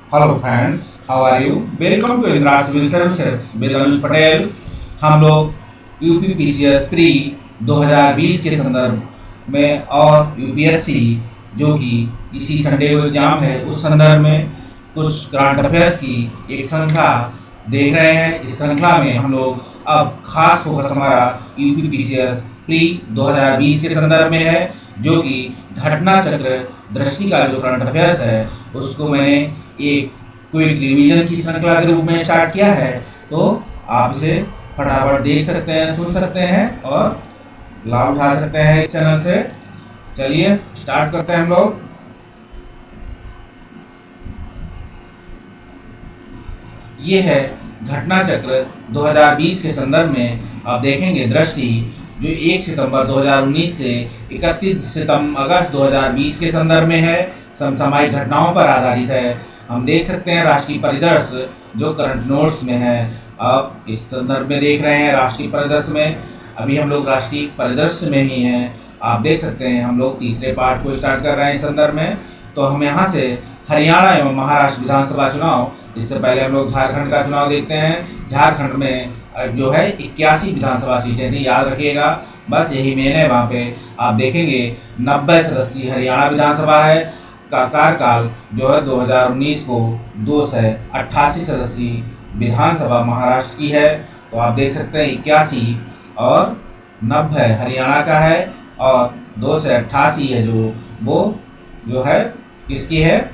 Hello friends, how are you? Welcome to Indira civil services with Anuj Patel. हम लोग UPPCS pre 2020 के संदर्भ में और यूपीएससी जो कि इसी संडे को एग्जाम है उस संदर्भ में कुछ करंट अफेयर्स की एक श्रृंखला देख रहे हैं। इस श्रृंखला में हम लोग अब खास फोकस हमारा यूपीपीसीएस प्री 2020 के संदर्भ में है, जो कि घटना चक्र दृष्टि का जो करंट अफेयर्स है उसको मैंने एक क्विक रिवीजन की श्रृंखला के रूप में स्टार्ट किया है। तो आप इसे फटाफट देख सकते हैं, सुन सकते हैं और लाभ उठा सकते हैं इस चैनल से। चलिए स्टार्ट करते हैं हम लोग। ये है घटना चक्र 2020 के संदर्भ में आप देखेंगे दृष्टि जो 1 सितंबर 2019 से 31 अगस्त 2020 के संदर्भ में है, समसामयिक घटनाओं पर आधारित है। हम देख सकते हैं राष्ट्रीय परिदृश्य जो करंट नोट्स में है। अब इस संदर्भ में देख रहे हैं राष्ट्रीय परिदृश्य में, अभी हम लोग राष्ट्रीय परिदृश्य में ही हैं। आप देख सकते हैं हम लोग तीसरे पार्ट को स्टार्ट कर रहे हैं इस संदर्भ में। तो हम यहाँ से हरियाणा एवं महाराष्ट्र विधानसभा चुनाव, इससे पहले हम लोग झारखंड का चुनाव देखते हैं। झारखंड में जो है 81 विधानसभा सीटें थी, याद रखिएगा, बस यही मेन है। वहाँ पे आप देखेंगे 90 सदस्यीय हरियाणा विधानसभा है का कार्यकाल जो है 2019 को 288 सदस्यीय विधानसभा महाराष्ट्र की है। तो आप देख सकते हैं 81 और 90 हरियाणा का है और 288 है वो जो है किसकी है,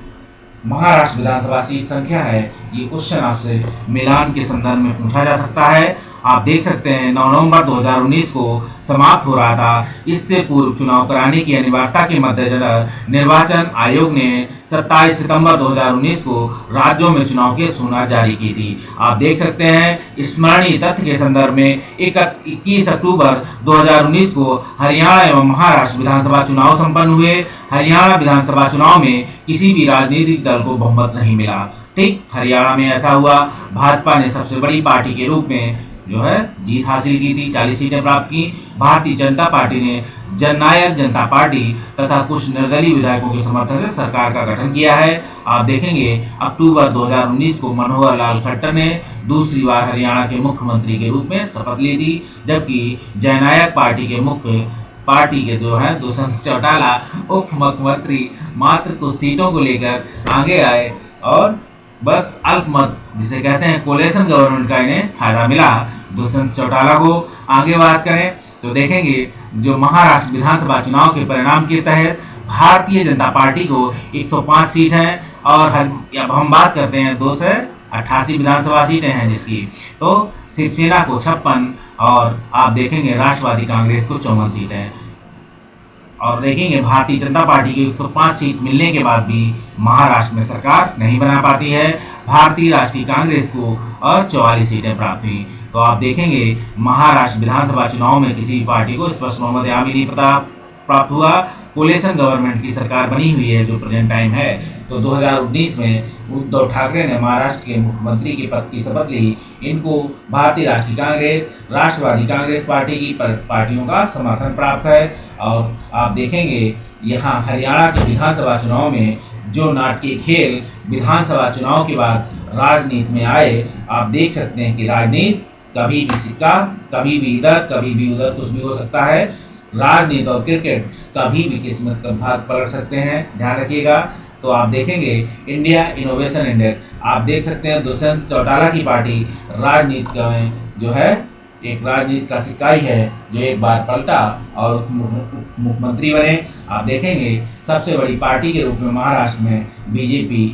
महाराष्ट्र विधानसभा सीट संख्या है। ये क्वेश्चन आपसे मिलान के संदर्भ में पूछा जा सकता है। आप देख सकते हैं 9 नवंबर 2019 को समाप्त हो रहा था। इससे पूर्व चुनाव कराने की अनिवार्यता के मद्देनजर निर्वाचन आयोग ने 27 सितंबर 2019 को राज्यों में चुनाव की सूचना जारी की थी। आप देख सकते हैं स्मरणीय तथ्य के संदर्भ में 21 अक्टूबर 2019 को हरियाणा एवं महाराष्ट्र विधानसभा चुनाव संपन्न हुए। हरियाणा विधानसभा चुनाव में किसी भी राजनीतिक दल को बहुमत नहीं मिला। ठीक, हरियाणा में ऐसा हुआ। भाजपा ने सबसे बड़ी पार्टी के रूप में जो है जीत हासिल की थी, 40 सीटें प्राप्त की। भारतीय जनता पार्टी ने जननायक जनता पार्टी तथा कुछ निर्दलीय विधायकों के समर्थन से सरकार का गठन किया है। आप देखेंगे अक्टूबर 2019 को मनोहर लाल खट्टर ने दूसरी बार हरियाणा के मुख्यमंत्री के रूप में शपथ ली थी, जबकि जननायक पार्टी के मुख्य पार्टी के जो है दुष्यंत चौटाला उप मुख्यमंत्री मात्र कुछ सीटों को लेकर आगे आए और बस अल्पमत जिसे कहते हैं कोलेशन गवर्नमेंट का इन्हें फायदा मिला। दुष्यंत चौटाला को आगे बात करें तो देखेंगे जो महाराष्ट्र विधानसभा चुनाव के परिणाम के तहत भारतीय जनता पार्टी को 105 सीट है और अब हम बात करते हैं 288 विधानसभा सीटें हैं जिसकी, तो शिवसेना को 56 और आप देखेंगे राष्ट्रवादी कांग्रेस को 54 सीट है। और देखेंगे भारतीय जनता पार्टी की 105 सीट मिलने के बाद भी महाराष्ट्र में सरकार नहीं बना पाती है। भारतीय राष्ट्रीय कांग्रेस को और 44 सीटें प्राप्त हुई। तो आप देखेंगे महाराष्ट्र विधानसभा चुनाव में किसी भी पार्टी को स्पष्ट बहुमत यहाँ भी नहीं प्राप्त हुआ। कोलेशन गवर्नमेंट की सरकार बनी हुई है जो प्रेजेंट टाइम है। तो 2019 में उद्धव ठाकरे ने महाराष्ट्र के मुख्यमंत्री के पद की शपथ ली। इनको भारतीय राष्ट्रीय कांग्रेस, राष्ट्रवादी कांग्रेस पार्टी की पार्टियों का समर्थन प्राप्त है। और आप देखेंगे यहाँ हरियाणा के विधानसभा चुनाव में जो नाटकीय खेल विधानसभा चुनाव के बाद राजनीति में आए, आप देख सकते हैं कि राजनीति कभी भी सिक्का, कभी भी इधर कभी भी उधर, कुछ भी हो सकता है। राजनीति और क्रिकेट कभी भी किस्मत का भाग पलट सकते हैं, ध्यान रखिएगा। तो आप देखेंगे इंडिया इनोवेशन इंडेक्स, आप देख सकते हैं दुष्यंत चौटाला की पार्टी राजनीति में जो है एक राजनीति का सिक्का ही है जो एक बार पलटा और मुख्यमंत्री बने। आप देखेंगे सबसे बड़ी पार्टी के रूप में महाराष्ट्र में बीजेपी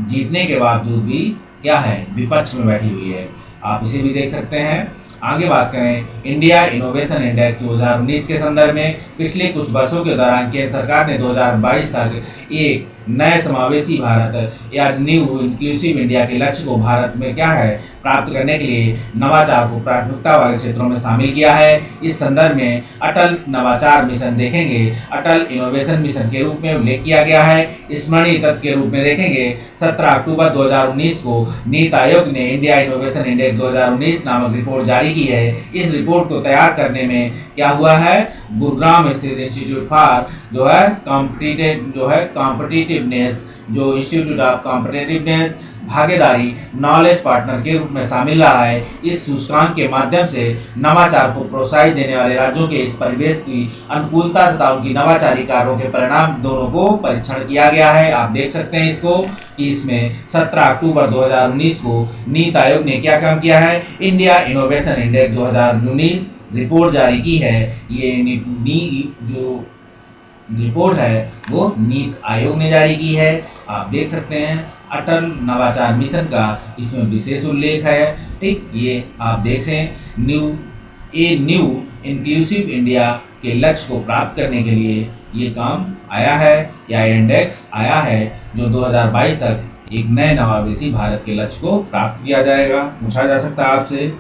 जीतने के बावजूद भी क्या है, विपक्ष में बैठी हुई है। आप इसे भी देख सकते हैं। आगे बात करें इंडिया इनोवेशन इंडेक्स 2019 के संदर्भ में, पिछले कुछ वर्षों के दौरान केंद्र सरकार ने 2022 तक एक नए समावेशी भारत या न्यू इंक्लूसिव इंडिया के लक्ष्य को भारत में क्या है प्राप्त करने के लिए नवाचार को प्राथमिकता वाले क्षेत्रों में शामिल किया है। इस संदर्भ में अटल नवाचार मिशन देखेंगे, अटल इनोवेशन मिशन के रूप में उल्लेख किया गया है। स्मरणीय तथ्य के रूप में देखेंगे 17 अक्टूबर 2019 को नीति आयोग ने इंडिया इनोवेशन इंडेक्स 2019 नामक रिपोर्ट जारी की है। इस रिपोर्ट को तैयार करने में क्या हुआ है, गुरुग्राम स्थित इंस्टीट्यूट फॉर जो है कॉम्पिटिटिवनेस जो इंस्टीट्यूट ऑफ कॉम्पिटिटिवनेस भागीदारी नॉलेज पार्टनर के रूप में शामिल रहा है। इस सूचकांक के माध्यम से नवाचार को प्रोत्साहित देने वाले राज्यों के इस परिवेश की अनुकूलता तथा उनकी नवाचारी कार्यों के परिणाम दोनों को परीक्षण किया गया है। आप देख सकते हैं इसको कि इसमें 17 अक्टूबर 2019 को नीति आयोग ने क्या काम किया है, इंडिया इनोवेशन इंडेक्स 2019 रिपोर्ट जारी की है। ये जो रिपोर्ट है वो नीति आयोग ने जारी की है। आप देख सकते हैं अटल नवाचार मिशन का इसमें विशेष उल्लेख है। ठीक, ये आप देखें न्यू इंक्लूसिव इंडिया के लक्ष्य को प्राप्त करने के लिए ये काम आया है या इंडेक्स आया है, जो 2022 तक एक नए नवाबेसी भारत के लक्ष्य को प्राप्त किया जाएगा। पूछा जा सकता है आपसे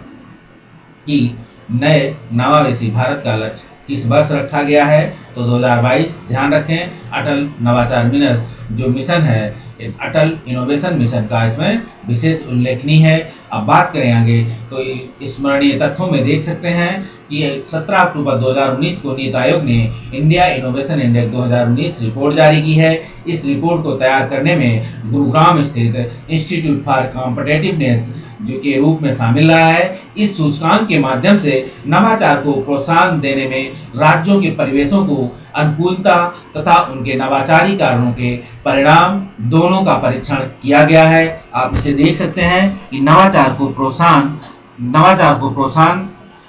कि नए नवाबेसी भारत का लक्ष्य किस वर्ष रखा गया है, तो 2022। ध्यान रखें अटल नवाचार मिशन है, अटल इनोवेशन मिशन का इसमें विशेष उल्लेखनीय है। अब बात करें आगे तो स्मरणीय तथ्यों में देख सकते हैं कि 17 अक्टूबर 2019 को नीति आयोग ने इंडिया इनोवेशन इंडेक्स 2019 रिपोर्ट जारी की है। इस रिपोर्ट को तैयार करने में गुरुग्राम स्थित इंस्टीट्यूट फॉर कॉम्पिटिटिवनेस जो के रूप में शामिल रहा है। इस सूचकांक के माध्यम से नवाचार को प्रोत्साहन देने में राज्यों के परिवेशों को अनुकूलता तथा उनके नवाचारी कार्यों के परिणाम दोनों का परीक्षण किया गया है। आप इसे देख सकते हैं कि नवाचार को प्रोत्साहन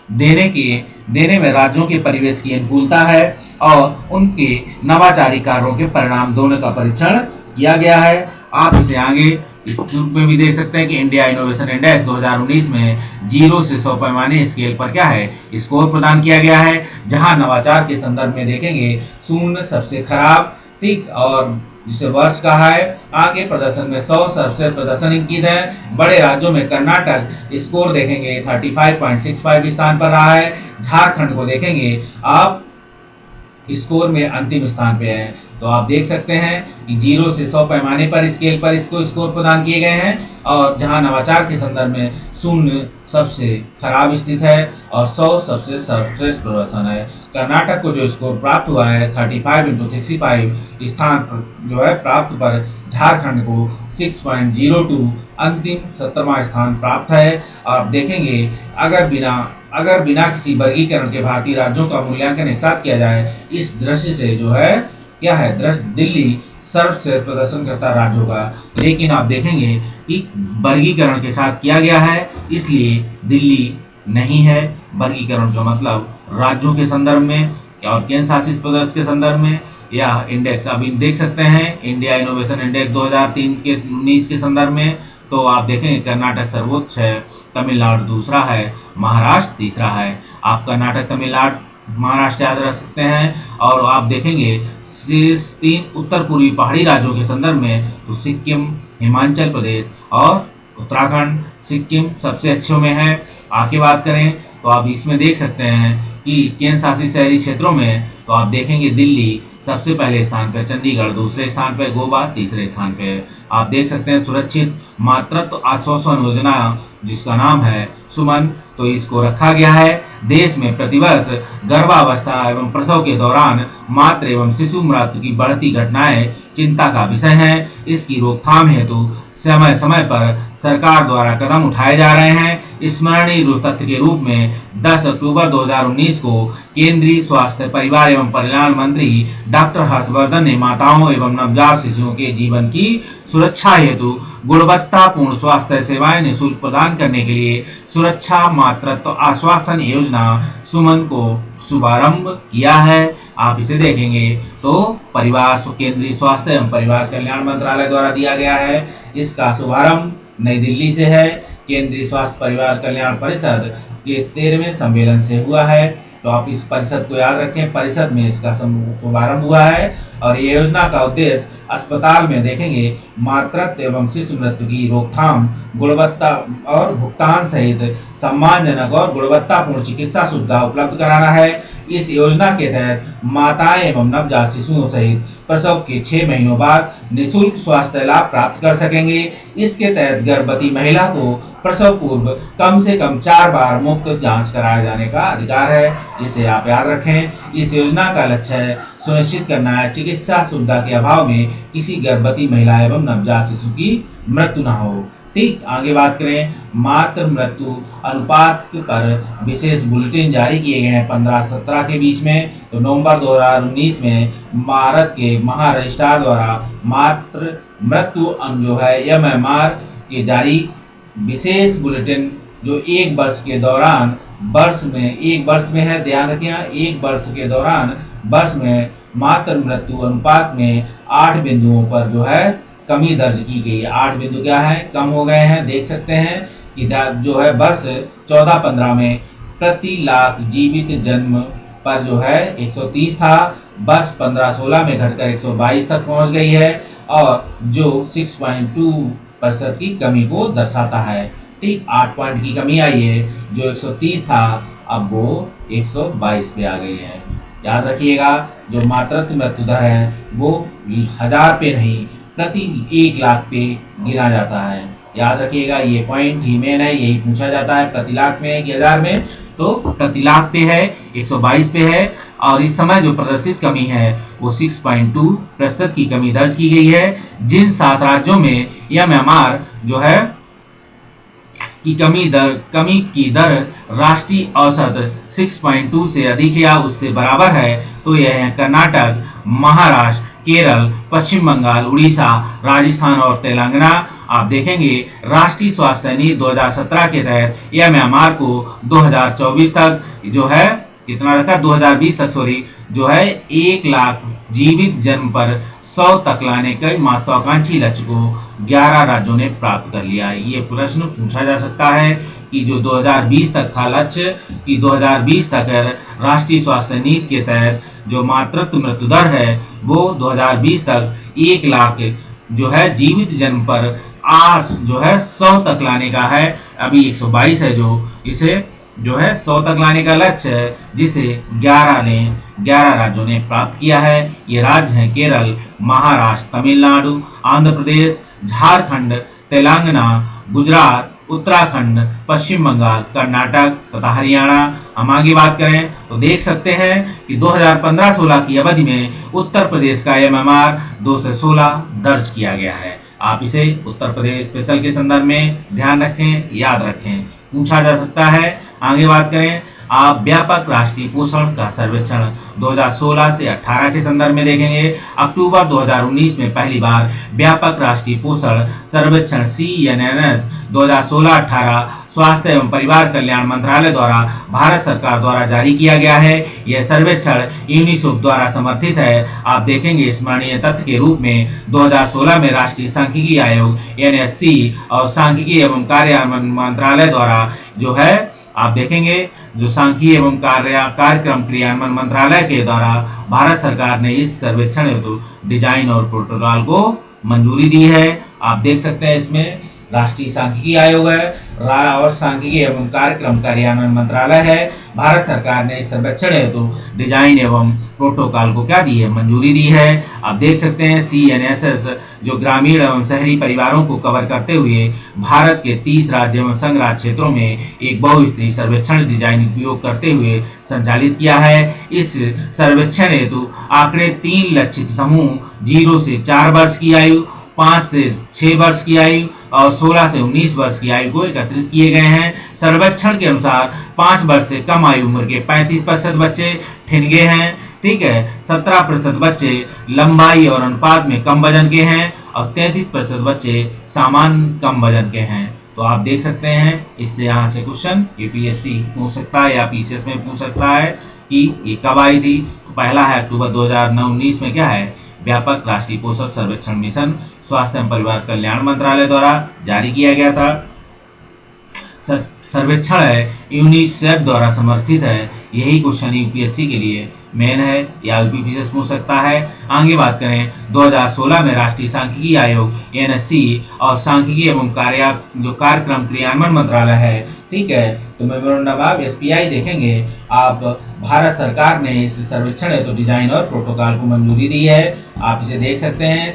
देने में राज्यों के परिवेश की अनुकूलता है और उनके नवाचारी कार्यों के परिणाम दोनों का परीक्षण किया गया है। आप इसे आगे इस रूप में भी देख सकते हैं कि इंडिया इनोवेशन इंडेक्स 2019 में 0 से 100 पैमाने स्केल पर क्या है, स्कोर प्रदान किया गया है, जहां नवाचार के संदर्भ में देखेंगे 0 सबसे खराब, ठीक, और जिसे वर्ष कहा है। आगे प्रदर्शन में 100 सबसे प्रदर्शन इंगित है। बड़े राज्यों में कर्नाटक स्कोर देखेंगे 35.65 स्थान पर रहा है। झारखंड को देखेंगे आप स्कोर में अंतिम स्थान पे है। तो आप देख सकते हैं कि 0 से 100 पैमाने पर स्केल पर इसको स्कोर प्रदान किए गए हैं, और जहां नवाचार के संदर्भ में 0 सबसे खराब स्थित है और 100 सबसे सर्वश्रेष्ठ प्रदर्शन है। कर्नाटक को जो स्कोर प्राप्त हुआ है 35/65 स्थान जो है प्राप्त पर झारखंड को 6.02 अंतिम 17वां स्थान प्राप्त है। आप देखेंगे अगर बिना किसी वर्गीकरण के भारतीय राज्यों का मूल्यांकन एक साथ किया जाए, इस दृश्य से जो है क्या है, दिल्ली सर्वश्रेष्ठ प्रदर्शन करता राज्य होगा। लेकिन आप देखेंगे कि वर्गीकरण के साथ किया गया है, इसलिए दिल्ली नहीं है। वर्गीकरण का मतलब राज्यों के संदर्भ में और केंद्र शासित प्रदेश के संदर्भ में या इंडेक्स। अभी देख सकते हैं इंडिया इनोवेशन इंडेक्स 2019 के संदर्भ में, तो आप देखेंगे कर्नाटक सर्वोच्च है, तमिलनाडु दूसरा है, महाराष्ट्र तीसरा है। आप कर्नाटक, तमिलनाडु, महाराष्ट्र याद रख सकते हैं। और आप देखेंगे 3 उत्तर पूर्वी पहाड़ी राज्यों के संदर्भ में तो सिक्किम, हिमाचल प्रदेश और उत्तराखंड। सिक्किम सबसे अच्छों में है। आगे बात करें तो आप इसमें देख सकते हैं कि केंद्र शासित शहरी क्षेत्रों में तो आप देखेंगे दिल्ली सबसे पहले स्थान पर, चंडीगढ़ दूसरे स्थान पर, गोवा तीसरे स्थान पे है। आप देख सकते हैं सुरक्षित मातृत्व आश्वासन योजना जिसका नाम है सुमन, तो इसको रखा गया है। देश में प्रतिवर्ष गर्भावस्था एवं प्रसव के दौरान मातृ एवं शिशु मृत्यु की बढ़ती घटनाएं चिंता का विषय हैं। इसकी रोकथाम हेतु समय समय पर सरकार द्वारा कदम उठाए जा रहे हैं। स्मरणीय तथ्य के रूप में 10 अक्टूबर 2019 को केंद्रीय स्वास्थ्य, परिवार एवं कल्याण मंत्री डॉक्टर हर्षवर्धन ने माताओं एवं नवजात शिशुओं के जीवन की सुरक्षा हेतु गुणवत्तापूर्ण स्वास्थ्य सेवाएं निःशुल्क प्रदान करने के लिए सुरक्षा मातृत्व आश्वासन योजना सुमन को शुभारंभ किया है। आप इसे देखेंगे तो केंद्रीय स्वास्थ्य एवं परिवार कल्याण मंत्रालय द्वारा दिया गया है। इसका शुभारंभ नई दिल्ली से है। केंद्रीय स्वास्थ्य परिवार कल्याण परिषद के 13वें सम्मेलन से हुआ है। तो आप इस परिषद को याद रखें, परिषद में इसका शुभारंभ हुआ है। और ये योजना का उद्देश्य अस्पताल में देखेंगे मातृत्व एवं शिशु मृत्यु की रोकथाम, गुणवत्ता और भुगतान सहित सम्मानजनक और गुणवत्तापूर्ण चिकित्सा सुविधा उपलब्ध कराना है। इस योजना के तहत माताएं एवं नवजात शिशुओं सहित प्रसव के 6 महीनों बाद निःशुल्क स्वास्थ्य लाभ प्राप्त कर सकेंगे। इसके तहत गर्भवती महिला को प्रसव पूर्व कम से कम 4 बार मुफ्त जांच कराए जाने का अधिकार है। इसे आप याद रखें। इस योजना का लक्ष्य है सुनिश्चित करना है चिकित्सा सुविधा के अभाव में किसी गर्भवती महिला एवं नवजात शिशु की मृत्यु न हो। ठीक, आगे बात करें मातृ मृत्यु अनुपात पर विशेष बुलेटिन जारी किए गए हैं 15-17 के बीच में। तो नवंबर 2019 में भारत के महारजिस्ट्रार द्वारा मातृ मृत्यु जो है MMR के जारी विशेष बुलेटिन जो 1 वर्ष के दौरान एक वर्ष में है, ध्यान रखिए 1 वर्ष के दौरान वर्ष में मातृ मृत्यु अनुपात में 8 बिंदुओं पर जो है कमी दर्ज की गई है। 8 बिंदु क्या है, कम हो गए हैं। देख सकते हैं कि जो है वर्ष 14-15 में प्रति लाख जीवित जन्म पर जो है 130 था, वर्ष 15-16 में घटकर 122 तक पहुंच गई है और जो 6.2% की कमी को दर्शाता है। ठीक, 8 पॉइंट की कमी आई है। जो 130 था अब वो 122 पे आ गई है। याद रखिएगा जो मातृत्व मृत्यु दर है वो 1000 पे नहीं प्रति 1 लाख पे गिना जाता है। याद रखिएगा ये पॉइंट ही मेन है, यही पूछा जाता है प्रति लाख में कि 1000 में। तो प्रति लाख पे है 122 पे है और इस समय जो प्रदर्शित कमी है वो 6.2% की कमी दर्ज की गई है। जिन 7 राज्यों में MMR जो है की कमी की दर राष्ट्रीय औसत 6.2 से अधिक या उससे बराबर है तो यह है कर्नाटक, महाराष्ट्र, केरल, पश्चिम बंगाल, उड़ीसा, राजस्थान और तेलंगाना। आप देखेंगे राष्ट्रीय स्वास्थ्य नीति 2017 के तहत MMR को 2024 तक जो है कितना रखा 2020 तक जो है 1 लाख जीवित जन्म पर 100 तक लाने के महत्वाकांक्षी लक्ष्य को 11 राज्यों ने प्राप्त कर लिया है। ये प्रश्न पूछा जा सकता है कि जो 2020 तक था लक्ष्य कि 2020 तक राष्ट्रीय स्वास्थ्य नीति के तहत जो मातृत्व मृत्यु दर है वो 2020 तक 1 लाख जो है जीवित जन्म पर जो है 100 तक लाने का है। अभी 122 है जो इसे जो है 100 तक लाने का लक्ष्य है जिसे 11 राज्यों ने प्राप्त किया है। ये राज्य हैं केरल, महाराष्ट्र, तमिलनाडु, आंध्र प्रदेश, झारखंड, तेलंगाना, गुजरात, उत्तराखंड, पश्चिम बंगाल, कर्नाटक तथा हरियाणा। हम आगे बात करें तो देख सकते हैं कि 2015-16 की अवधि में उत्तर प्रदेश का MMR 2 से 16 दर्ज किया गया है। आप इसे उत्तर प्रदेश स्पेशल के संदर्भ में ध्यान रखें, याद रखें, पूछा जा सकता है। आगे बात करें आप व्यापक राष्ट्रीय पोषण का सर्वेक्षण 2016 से 18 के संदर्भ में देखेंगे। अक्टूबर 2019 में पहली बार व्यापक राष्ट्रीय पोषण सर्वेक्षण CNNS 2016-18 स्वास्थ्य एवं परिवार कल्याण मंत्रालय द्वारा भारत सरकार द्वारा जारी किया गया है। यह सर्वेक्षण यूनिसेफ द्वारा समर्थित है। आप देखेंगे स्मरणीय तथ्य के रूप में 2016 में राष्ट्रीय सांख्यिकी आयोग NSC और सांख्यिकी एवं कार्यान्वयन मंत्रालय द्वारा जो है आप देखेंगे जो सांख्यिकी एवं कार्यक्रम क्रियान्वयन मंत्रालय के द्वारा भारत सरकार ने इस सर्वेक्षण हेतु डिजाइन और प्रोटोकॉल को मंजूरी दी है। आप देख सकते हैं इसमें राष्ट्रीय सांख्यिकी आयोग है और सांख्यिकी एवं कार्यक्रम कार्यान्वयन मंत्रालय है। भारत सरकार ने इस सर्वेक्षण हेतु डिजाइन एवं प्रोटोकॉल को क्या दी है, मंजूरी दी है। आप देख सकते हैं CNSS जो ग्रामीण एवं शहरी परिवारों को कवर करते हुए भारत के 30 राज्य एवं संघ राज्य क्षेत्रों में एक बहुस्तरीय सर्वेक्षण डिजाइन उपयोग करते हुए संचालित किया है। इस सर्वेक्षण हेतु आंकड़े 3 लक्षित समूह 0 से 4 वर्ष की आयु, 5 से 6 वर्ष की आयु और 16 से 19 वर्ष की आयु को एकत्रित किए गए हैं। सर्वेक्षण के अनुसार 5 वर्ष से कम आयु उम्र के 35% बच्चे ठिनगे हैं। ठीक है, 17% बच्चे लंबाई और अनुपात में कम वजन के हैं और 33% बच्चे सामान्य कम वजन के हैं। तो आप देख सकते हैं इससे यहाँ से क्वेश्चन UPSC पूछ सकता है या PCS में पूछ सकता है कि ये कब आई थी। तो पहला है अक्टूबर 2019 में क्या है व्यापक राष्ट्रीय पोषण सर्वेक्षण मिशन स्वास्थ्य एवं परिवार कल्याण मंत्रालय द्वारा जारी किया गया था। सर्वेक्षण है यूनिसेफ द्वारा समर्थित है। यही क्वेश्चन UPSC के लिए मेन है या UPSC पूछ सकता है। आगे बात करें 2016 में राष्ट्रीय सांख्यिकी आयोग NSC और सांख्यिकी एवं कार्यक्रम क्रियान्वयन मंत्रालय है, ठीक है, तो मेमोरेंडम ऑफ SPI देखेंगे आप, भारत सरकार ने इस सर्वेक्षण हेतु तो डिजाइन और प्रोटोकॉल को मंजूरी दी है। आप इसे देख सकते हैं।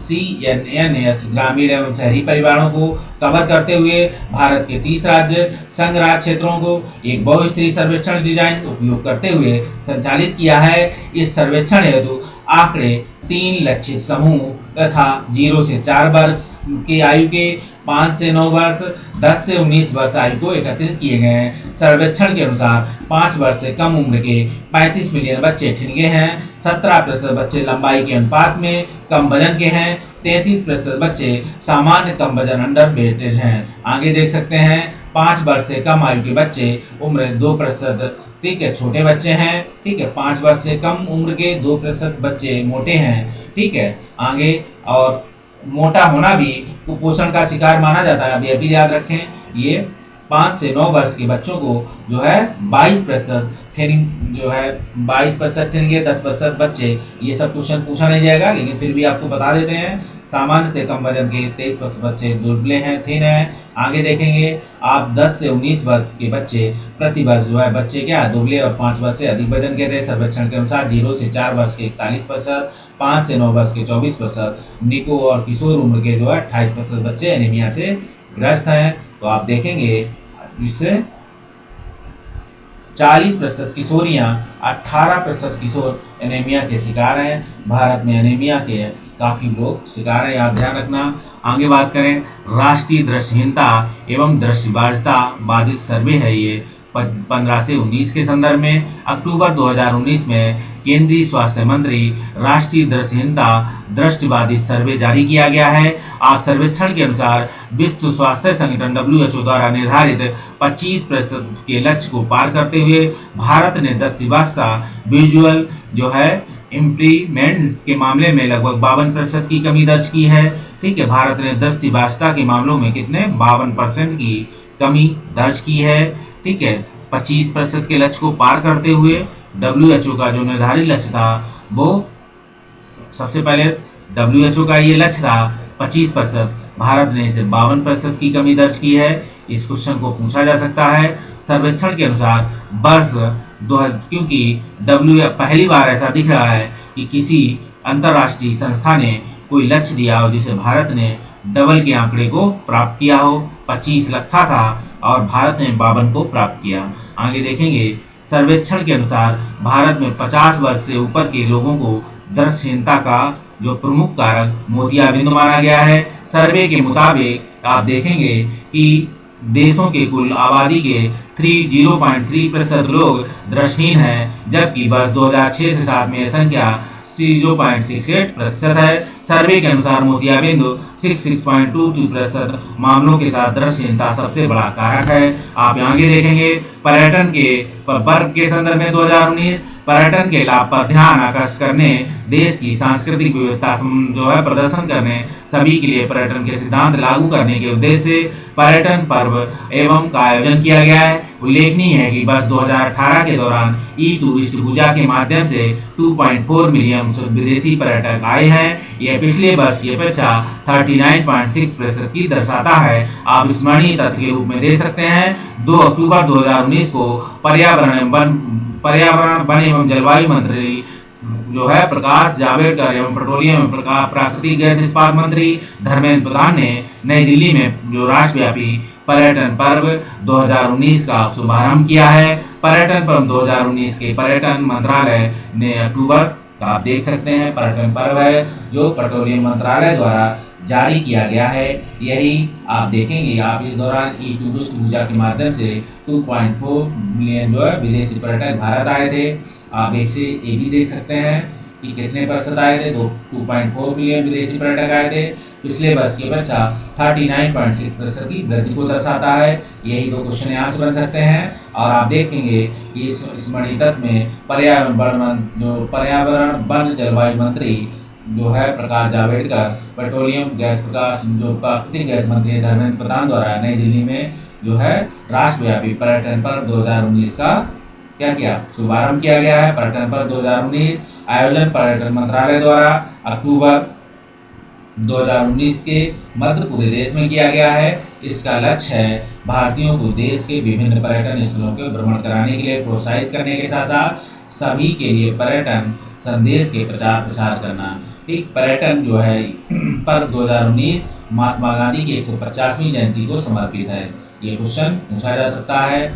CNNS ग्रामीण एवं शहरी परिवारों को कवर करते हुए भारत के 30 राज्य संघ राज्य क्षेत्रों को एक बहुस्तरीय सर्वेक्षण डिजाइन उपयोग करते हुए संचालित किया है। इस सर्वेक्षण हेतु आंकड़े 3 लक्षित समूह तथा 0 से 4 वर्ष की आयु के, 5 से 9 वर्ष, 10 से 19 वर्ष आयु को एकत्रित किए गए हैं। सर्वेक्षण के अनुसार 5 वर्ष से कम उम्र के 35 मिलियन बच्चे ठिनगे हैं। 17% बच्चे लंबाई के अनुपात में कम वजन के हैं। 33% बच्चे सामान्य कम वजन अंडर वेटेड हैं। आगे देख सकते हैं 5 वर्ष से कम आयु के बच्चे उम्र 2%, ठीक है, छोटे बच्चे हैं। ठीक है, 5 वर्ष से कम उम्र के 2% बच्चे मोटे हैं। ठीक है, आगे और मोटा होना भी कुपोषण का शिकार माना जाता है। अभी अभी याद रखें, ये 5 से 9 वर्ष के बच्चों को जो है 22% जो है 22% ठिनगे, 10% बच्चे। ये सब क्वेश्चन पूछा नहीं जाएगा, लेकिन फिर भी आपको बता देते हैं। सामान्य से कम वजन के 23% बच्चे दुबले हैं, थिन हैं। आगे देखेंगे आप 10 से 19 वर्ष के बच्चे प्रति वर्ष जो है बच्चे क्या दुबले और 5 वर्ष से अधिक वजन के थे। सर्वेक्षण के अनुसार 0 से 4 वर्ष के 41%, 5 से 9 वर्ष के 24%, निको और किशोर उम्र के जो है 28% बच्चे एनीमिया से ग्रस्त हैं। तो आप देखेंगे इससे 40% किशोरियां, 18% किशोर एनीमिया के शिकार हैं। भारत में एनीमिया के काफी लोग शिकार हैं, याद ध्यान रखना। आगे बात करें, राष्ट्रीय दृष्टिहीनता एवं दृष्टिबाधिता बाधित सर्वे है ये 15 से 19 के संदर्भ में। अक्टूबर 2019 में केंद्रीय स्वास्थ्य मंत्री राष्ट्रीय दृष्टिहीनता दृष्टिबाधित सर्वे जारी किया गया है। आप सर्वेक्षण के अनुसार विश्व स्वास्थ्य संगठन WHO द्वारा निर्धारित 25% के लक्ष्य को पार करते हुए भारत ने दृष्टिबाधिता विजुअल जो है इम्प्लीमेंट के मामले में लगभग 52% की कमी दर्ज की है। ठीक है, भारत ने दृष्टिबाधिता के मामलों में कितने 52% की कमी दर्ज की है। ठीक है, 25% के लक्ष्य को पार करते हुए WHO का जो निर्धारित लक्ष्य था वो सबसे पहले WHO का ये लक्ष्य था 25%, भारत ने इसे 52% की कमी दर्ज की है। इस क्वेश्चन को पूछा जा सकता है। सर्वेक्षण के अनुसार वर्ष क्योंकि पहली बार ऐसा दिख रहा है कि किसी अंतरराष्ट्रीय संस्था ने कोई लक्ष्य दिया हो जिसे भारत ने डबल के आंकड़े को प्राप्त किया हो। 25 रखा था और भारत ने 52 को प्राप्त किया। आगे देखेंगे, सर्वेक्षण के अनुसार भारत में 50 वर्ष से ऊपर के लोगों को दृष्टिहीनता का जो प्रमुख कारक मोतियाबिंद माना गया है। सर्वे के मुताबिक आप देखेंगे कि देशों के कुल आबादी के 0.3% लोग दृष्टिहीन हैं, जबकि वर्ष 2006 से 7 में यह संख्या 0.68% है। सर्वे के अनुसार मोतियाबिंद 66.22% मामलों के साथ दृष्टिहीनता सबसे बड़ा कारक है। आप आगे देखेंगे, पर्यटन के वर्ग के संदर्भ में 2019 पर्यटन के लाभ पर ध्यान आकर्षित करने, देश की सांस्कृतिक विविधता जो है प्रदर्शन करने, सभी के लिए पर्यटन के सिद्धांत लागू करने के उद्देश्य से पर्यटन पर्व एवं का आयोजन किया गया है। उल्लेखनीय है कि वर्ष 2018 के दौरान ई-टूरिस्ट वीजा के माध्यम से 2.4 मिलियन विदेशी पर्यटक आए हैं। यह पिछले वर्ष की अपेक्षा 39.6% की दर्शाता है। आप स्मरणीय तथ्य के रूप में दे सकते हैं 2 अक्टूबर 2019 को पर्यावरण वन एवं जलवायु मंत्री जो है प्रकाश जावड़ेकर एवं पेट्रोलियम एवं प्राकृतिक गैस इस्पात मंत्री धर्मेंद्र प्रधान ने नई दिल्ली में जो राष्ट्रव्यापी पर्यटन पर्व 2019 का शुभारंभ किया है। पर्यटन पर्व 2019 के पर्यटन मंत्रालय ने अक्टूबर आप देख सकते हैं पर्यटन पर्व है जो पेट्रोलियम मंत्रालय द्वारा जारी किया गया है। यही आप देखेंगे, आप इस दौरान ई-टूरिस्ट वीजा के माध्यम से 2.4 मिलियन जो है विदेशी पर्यटक भारत आए थे। आप एक से ये भी देख सकते हैं कि कितने प्रतिशत आए थे, 2.4 मिलियन विदेशी पर्यटक आए थे। पिछले वर्ष की अपेक्षा 39.6% की वृद्धि को दर्शाता है। यही 2 क्वेश्चन यहाँ से बन सकते हैं। और आप देखेंगे कि इस स्मरणीय तत्व में पर्यावरण वन जलवायु मंत्री जो है प्रकाश जावड़ेकर, पेट्रोलियम गैस जो प्राकृतिक गैस मंत्री धर्मेंद्र प्रधान द्वारा नई दिल्ली में जो है राष्ट्रव्यापी पर्यटन पर्व 2019 का क्या किया शुभारंभ किया गया है। पर्यटन पर्व 2019 आयोजन पर्यटन मंत्रालय द्वारा अक्टूबर 2019 के मध्य पूरे देश में किया गया है। इसका लक्ष्य है भारतीयों को देश के विभिन्न पर्यटन स्थलों के भ्रमण कराने के लिए प्रोत्साहित करने के साथ साथ सभी के लिए पर्यटन संदेश के प्रचार प्रसार करना। ठीक, पर्यटन जो है पर्व 2019 महात्मा गांधी की 150वीं जयंती को समर्पित है। ये क्वेश्चन पूछा जा सकता है,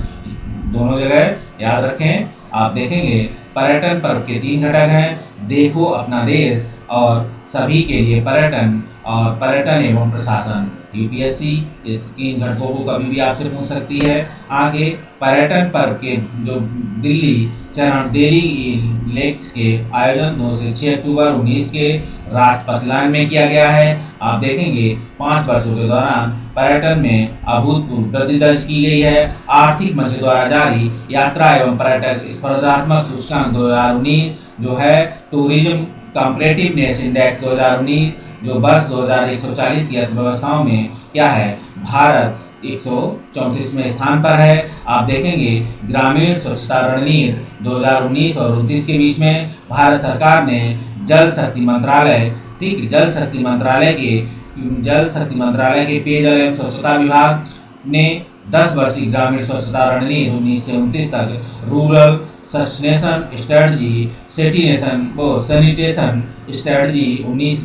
दोनों जगह याद रखें। आप देखेंगे पर्यटन पर्व के 3 घटक हैं, देखो अपना देश और सभी के लिए पर्यटन और पर्यटन एवं प्रशासन। यूपीएससी इस 3 घटकों को कभी भी आपसे पूछ सकती है। आगे पर्यटन पर्व के जो दिल्ली चरण डेली लेक्स के आयोजन 2 से 6 अक्टूबर 19 के राजपथ लाइन में किया गया है। आप देखेंगे 5 वर्षों के दौरान पर्यटन में अभूतपूर्व वृद्धि दर्ज की गई है। आर्थिक मंच द्वारा जारी यात्रा एवं पर्यटक स्पर्धात्मक सूचकांक 2019 जो है टूरिज्म कॉम्पिटिटिवनेस इंडेक्स 2019 जो वर्ष 2140 की अर्थव्यवस्थाओं में क्या है, भारत 134वें स्थान पर है। आप देखेंगे ग्रामीण स्वच्छता रणनीति 2019 और 29 के बीच में भारत सरकार ने जल शक्ति मंत्रालय, ठीक, जल शक्ति मंत्रालय के पेयजल एवं स्वच्छता विभाग ने 10 वर्षीय ग्रामीण स्वच्छता रणनीति 19 से 29 तक रूरल सस्टेनेशन स्ट्रेटजी सैनिटेशन स्ट्रेटजी 19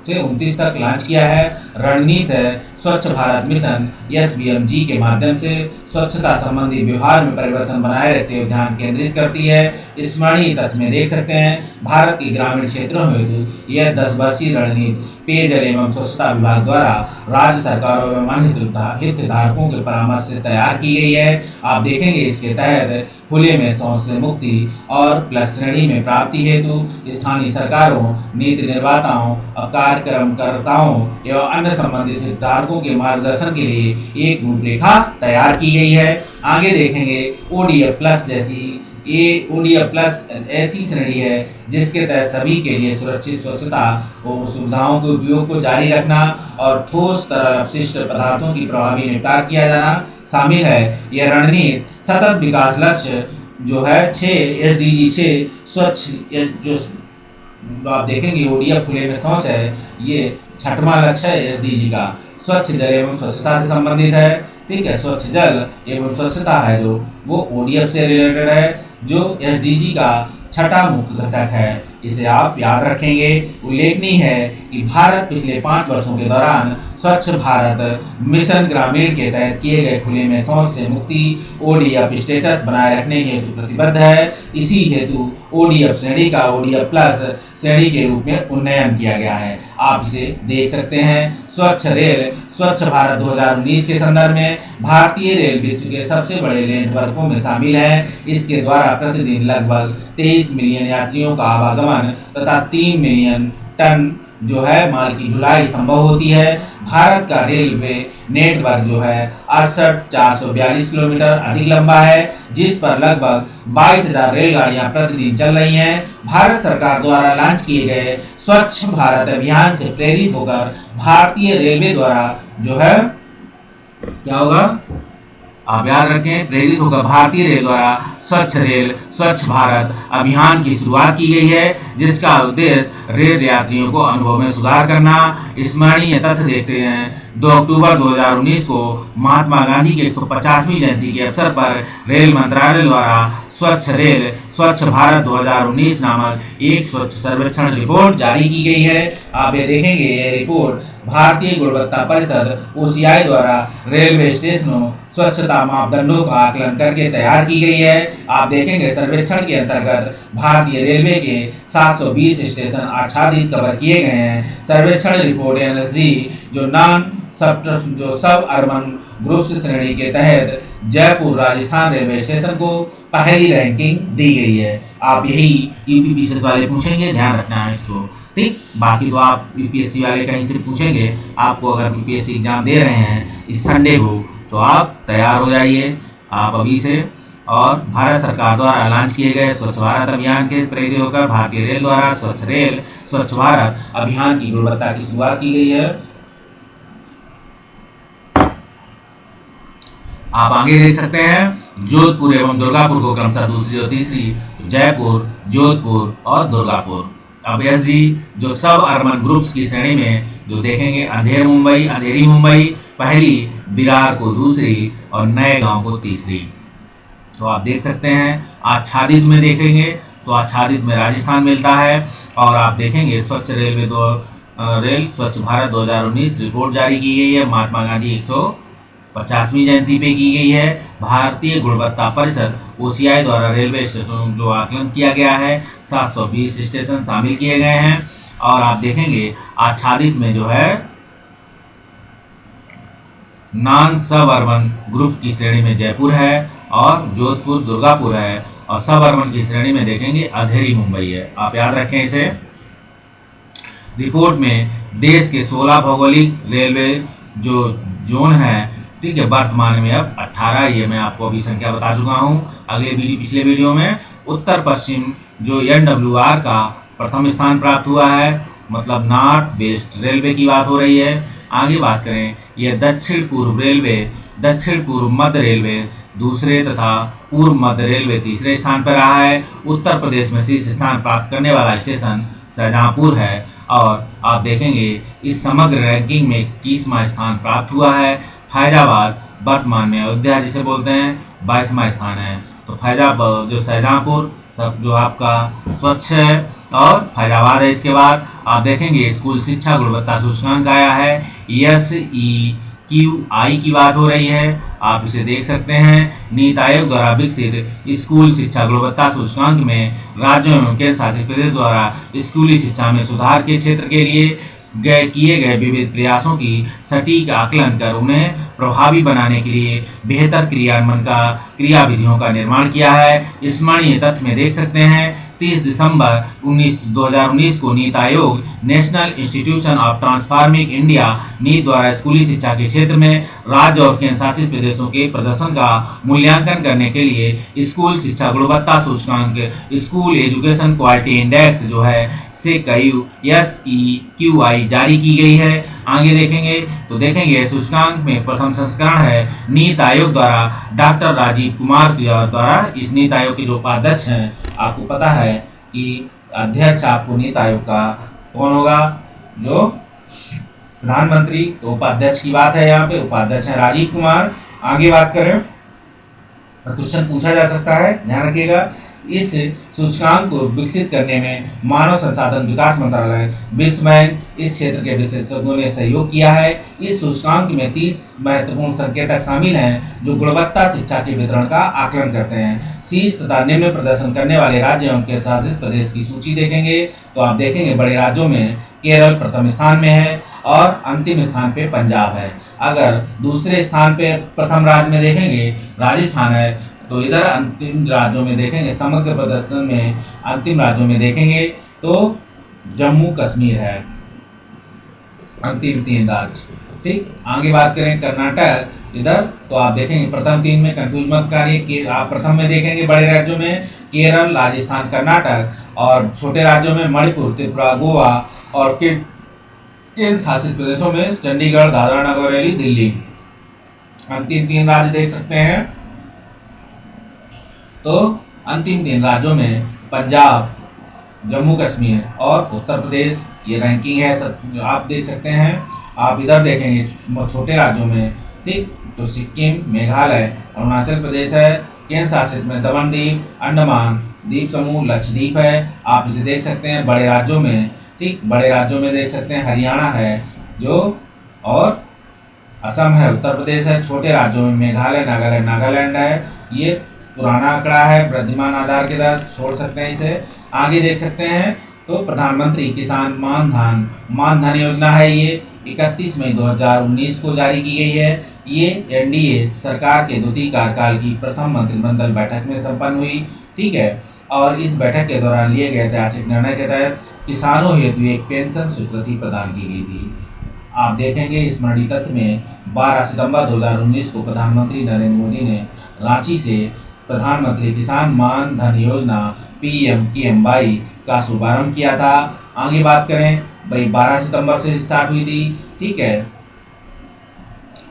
से 29 तक लॉन्च किया है। रणनीति स्वच्छ भारत मिशन SBMG के माध्यम से स्वच्छता संबंधी व्यवहार में परिवर्तन बनाए रखते हुए ध्यान केंद्रित करती है। स्मरणीय तथ्य में देख सकते हैं भारत के ग्रामीण क्षेत्रों में यह 10 वर्षीय रणनीति पेयजल एवं स्वच्छता विभाग द्वारा राज्य सरकारों एवं अन्य हितधारकों के परामर्श से तैयार की गई है। आप देखेंगे इसके तहत खुले में शौच से मुक्ति और प्लस श्रेणी में प्राप्ति हेतु स्थानीय सरकारों, नीति निर्माताओं और कार्यक्रमकर्ताओं एवं अन्य संबंधित हितधारकों के मार्गदर्शन के लिए एक रूपरेखा तैयार की गई है। आगे देखेंगे ODF प्लस ODF प्लस ऐसी श्रेणी है जिसके तहत सभी के लिए सुरक्षित स्वच्छता और सुविधाओं के उपयोग को जारी रखना और ठोस तरल अपशिष्ट पदार्थों की प्रभावी निपटान किया जाना शामिल है। यह रणनीति सतत विकास लक्ष्य जो है 6 SDG 6 स्वच्छ जो आप देखेंगे ODF खुले में शौच है, ये 6वां लक्ष्य है SDG का, स्वच्छ जल एवं स्वच्छता से संबंधित है। ठीक है, स्वच्छ जल एवं स्वच्छता है जो वो ODF से रिलेटेड है, जो SDG का 6वां मुख्य घटक है। इसे आप याद रखेंगे। उल्लेखनीय है कि भारत पिछले 5 वर्षों के दौरान स्वच्छ भारत मिशन ग्रामीण के तहत किए गए खुले में शौच से मुक्ति ODF स्टेटस बनाए रखने के हेतु प्रतिबद्ध है। इसी हेतु ODF श्रेणी का ODF प्लस श्रेणी के रूप में उन्नयन किया गया है। आप इसे देख सकते हैं। स्वच्छ रेल स्वच्छ भारत 2019 के संदर्भ में भारतीय रेल विश्व के सबसे बड़े नेटवर्कों में शामिल है। इसके द्वारा प्रतिदिन लगभग 23 मिलियन यात्रियों का आवागमन तथा 3 मिलियन टन जो है माल की ढुलाई संभव होती है। भारत का रेलवे नेटवर्क जो है 68,442 किलोमीटर अधिक लंबा है, जिस पर लगभग 22,000 रेलगाड़ियां प्रतिदिन चल रही हैं। भारत सरकार द्वारा लॉन्च किए गए स्वच्छ भारत अभियान से प्रेरित होकर भारतीय रेलवे द्वारा जो है क्या होगा, आप याद रखें, प्रेरित होकर भारतीय रेल द्वारा स्वच्छ भारत अभियान की शुरुआत की गई है, जिसका उद्देश्य रेल यात्रियों को अनुभव में सुधार करना। स्मरणीय तथ्य देखते हैं 2 अक्टूबर 2019 को महात्मा गांधी की 150वीं जयंती के अवसर पर रेल मंत्रालय द्वारा स्वच्छ रेल स्वच्छ भारत 2019 नामक एक स्वच्छ सर्वेक्षण रिपोर्ट जारी की गई है। आप ये देखेंगे, ये रिपोर्ट भारतीय गुणवत्ता परिषद OCI द्वारा रेलवे स्टेशनों स्वच्छता मापदंडों का आकलन करके तैयार की गई है। आप देखेंगे सर्वेक्षण के अंतर्गत भारतीय रेलवे के 720 स्टेशन आच्छादित कवर किए गए हैं। सर्वेक्षण रिपोर्ट NSG जो सब अर्बन ग्रुप्स श्रेणी के तहत जयपुर राजस्थान रेलवे स्टेशन को पहली रैंकिंग दी गई है। आप यही यूपीपीसीएस वाले पूछेंगे, ध्यान रखना है इसको। ठीक, बाकी तो आप यूपीएससी वाले कहीं से पूछेंगे। आपको अगर यूपीएससी एग्जाम दे रहे हैं इस संडे को, तो आप तैयार हो जाइए आप अभी से। और भारत सरकार द्वारा लॉन्च किए गए स्वच्छ भारत अभियान के प्रेरित होकर भारतीय रेल द्वारा स्वच्छ भारत अभियान की गुणवत्ता की शुरुआत की गई है। आप आगे देख सकते हैं जोधपुर एवं दुर्गापुर को क्रमशः दूसरी और तीसरी, जयपुर, जोधपुर और दुर्गापुर। अब एसजी जो सब अर्बन ग्रुप्स की श्रेणी में जो देखेंगे अंधेरी मुंबई पहली, विरार को दूसरी और नए गांव को तीसरी। तो आप देख सकते हैं आच्छादित में देखेंगे तो आच्छादित में राजस्थान मिलता है। और आप देखेंगे स्वच्छ रेल स्वच्छ भारत 2019 रिपोर्ट जारी की गई है, महात्मा गांधी 150वीं जयंती पे की गई है। भारतीय गुणवत्ता परिषद OCI द्वारा रेलवे स्टेशनों जो आकलन किया गया है 720 स्टेशन शामिल किए गए हैं। और आप देखेंगे आच्छादित में जो है नॉन सब अर्बन ग्रुप की श्रेणी में जयपुर है और जोधपुर दुर्गापुर है, और सब अर्बन की श्रेणी में देखेंगे अंधेरी मुंबई है। आप याद रखें इसे। रिपोर्ट में देश के 16 भौगोलिक रेलवे जो जोन है, ठीक है, वर्तमान में अब 18, ये मैं आपको अभी संख्या बता चुका हूं पिछले वीडियो में। उत्तर पश्चिम जो NWR का प्रथम स्थान प्राप्त हुआ है, मतलब नॉर्थ वेस्ट रेलवे की बात हो रही है। आगे बात करें, यह दक्षिण पूर्व रेलवे, दक्षिण पूर्व मध्य रेलवे दूसरे तथा पूर्व मध्य रेलवे तीसरे स्थान पर रहा है। उत्तर प्रदेश में शीर्ष स्थान प्राप्त करने वाला स्टेशन शाहजहांपुर है। और आप देखेंगे इस समग्र रैंकिंग में 21वां स्थान प्राप्त हुआ है। फैजाबाद वर्तमान में अयोध्या जिसे बोलते हैं 22वां स्थान है। तो फैजाबाद जो शाहजहांपुर सब जो आपका स्वच्छ है और फैजाबाद है। इसके बाद आप देखेंगे स्कूल शिक्षा गुणवत्ता सूचकांक आया है, SEQI की बात हो रही है, आप इसे देख सकते हैं। नीति आयोग द्वारा विकसित स्कूल शिक्षा गुणवत्ता सूचकांक में राज्यों एवं केंद्र शासित प्रदेश द्वारा स्कूली शिक्षा में सुधार के क्षेत्र के लिए किए गए विविध प्रयासों की सटीक आकलन कर उन्हें प्रभावी बनाने के लिए बेहतर क्रियान्वयन का क्रियाविधियों का निर्माण किया है। स्मरणीय तथ्य में देख सकते हैं 30 दिसंबर 2019 को NITI Aayog national institution of transforming India नीट द्वारा स्कूली शिक्षा के क्षेत्र में राज्य और केंद्र शासित प्रदेशों के प्रदर्शन का मूल्यांकन करने के लिए स्कूल शिक्षा गुणवत्ता सूचकांक स्कूल एजुकेशन क्वालिटी इंडेक्स जो है SEQI जारी की गई है। आगे देखेंगे तो देखेंगे सूचकांक में प्रथम संस्करण है नीति आयोग द्वारा डॉक्टर राजीव कुमार द्वारा। इस नीति आयोग के जो उपाध्यक्ष हैं, आपको पता है कि अध्यक्ष आपको नीति आयोग का कौन होगा, जो प्रधानमंत्री, तो उपाध्यक्ष की बात है, यहाँ पे उपाध्यक्ष है राजीव कुमार। आगे बात करें तो क्वेश्चन पूछा जा सकता है, ध्यान रखिएगा। इस सूचकांक को विकसित करने में मानव संसाधन विकास मंत्रालय, विश्व बैंक, इस क्षेत्र के विशेषज्ञों ने सहयोग किया है। इस सूचकांक में 30 महत्वपूर्ण संकेतक शामिल हैं जो गुणवत्ता शिक्षा के वितरण का आकलन करते हैं। शीर्ष तथा निम्न प्रदर्शन करने वाले राज्यों एवं केंद्र शासित प्रदेश की सूची देखेंगे तो आप देखेंगे बड़े राज्यों में केरल प्रथम स्थान में है और अंतिम स्थान पे पंजाब है। अगर दूसरे स्थान पे प्रथम राज्य में देखेंगे राजस्थान है, तो इधर अंतिम राज्यों में देखेंगे समग्र प्रदर्शन में अंतिम राज्यों में देखेंगे तो जम्मू कश्मीर है, अंतिम 3 राज्य। ठीक, आगे बात करें कर्नाटक, इधर तो आप देखेंगे प्रथम 3 में कंफ्यूज मत करिए कि आप प्रथम में देखेंगे बड़े राज्यों में केरल, राजस्थान, कर्नाटक, और छोटे राज्यों में मणिपुर, त्रिपुरा, गोवा, और केंद्र शासित प्रदेशों में चंडीगढ़, दादरा नगर हवेली, दिल्ली। अंतिम 3 राज्य देख सकते हैं। तो अंतिम 3 राज्यों में पंजाब, जम्मू कश्मीर और उत्तर प्रदेश, ये रैंकिंग है, आप देख सकते हैं। आप इधर देखेंगे छोटे राज्यों में, ठीक, तो सिक्किम, मेघालय, अरुणाचल प्रदेश है। केंद्र शासित में दमन द्वीप, अंडमान द्वीप समूह, लक्षद्वीप है, आप इसे देख सकते हैं। बड़े राज्यों में, ठीक, बड़े राज्यों में देख सकते हैं हरियाणा है जो, और असम है, उत्तर प्रदेश है। छोटे राज्यों में मेघालय, नागालैंड है। ये पुराना आंकड़ा है, वृद्धिमान आधार के तहत छोड़ सकते हैं इसे। आगे देख सकते हैं तो प्रधानमंत्री किसान मान धन योजना है, ये 31 मई 2019 को जारी की गई है। ये NDA सरकार के द्वितीय कार्यकाल की प्रथम मंत्रिमंडल बैठक में संपन्न हुई, ठीक है। और इस बैठक के दौरान लिए गए ऐतिहासिक निर्णय के तहत किसानों हेतु एक पेंशन स्वीकृति प्रदान की गई थी। आप देखेंगे स्मरणीय तथ्य में 12 सितंबर 2019 को प्रधानमंत्री नरेंद्र मोदी ने रांची से प्रधानमंत्री किसान मान धन योजना PMKMY का शुभारंभ किया था। आगे बात करें भाई 12 सितंबर से स्टार्ट हुई थी, ठीक है,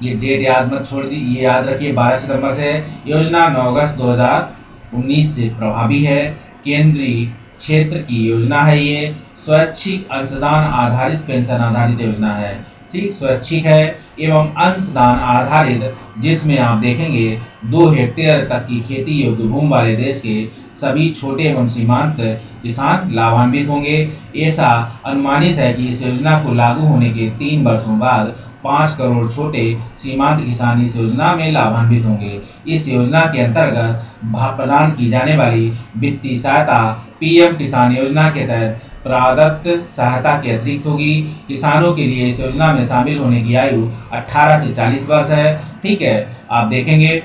ये डेट याद मत छोड़ दी, ये याद रखिए 12 सितंबर से। योजना 9 अगस्त 2019 से प्रभावी है। केंद्रीय क्षेत्र की योजना है। ये स्वैच्छिक अंशदान आधारित पेंशन आधारित योजना है। ठीक, स्वैच्छिक है एवं अंशदान आधारित, जिसमें आप देखेंगे 2 हेक्टेयर तक की खेती योग्य भूमि वाले देश के सभी छोटे एवं सीमांत किसान लाभान्वित होंगे। ऐसा अनुमानित है कि इस योजना को लागू होने के 3 वर्षों बाद 5 करोड़ छोटे सीमांत किसान इस योजना में लाभान्वित होंगे। इस योजना के अंतर्गत प्रदान की जाने वाली वित्तीय सहायता पीएम किसान योजना के तहत प्रदत्त सहायता के अतिरिक्त होगी। किसानों के लिए इस योजना में शामिल होने की आयु 18 से 40 वर्ष है। ठीक है, आप देखेंगे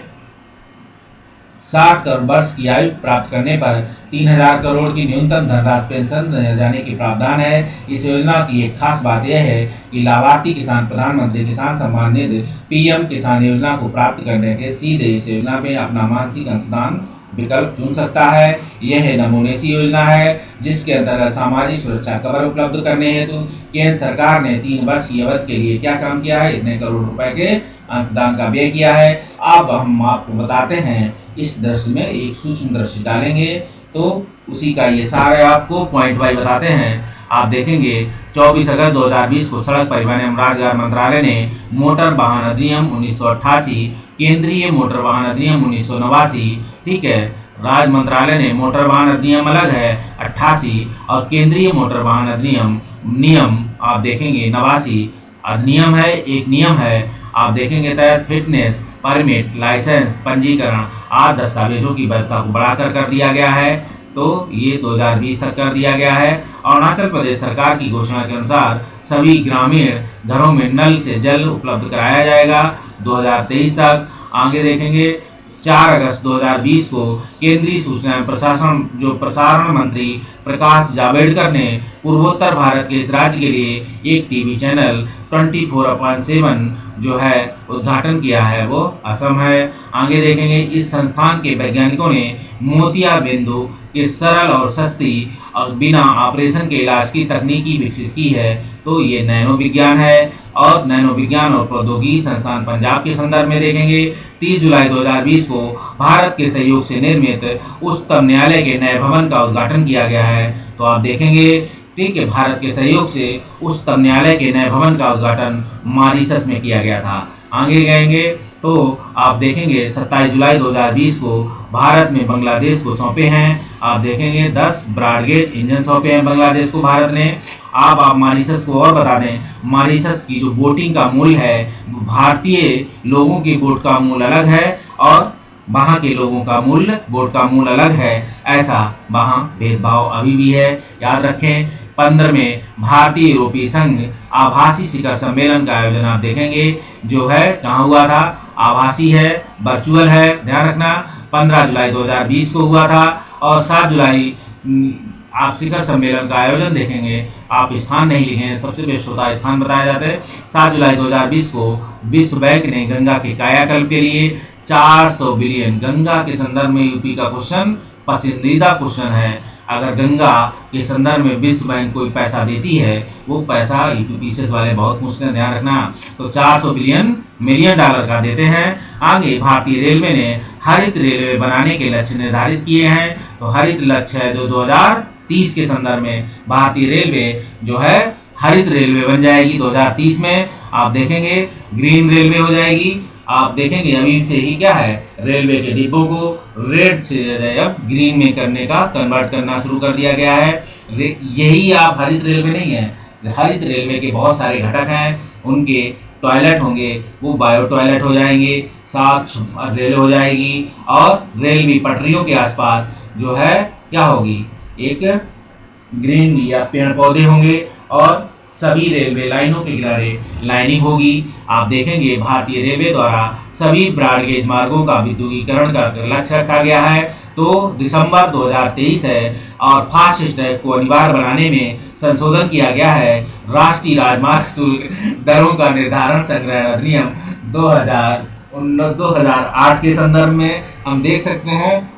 60 करोड़ वर्ष की आयु प्राप्त करने पर 3000 करोड़ की न्यूनतम धनराशि पेंशन दिए जाने की प्रावधान है। इस योजना की एक खास बात यह है कि लाभार्थी किसान प्रधानमंत्री किसान सम्मान निधि पीएम किसान योजना को प्राप्त करने के सीधे इस योजना में अपना मासिक अंशदान विकल्प चुन सकता है। यह नमूने सी योजना है जिसके अंतर्गत सामाजिक सुरक्षा कवर उपलब्ध करने हेतु केंद्र सरकार ने 3 वर्ष की अवधि के लिए क्या काम किया है, इतने करोड़ रुपए के अंशदान का व्यय किया है। अब हम आपको बताते हैं, इस दृश्य में एक सूक्ष्म दृश्य डालेंगे तो उसी का ये सारे आपको पॉइंट वाइज बताते हैं। आप देखेंगे 24 अगस्त 2020 को सड़क परिवहन एवं राजमार्ग मंत्रालय ने मोटर वाहन अधिनियम 1988, केंद्रीय मोटर वाहन अधिनियम 1989, ठीक है, राज्य मंत्रालय ने मोटर वाहन अधिनियम अलग है 88 और केंद्रीय मोटर वाहन अधिनियम नियम आप देखेंगे 89 अधिनियम है, एक नियम है आप देखेंगे तहत फिटनेस परमिट लाइसेंस पंजीकरण आदि दस्तावेजों की वैधता को बढ़ाकर कर दिया गया है। तो ये 2020 तक कर दिया गया है। अरुणाचल प्रदेश सरकार की घोषणा के अनुसार सभी ग्रामीण घरों में नल से जल उपलब्ध कराया जाएगा 2023 तक। आगे देखेंगे 4 अगस्त 2020 को केंद्रीय सूचना एवं प्रसारण मंत्री प्रकाश जावड़ेकर ने पूर्वोत्तर भारत के इस राज्य के लिए एक टीवी चैनल 24/7 जो है उद्घाटन किया है, वो असम है। आगे देखेंगे इस संस्थान के वैज्ञानिकों ने मोतियाबिंदु के सरल और सस्ती और बिना ऑपरेशन के इलाज की तकनीकी विकसित की है। तो ये नैनो विज्ञान है और नैनो विज्ञान और प्रौद्योगिकी संस्थान पंजाब के संदर्भ में देखेंगे 30 जुलाई 2020 को भारत के सहयोग से निर्मित उच्चतम न्यायालय के नए भवन का उद्घाटन किया गया है। तो आप देखेंगे ठीक है, भारत के सहयोग से उच्चतम न्यायालय के नए भवन का उद्घाटन मॉरिशस में किया गया था। आगे जाएंगे तो आप देखेंगे 27 जुलाई 2020 को भारत में बांग्लादेश को सौंपे हैं। आप देखेंगे 10 ब्रॉडगेज इंजन सौंपे हैं बांग्लादेश को भारत ने। आप मॉरिशस को और बता दें, मॉरिशस की जो बोटिंग का मूल्य है, भारतीय लोगों की बोट का मूल्य अलग है और वहाँ के लोगों का मूल्य बोट का मूल्य अलग है। ऐसा वहाँ भेदभाव अभी भी है, याद रखें। 15वें भारतीय यूरोपीय संघ आभासी शिखर सम्मेलन का आयोजन आप देखेंगे जो है कहाँ हुआ था, आभासी है, वर्चुअल है, ध्यान रखना। 15 जुलाई 2020 को हुआ था और 7 जुलाई आप शिखर सम्मेलन का आयोजन देखेंगे। आप स्थान नहीं लिखे, सबसे बेस्ट होता है स्थान बताया जाता है। 7 जुलाई 2020 को विश्व बैंक ने गंगा के कायाकल्प के लिए 400 बिलियन, गंगा के संदर्भ में यूपी का क्वेश्चन पसंदीदा क्वेश्चन है। अगर गंगा के संदर्भ में विश्व बैंक कोई पैसा देती है, वो पैसा यूपीपीसीएस वाले बहुत पूछते हैं, ध्यान रखना। तो 400 मिलियन डॉलर का देते हैं। आगे भारतीय रेलवे ने हरित रेलवे बनाने के लक्ष्य निर्धारित किए हैं। तो हरित लक्ष्य है जो 2030 के संदर्भ में भारतीय रेलवे जो है हरित रेलवे बन जाएगी 2030 में। आप देखेंगे ग्रीन रेलवे हो जाएगी। आप देखेंगे अभी से ही क्या है, रेलवे के डिब्बों को रेड से अब ग्रीन में करने का कन्वर्ट करना शुरू कर दिया गया है। यही आप हरित रेलवे नहीं है, हरित रेलवे के बहुत सारे घटक हैं, उनके टॉयलेट होंगे वो बायो टॉयलेट हो जाएंगे, साफ रेल हो जाएगी और रेल पटरियों के आसपास जो है क्या होगी, एक ग्रीन या पेड़ पौधे होंगे और सभी रेलवे लाइनों के किनारे लाइनिंग होगी। आप देखेंगे भारतीय रेलवे द्वारा सभी ब्रॉडगेज मार्गों का विद्युतीकरण का लक्ष्य रखा गया है। तो दिसंबर 2023 है और फास्ट टैग को अनिवार्य बनाने में संशोधन किया गया है। राष्ट्रीय राजमार्ग शुल्क दरों का निर्धारण संग्रहण अधिनियम 2008 के संदर्भ में हम देख सकते हैं।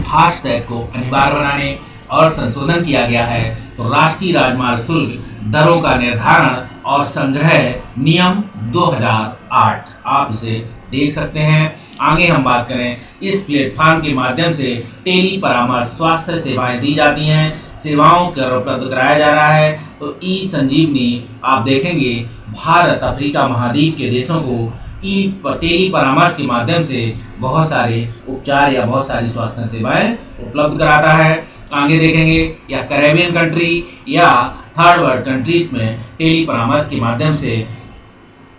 फास्ट टैग को अनिवार्य बनाने और संशोधन किया गया है। तो राष्ट्रीय राजमार्ग शुल्क दरों का निर्धारण और संग्रह नियम 2008 आप इसे देख सकते हैं। आगे हम बात करें, इस प्लेटफॉर्म के माध्यम से टेली परामर्श स्वास्थ्य सेवाएं दी जाती हैं, सेवाओं का उपलब्ध कराया जा रहा है। तो ई संजीवनी आप देखेंगे भारत अफ्रीका महाद्वीप के देशों को टेली परामर्श के माध्यम से बहुत सारे उपचार या बहुत सारी स्वास्थ्य सेवाएं उपलब्ध कराता है। आगे देखेंगे, या कैरेबियन कंट्री या थर्ड वर्ल्ड कंट्रीज में टेली परामर्श के माध्यम से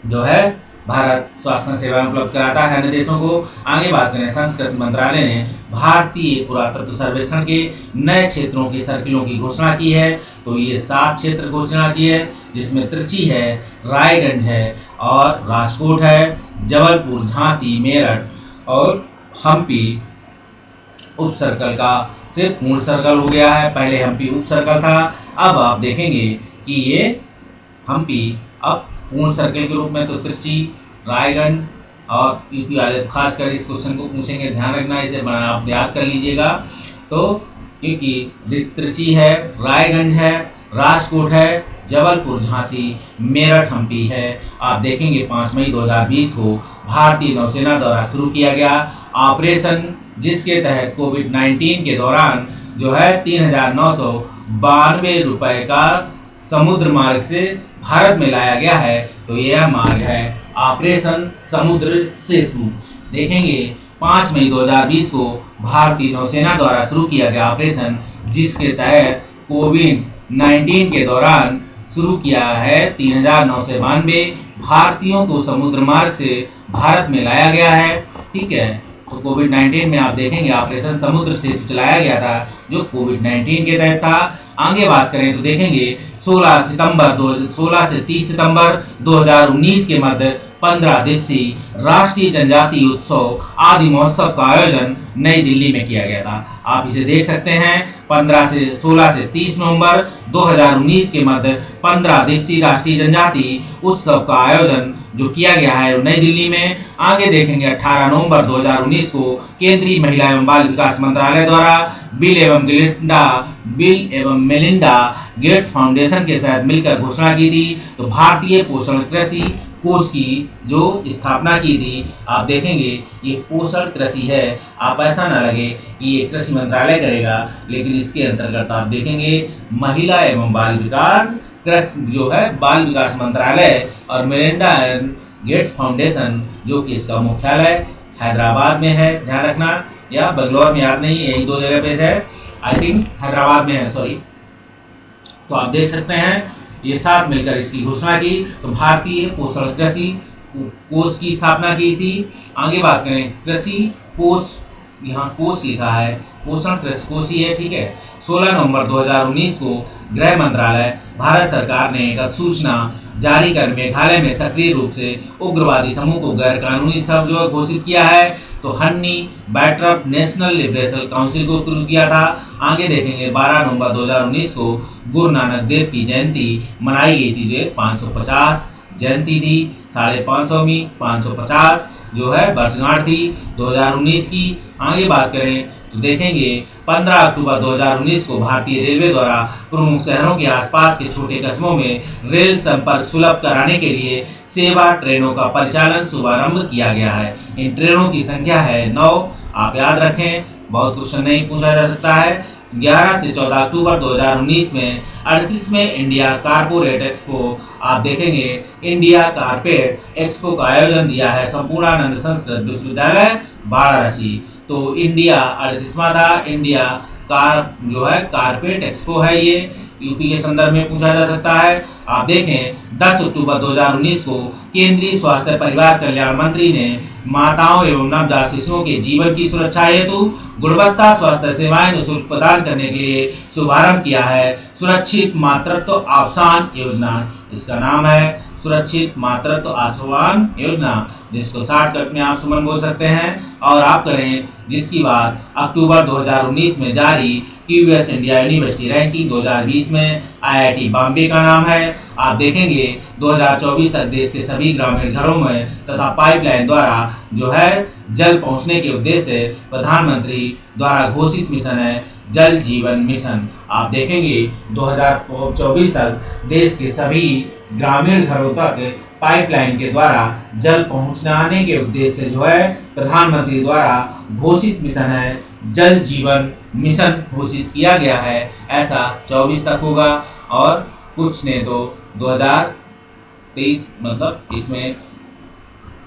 जो है भारत स्वास्थ्य सेवाएं उपलब्ध कराता है अन्य देशों को। आगे बात करें, संस्कृति मंत्रालय ने भारतीय पुरातत्व सर्वेक्षण के नए क्षेत्रों के सर्किलों की घोषणा की है। तो ये 7 क्षेत्र घोषणा की है, जिसमें त्रिची है, रायगंज है और राजकोट है, जबलपुर, झांसी, मेरठ और हम्पी उप सर्कल का से पूर्ण सर्कल हो गया है। पहले हम्पी उप सर्कल था, अब आप देखेंगे कि ये हम्पी अब पूर्ण सर्कल के रूप में। तो त्रिची, रायगंज और यूपी वाले खासकर इस क्वेश्चन को पूछेंगे, ध्यान रखना, इसे आप याद कर लीजिएगा। तो क्योंकि त्रिची है, रायगंज है, राजकोट है, जबलपुर, झांसी, मेरठ, हम्पी है। आप देखेंगे 5 मई 2020 को भारतीय नौसेना द्वारा शुरू किया गया ऑपरेशन, जिसके तहत कोविड-19 के दौरान जो है 3,992 रुपए का समुद्र मार्ग से भारत में लाया गया है। तो यह मार्ग है ऑपरेशन समुद्र सेतु। देखेंगे 5 मई 2020 को भारतीय नौसेना द्वारा शुरू किया गया ऑपरेशन, जिसके तहत कोविड-19 के दौरान शुरू किया है 3,992 भारतीयों को समुद्र मार्ग से भारत में लाया गया है। ठीक है, तो कोविड-19 में आप देखेंगे ऑपरेशन समुद्र सेतु चलाया गया था, जो कोविड-19 के तहत था। आगे बात करें तो देखेंगे 16 से 30 सितंबर 2019 के मध्य 15 दिवसीय राष्ट्रीय जनजातीय उत्सव आदि महोत्सव का आयोजन नई दिल्ली में किया गया था। आप इसे देख सकते हैं। 16 से 30 नवंबर 2019 के मध्य 15 दिवसीय राष्ट्रीय जनजातीय उत्सव का आयोजन जो किया गया है नई दिल्ली में। आगे देखेंगे 18 नवंबर 2019 को केंद्रीय महिला एवं बाल विकास मंत्रालय द्वारा बिल एवं मेलिंडा गेट्स फाउंडेशन के साथ मिलकर घोषणा की थी। तो भारतीय पोषण कृषि कोष की जो स्थापना की थी। आप देखेंगे ये पोषण कृषि है, आप ऐसा ना लगे कि ये कृषि मंत्रालय करेगा, लेकिन इसके अंतर्गत आप देखेंगे महिला एवं बाल विकास कृषि जो है बाल विकास मंत्रालय और मेलिंडा गेट्स फाउंडेशन जो कि इसका मुख्यालय हैदराबाद में है, ध्यान रखना, या बंगलौर में, याद नहीं, यही 2 जगह पे है, आई थिंक हैदराबाद में है, सॉरी। तो आप देख सकते हैं ये साथ मिलकर इसकी घोषणा की। तो भारतीय पोषण कृषि कोष की स्थापना की थी। आगे बात करें कृषि कोष, यहाँ कोष लिखा है, पोषण कृषि कोष ही है, ठीक है। 16 नवंबर 2019 को गृह मंत्रालय भारत सरकार ने एक सूचना जारी कर मेघालय में सक्रिय रूप से उग्रवादी समूह को गैर कानूनी शब्द घोषित किया है। तो हन्नी बैटरप नेशनल लिबरेशन काउंसिल को शुरू किया था। आगे देखेंगे 12 नवंबर 2019 को गुरु नानक देव की जयंती मनाई गई थी, जो 550 जयंती थी, 550वीं 550 जो है वर्षगांठ थी 2019 की। आगे बात करें तो देखेंगे 15 अक्टूबर 2019 को भारतीय रेलवे द्वारा प्रमुख शहरों के आसपास के छोटे कस्बों में रेल संपर्क सुलभ कराने के लिए सेवा ट्रेनों का परिचालन शुभारंभ किया गया है। इन ट्रेनों की संख्या है 9। आप याद रखें, बहुत क्वेश्चन नहीं पूछा जा सकता है। 11 से 14 अक्टूबर 2019 में 38वें इंडिया कारपोरेट एक्सपो, आप देखेंगे इंडिया कारपेट एक्सपो का आयोजन दिया है संपूर्णानंद संस्कृत विश्वविद्यालय वाराणसी। तो इंडिया 38वां था, इंडिया कार जो है कारपेट एक्सपो है, ये यूपी के संदर्भ में पूछा जा सकता है। आप देखें 10 अक्टूबर 2019 को केंद्रीय स्वास्थ्य परिवार कल्याण मंत्री ने माताओं एवं नवजात शिशुओं के जीवन की सुरक्षा हेतु गुणवत्ता स्वास्थ्य सेवाएं निःशुल्क प्रदान करने के लिए शुभारंभ किया है सुरक्षित मातृत्व आसान योजना। इसका नाम है सुरक्षित मातृत्व आसान योजना, जिसको शॉर्टकट में आप सुमन बोल सकते हैं। और आप करें जिसकी बात अक्टूबर 2019 में जारी क्यूएस इंडिया यूनिवर्सिटी रैंकिंग 2020 में IIT बॉम्बे का नाम है। आप देखेंगे 2024 तक देश के सभी ग्रामीण घरों में तथा पाइपलाइन द्वारा जो है जल पहुंचने के उद्देश्य से प्रधानमंत्री द्वारा घोषित मिशन है जल जीवन मिशन। आप देखेंगे 2024 तक देश के सभी ग्रामीण घरों तक पाइपलाइन के द्वारा जल पहुंचाने के उद्देश्य से जो है प्रधानमंत्री द्वारा घोषित मिशन है जल जीवन मिशन घोषित किया गया है। ऐसा 24 तक होगा और कुछ ने तो 2023 मतलब इसमें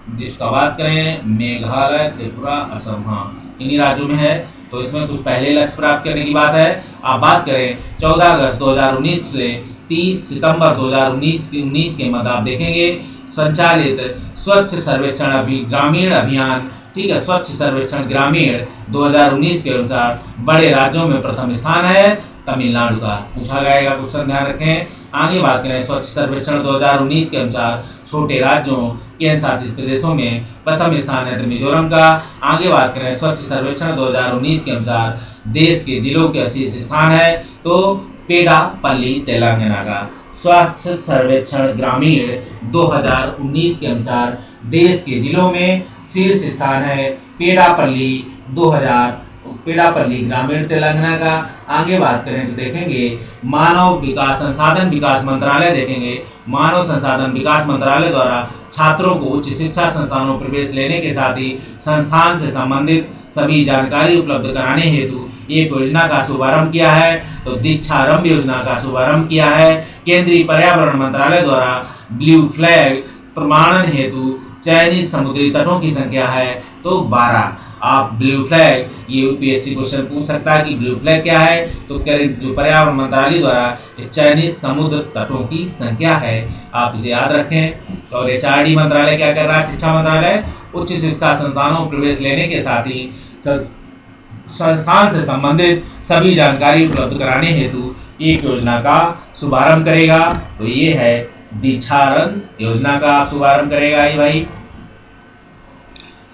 जिसका बात करें मेघालय, त्रिपुरा, असम, हाँ इन्हीं राज्यों में है, तो इसमें कुछ पहले लक्ष्य प्राप्त करने की बात है। आप बात करें 14 अगस्त 2019 से 30 सितंबर 2019 के मध्य आप देखेंगे संचालित स्वच्छ सर्वेक्षण ग्रामीण अभियान, ठीक है, स्वच्छ सर्वेक्षण ग्रामीण 2019 के अनुसार बड़े राज्यों में प्रथम स्थान है तमिलनाडु का। पूछा जाएगा क्वेश्चन, ध्यान रखें। आगे बात करें स्वच्छ सर्वेक्षण 2019 के अनुसार छोटे राज्यों केंद्र शासित प्रदेशों में प्रथम स्थान है मिजोरम का। आगे बात करें स्वच्छ सर्वेक्षण 2019 के अनुसार देश के जिलों के शीर्ष स्थान है तो पेडापल्ली तेलंगाना का। स्वच्छ सर्वेक्षण ग्रामीण 2019 के अनुसार देश के जिलों में शीर्ष स्थान है पेडापल्ली ग्रामीण तेलंगाना का। आगे बात करें तो देखेंगे मानव विकास संसाधन विकास मंत्रालय, देखेंगे मानव संसाधन विकास मंत्रालय द्वारा छात्रों को उच्च शिक्षा संस्थानों में प्रवेश लेने के साथ ही संस्थान से संबंधित सभी जानकारी उपलब्ध कराने हेतु एक योजना का शुभारंभ किया है तो दीक्षारंभ योजना का शुभारंभ किया है। केंद्रीय पर्यावरण मंत्रालय द्वारा ब्लू फ्लैग प्रमाणन हेतु चयनित समुद्री तटों की संख्या है तो 12। आप ब्लू फ्लैग, ये यूपीएससी क्वेश्चन पूछ सकता है कि ब्लू फ्लैग क्या है, तो जो पर्यावरण मंत्रालय द्वारा चयनित समुद्र तटों की संख्या है, आप इसे याद रखें। और HRD मंत्रालय क्या कर रहा है, शिक्षा मंत्रालय उच्च शिक्षा संस्थानों में प्रवेश लेने के साथ ही संस्थान से संबंधित सभी जानकारी उपलब्ध कराने हेतु एक योजना का शुभारंभ करेगा तो ये है दीक्षारंभ योजना का शुभारंभ करेगा ये भाई।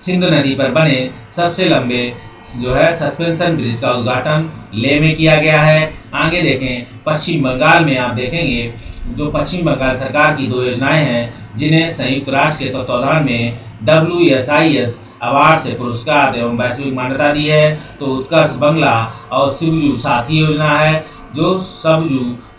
सिंधु नदी पर बने सबसे लंबे जो है सस्पेंशन ब्रिज का उद्घाटन लेह में किया गया है। आगे देखें पश्चिम बंगाल में आप देखेंगे जो पश्चिम बंगाल सरकार की 2 योजनाएं हैं जिन्हें संयुक्त राष्ट्र के तत्वाधान में WSIS अवार्ड से पुरस्कार एवं वैश्विक मान्यता दी है तो उत्कर्ष बंगला और सबुज साथी योजना है। जो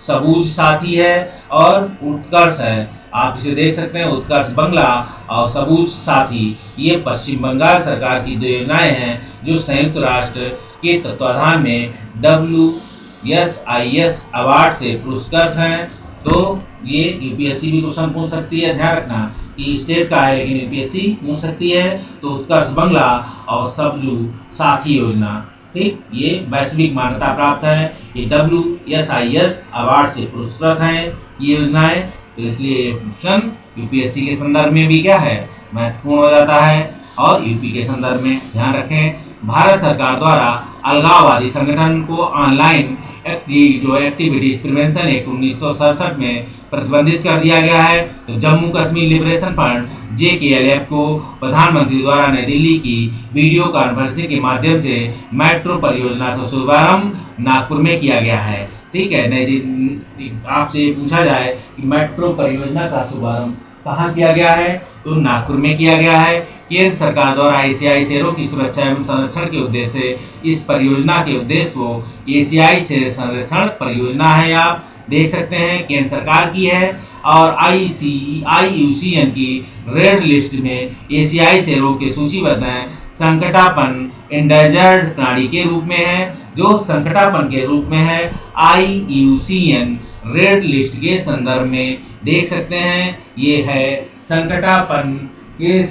सबुज साथी है और उत्कर्ष है, आप इसे देख सकते हैं उत्कर्ष बंगला और सबुज साथी, ये पश्चिम बंगाल सरकार की 2 योजनाएं हैं जो संयुक्त राष्ट्र के तत्वाधान में WSIS अवार्ड से पुरस्कृत हैं। तो ये यूपीएससी भी क्वेश्चन पूछ सकती है, ध्यान रखना कि स्टेट का है लेकिन यूपीएससी पूछ सकती है। तो उत्कर्ष बंगला और सबजू साथी योजना, ठीक, ये वैश्विक मान्यता प्राप्त है, ये WSIS अवार्ड से पुरस्कृत हैं ये योजनाएं। तो इसलिए क्वेश्चन यूपीएससी के संदर्भ में भी क्या है, महत्वपूर्ण हो जाता है और यूपी के संदर्भ में ध्यान रखें। भारत सरकार द्वारा अलगाववादी संगठन को ऑनलाइन एक्टिविटीज प्रिवेंशन एक्ट 1967 में प्रतिबंधित कर दिया गया है। तो Jammu Kashmir liberation front JKLF को प्रधानमंत्री द्वारा नई दिल्ली की वीडियो कॉन्फ्रेंसिंग के माध्यम से मेट्रो परियोजना का शुभारंभ नागपुर में किया गया है। ठीक है, नई दिल्ली आपसे पूछा जाए कि मेट्रो परियोजना का शुभारंभ कहाँ किया गया है, तो नागपुर में किया गया है। केंद्र सरकार द्वारा एशियाई शेरों की सुरक्षा एवं संरक्षण के उद्देश्य से इस परियोजना के उद्देश्य को एशियाई शेर संरक्षण परियोजना है, आप देख सकते हैं केंद्र सरकार की है। और IUCN की रेड लिस्ट में एशियाई शेरों के सूचीबद्ध हैं, संकटापन्न एंडेंजर्ड प्राणी के रूप में है, जो संकटापन्न के रूप में है। IUCN रेड लिस्ट के संदर्भ में देख सकते हैं, ये है संकटापन्न के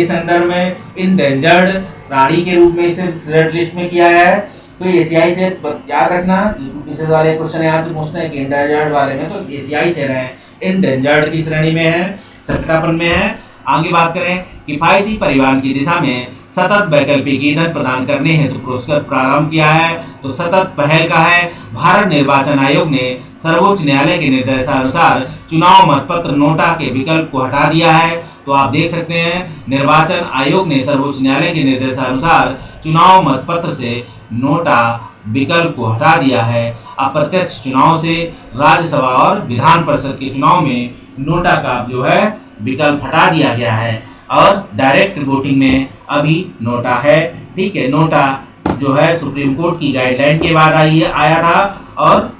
संदर्भ में एंडेंजर्ड प्राणी के रूप में इसे रेड लिस्ट में किया है। तो एशियाई शेर याद रखना, पिछले वाले क्वेश्चन यहाँ से पूछते हैं कि एंडेंजर्ड वाले में, तो एशियाई शेर है एंडेंजर्ड की श्रेणी में है, संकटापन्न में है। आगे बात करें किफायती परिवहन की दिशा में सतत वैकल्पिक ईंधन प्रदान करने हेतु पुरस्कार प्रारंभ किया है। तो सतत पहल का है, भारत निर्वाचन आयोग ने सर्वोच्च न्यायालय के निर्देशानुसार चुनाव मतपत्र नोटा के विकल्प को हटा दिया है। तो आप देख सकते हैं निर्वाचन आयोग ने सर्वोच्च न्यायालय के निर्देशानुसार चुनाव मतपत्र से नोटा विकल्प को हटा दिया है। अप्रत्यक्ष चुनाव से राज्यसभा और विधान परिषद के चुनाव में नोटा का जो है विकल्प हटा दिया गया है और डायरेक्ट वोटिंग में अभी नोटा है। ठीक है, नोटा जो है सुप्रीम कोर्ट की गाइडलाइन के बाद आया था और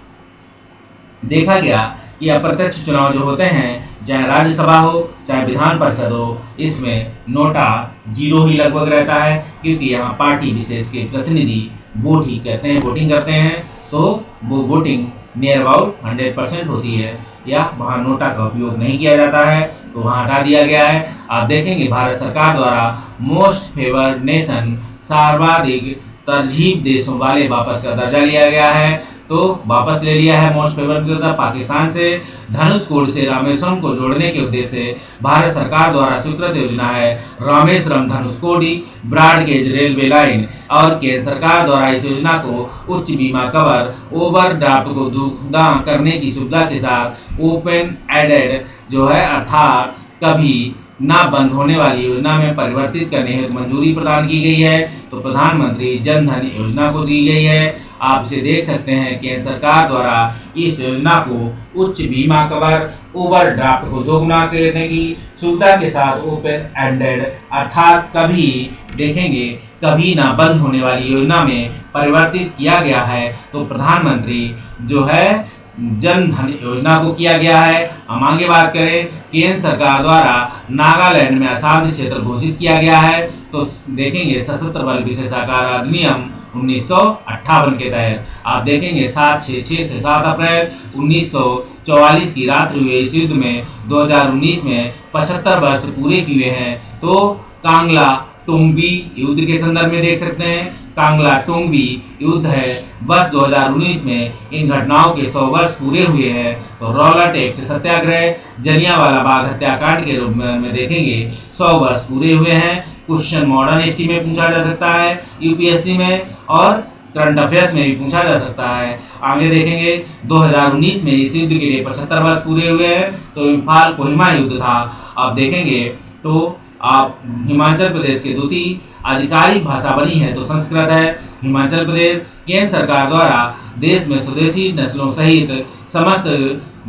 देखा गया कि अप्रत्यक्ष चुनाव जो होते हैं, चाहे राज्यसभा हो चाहे विधान परिषद हो, इसमें नोटा 0 ही लगभग रहता है, क्योंकि यहाँ पार्टी विशेष के प्रतिनिधि वोटिंग करते हैं, तो वो वोटिंग नियर अबाउट 100% होती है, या वहाँ नोटा का उपयोग नहीं किया जाता है, तो वहाँ हटा दिया गया है। आप देखेंगे भारत सरकार द्वारा मोस्ट फेवर्ड नेशन, सर्वाधिक तरजीह देशों वाले वापस का दर्जा लिया गया है, तो वापस ले लिया है मोस्ट फेवर्ड का। पाकिस्तान से धनुषकोडी से रामेश्वरम को जोड़ने के उद्देश्य से भारत सरकार द्वारा स्वीकृत योजना है Rameswaram Dhanushkodi broad gauge railway line, और केंद्र सरकार द्वारा इस योजना को उच्च बीमा कवर, ओवरड्राफ्ट को दुगना करने की सुविधा के साथ ओपन एडेड जो है अर्थात कभी ना बंद होने वाली योजना में परिवर्तित करने हेतु मंजूरी प्रदान की गई है। तो प्रधानमंत्री जन धन योजना को दी गई है। आप इसे देख सकते हैं, केंद्र सरकार द्वारा इस योजना को उच्च बीमा कवर, ओवरड्राफ्ट को दोगुना करने की सुविधा के साथ ओपन एंडेड अर्थात कभी देखेंगे कभी ना बंद होने वाली योजना में परिवर्तित किया गया है। तो प्रधानमंत्री जो है जन धन योजना को किया गया है। हम आगे बात करें, केंद्र सरकार द्वारा नागालैंड में अशांत क्षेत्र घोषित किया गया है। तो देखेंगे सशस्त्र बल विशेषाधिकार अधिनियम 1958 के तहत आप देखेंगे 6 से 7 अप्रैल 1944 की रात्रि हुए इस युद्ध में 2019 में 75 वर्ष पूरे किए हैं। तो कांगला टोंगबी युद्ध के संदर्भ में देख सकते हैं, कांगला टोंगबी युद्ध है, वर्ष 2019 में इन घटनाओं के 100 वर्ष पूरे हुए हैं। तो रॉलेट एक्ट सत्याग्रह, जलियांवाला बाग हत्याकांड के रूप में देखेंगे 100 वर्ष पूरे हुए हैं। क्वेश्चन मॉडर्न हिस्ट्री में पूछा जा सकता है यूपीएससी में, और करंट अफेयर्स में भी पूछा जा सकता है। आगे देखेंगे 2019 में इस युद्ध के लिए 75 वर्ष पूरे हुए हैं। तो इम्फाल कोहिमा युद्ध था। आप देखेंगे तो आप हिमाचल प्रदेश के द्वितीय आधिकारिक भाषा बनी है तो संस्कृत है। हिमाचल प्रदेश केंद्र सरकार द्वारा देश में स्वदेशी नस्लों सहित समस्त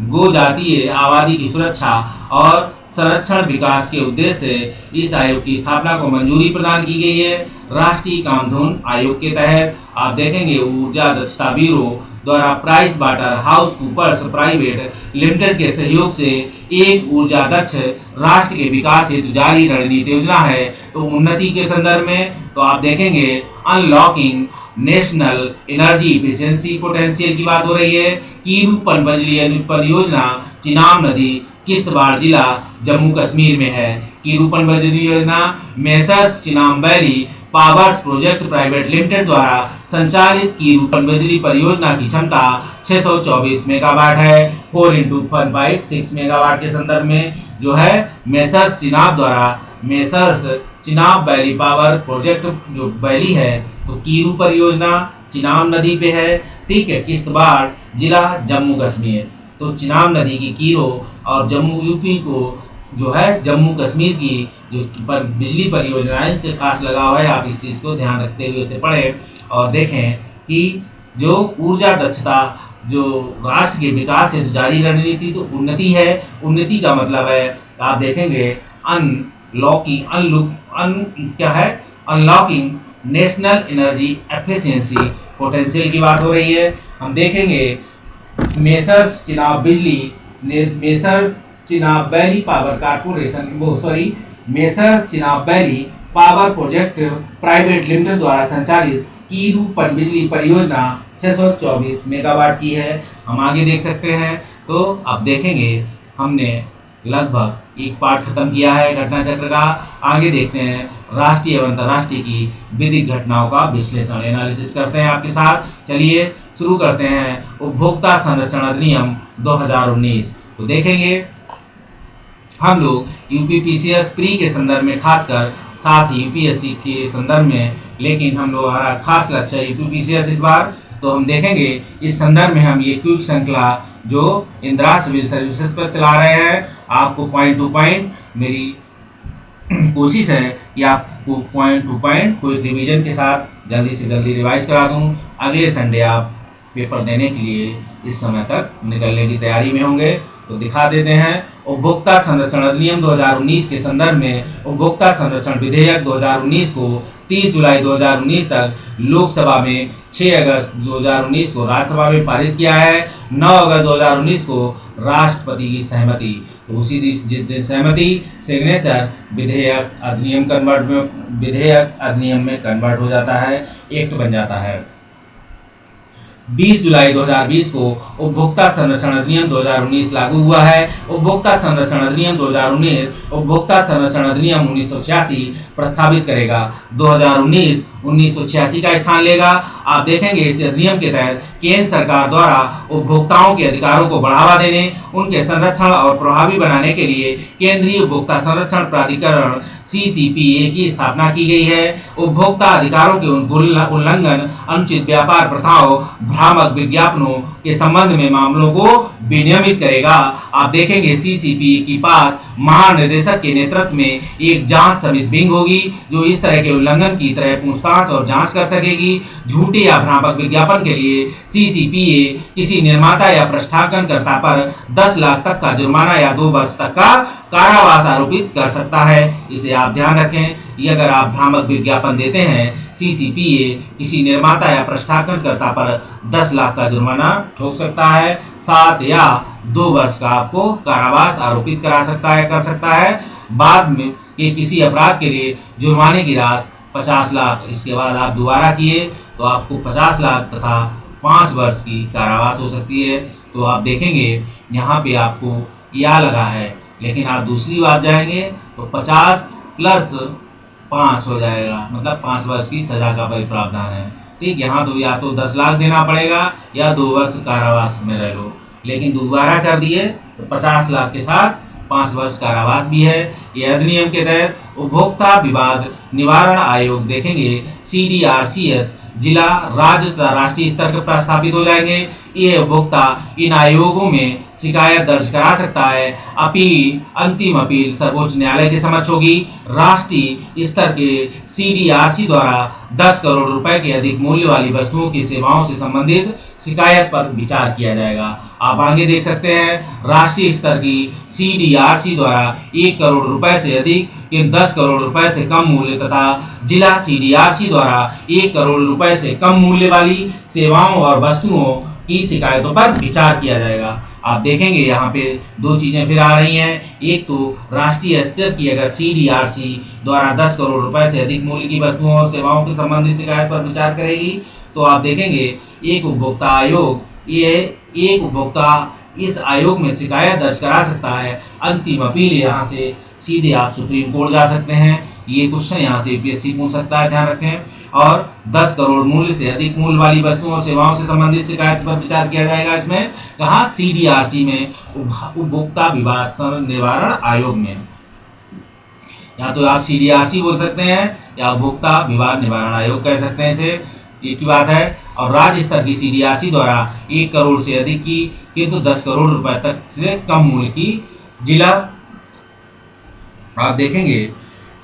गो जातीय आबादी की सुरक्षा और संरक्षण विकास के उद्देश्य से इस आयोग की स्थापना को मंजूरी प्रदान की गई है। राष्ट्रीय कामधेनु आयोग के तहत आप देखेंगे ऊर्जा दक्षता ब्यूरो द्वारा Price Waterhouse Coopers private limited के सहयोग से एक ऊर्जा दक्ष राष्ट्र के विकास हेतु जारी रणनीति योजना है। तो उन्नति के संदर्भ में तो आप देखेंगे unlocking national energy efficiency potential की बात हो रही है। कीरू पनबिजली परियोजना चिनाब नदी किश्तवाड़ जिला जम्मू कश्मीर में है। कीरू पनबिजली योजना messrs Chenab valley powers project private limited द्वारा संचालित कीरू पनबिजली परियोजना की क्षमता 624 मेगावाट है। 4x1.6 मेगावाट के संदर्भ में जो है मेसर्स चिनाब द्वारा messrs Chenab valley power project जो वैली है तो कीरू परियोजना चिनाब नदी पे है। ठीक है, किश्तवाड़ जिला जम्मू कश्मीर। तो चिनाब नदी की कीरो और जम्मू यूपी को जो है जम्मू कश्मीर की जो बिजली परियोजनाएं से खास लगाव है। आप इस चीज़ को ध्यान रखते हुए इसे पढ़ें और देखें कि जो ऊर्जा दक्षता जो राष्ट्र के विकास से जारी रणनीति तो उन्नति है। उन्नति का मतलब है आप देखेंगे unlocking national energy efficiency potential की बात हो रही है। हम देखेंगे messrs Chenab valley power corporation messrs Chenab valley power project private limited द्वारा संचालित कीरू पनबिजली परियोजना 624 मेगावाट की है। हम आगे देख सकते हैं। तो अब देखेंगे हमने लगभग एक पार्ट खत्म किया है घटना चक्र का। आगे देखते हैं राष्ट्रीय एवं अंतर्राष्ट्रीय की विधिक घटनाओं का विश्लेषण एनालिसिस करते हैं आपके साथ। चलिए शुरू करते हैं उपभोक्ता संरक्षण अधिनियम 2019। तो देखेंगे हम लोग यूपीपीसीएस प्री के संदर्भ में खासकर साथ ही यूपीएससी के संदर्भ में, लेकिन हम लोग हमारा खास लक्ष्य है यूपीपीसीएस इस बार। तो हम देखेंगे इस संदर्भ में हम ये क्विक श्रृंखला जो इंदिरा सिविल सर्विसेज पर चला रहे हैं। आपको पॉइंट टू पॉइंट मेरी कोशिश है कि आपको पॉइंट टू पॉइंट कोई रिवीजन के साथ जल्दी से जल्दी रिवाइज करा दूं। अगले संडे आप पेपर देने के लिए इस समय तक निकलने की तैयारी में होंगे। तो दिखा देते हैं। उपभोक्ता संरक्षण अधिनियम 2019 के संदर्भ में उपभोक्ता संरक्षण विधेयक 2019 को 30 जुलाई 2019 तक लोकसभा में, 6 अगस्त 2019 को राज्यसभा में पारित किया है। 9 अगस्त 2019 को राष्ट्रपति की सहमति, तो उसी जिस दिन सहमति, सिग्नेचर, विधेयक अधिनियम में कन्वर्ट हो जाता है, एक्ट बन जाता है। 20 जुलाई 2020 को उपभोक्ता संरक्षण अधिनियम 2019 लागू हुआ है। उपभोक्ता संरक्षण अधिनियम 2019 उपभोक्ता संरक्षण अधिनियम 1986 प्रस्तावित करेगा। 2019 1986 का स्थान लेगा। आप देखेंगे इस अधिनियम के तहत केंद्र सरकार द्वारा उपभोक्ताओं के अधिकारों को बढ़ावा देने, उनके संरक्षण और प्रभावी बनाने के लिए केंद्रीय उपभोक्ता संरक्षण प्राधिकरण CCPA की स्थापना की गई है। उपभोक्ता अधिकारों के उल्लंघन, अनुचित व्यापार प्रथाओं, भ्रामक विज्ञापनों के संबंध में मामलों को विनियमित करेगा। आप देखेंगे CCPA के पास महानिदेशक के नेतृत्व में एक जांच समिति विंग होगी जो इस तरह के उल्लंघन की तरह पूछताछ और जांच कर सकेगी। झूठे या भ्रामक विज्ञापन के लिए CCPA किसी निर्माता या प्रस्थापनकर्ता पर 10 लाख तक का जुर्माना या 2 वर्ष तक का कारावास आरोपित कर सकता है। इसे आप ध्यान रखें। ये अगर आप भ्रामक विज्ञापन देते हैं, CCPA किसी निर्माता या प्रस्थापनकर्ता पर 10 लाख का जुर्माना ठोक सकता है, 7 या 2 वर्ष का आपको कारावास आरोपित करा सकता है, कर सकता है। बाद में ये किसी अपराध के लिए जुर्माने की राशि 50 लाख, इसके बाद आप दोबारा किए तो आपको 50 लाख तथा 5 वर्ष की कारावास हो सकती है। तो आप देखेंगे यहाँ पे आपको या लगा है, लेकिन आप दूसरी बात जाएंगे तो 50 प्लस 5 हो जाएगा, मतलब 5 वर्ष की सजा का प्रावधान है। ठीक, यहाँ तो या तो 10 लाख देना पड़ेगा या 2 वर्ष कारावास में रह लो, लेकिन दोबारा कर दिए तो 50 लाख के साथ 5 वर्ष कारावास भी है। यह अधिनियम के तहत उपभोक्ता विवाद निवारण आयोग देखेंगे CDRCS जिला, राज्य तथा राष्ट्रीय स्तर पर प्रस्थापित हो जाएंगे। ये उपभोक्ता इन आयोगों में शिकायत दर्ज करा सकता है। अंतिम अपील सर्वोच्च न्यायालय के समक्ष होगी। राष्ट्रीय स्तर के CDRC द्वारा 10 करोड़ रुपए के अधिक मूल्य वाली वस्तुओं की सेवाओं से संबंधित शिकायत पर विचार किया जाएगा। आप आगे देख सकते हैं, राष्ट्रीय स्तर की CDRC द्वारा 1 करोड़ रुपए से अधिक या 10 करोड़ रुपए से कम मूल्य तथा जिला CDRC द्वारा 1 करोड़ रुपए से कम मूल्य वाली सेवाओं और वस्तुओं की शिकायतों पर विचार किया जाएगा। आप देखेंगे यहाँ पे 2 चीजें फिर आ रही हैं। एक तो राष्ट्रीय स्तर की अगर CDRC द्वारा 10 करोड़ रुपए से अधिक मूल्य की वस्तुओं और सेवाओं के संबंधित शिकायत पर विचार करेगी, तो आप देखेंगे एक उपभोक्ता आयोग, ये एक उपभोक्ता इस आयोग में शिकायत दर्ज करा सकता है। अंतिम अपील यहाँ से सीधे आप सुप्रीम कोर्ट जा सकते हैं। ये क्वेश्चन यहाँ से UPSC पूछ सकता है, ध्यान रखें। और 10 करोड़ मूल्य से अधिक मूल्य वाली वस्तुओं और सेवाओं से संबंधित शिकायत पर विचार किया जाएगा। इसमें कहाँ? CDRC में, उपभोक्ता विवाद निवारण आयोग में। या तो आप CDRC बोल सकते हैं या उपभोक्ता विवाद निवारण आयोग कह सकते हैं इसे, एक ही बात है। और राज्य स्तर की CDRC द्वारा 1 करोड़ से अधिक की किंतु 10 करोड़ रुपए तक से कम मूल्य की जिला, आप देखेंगे,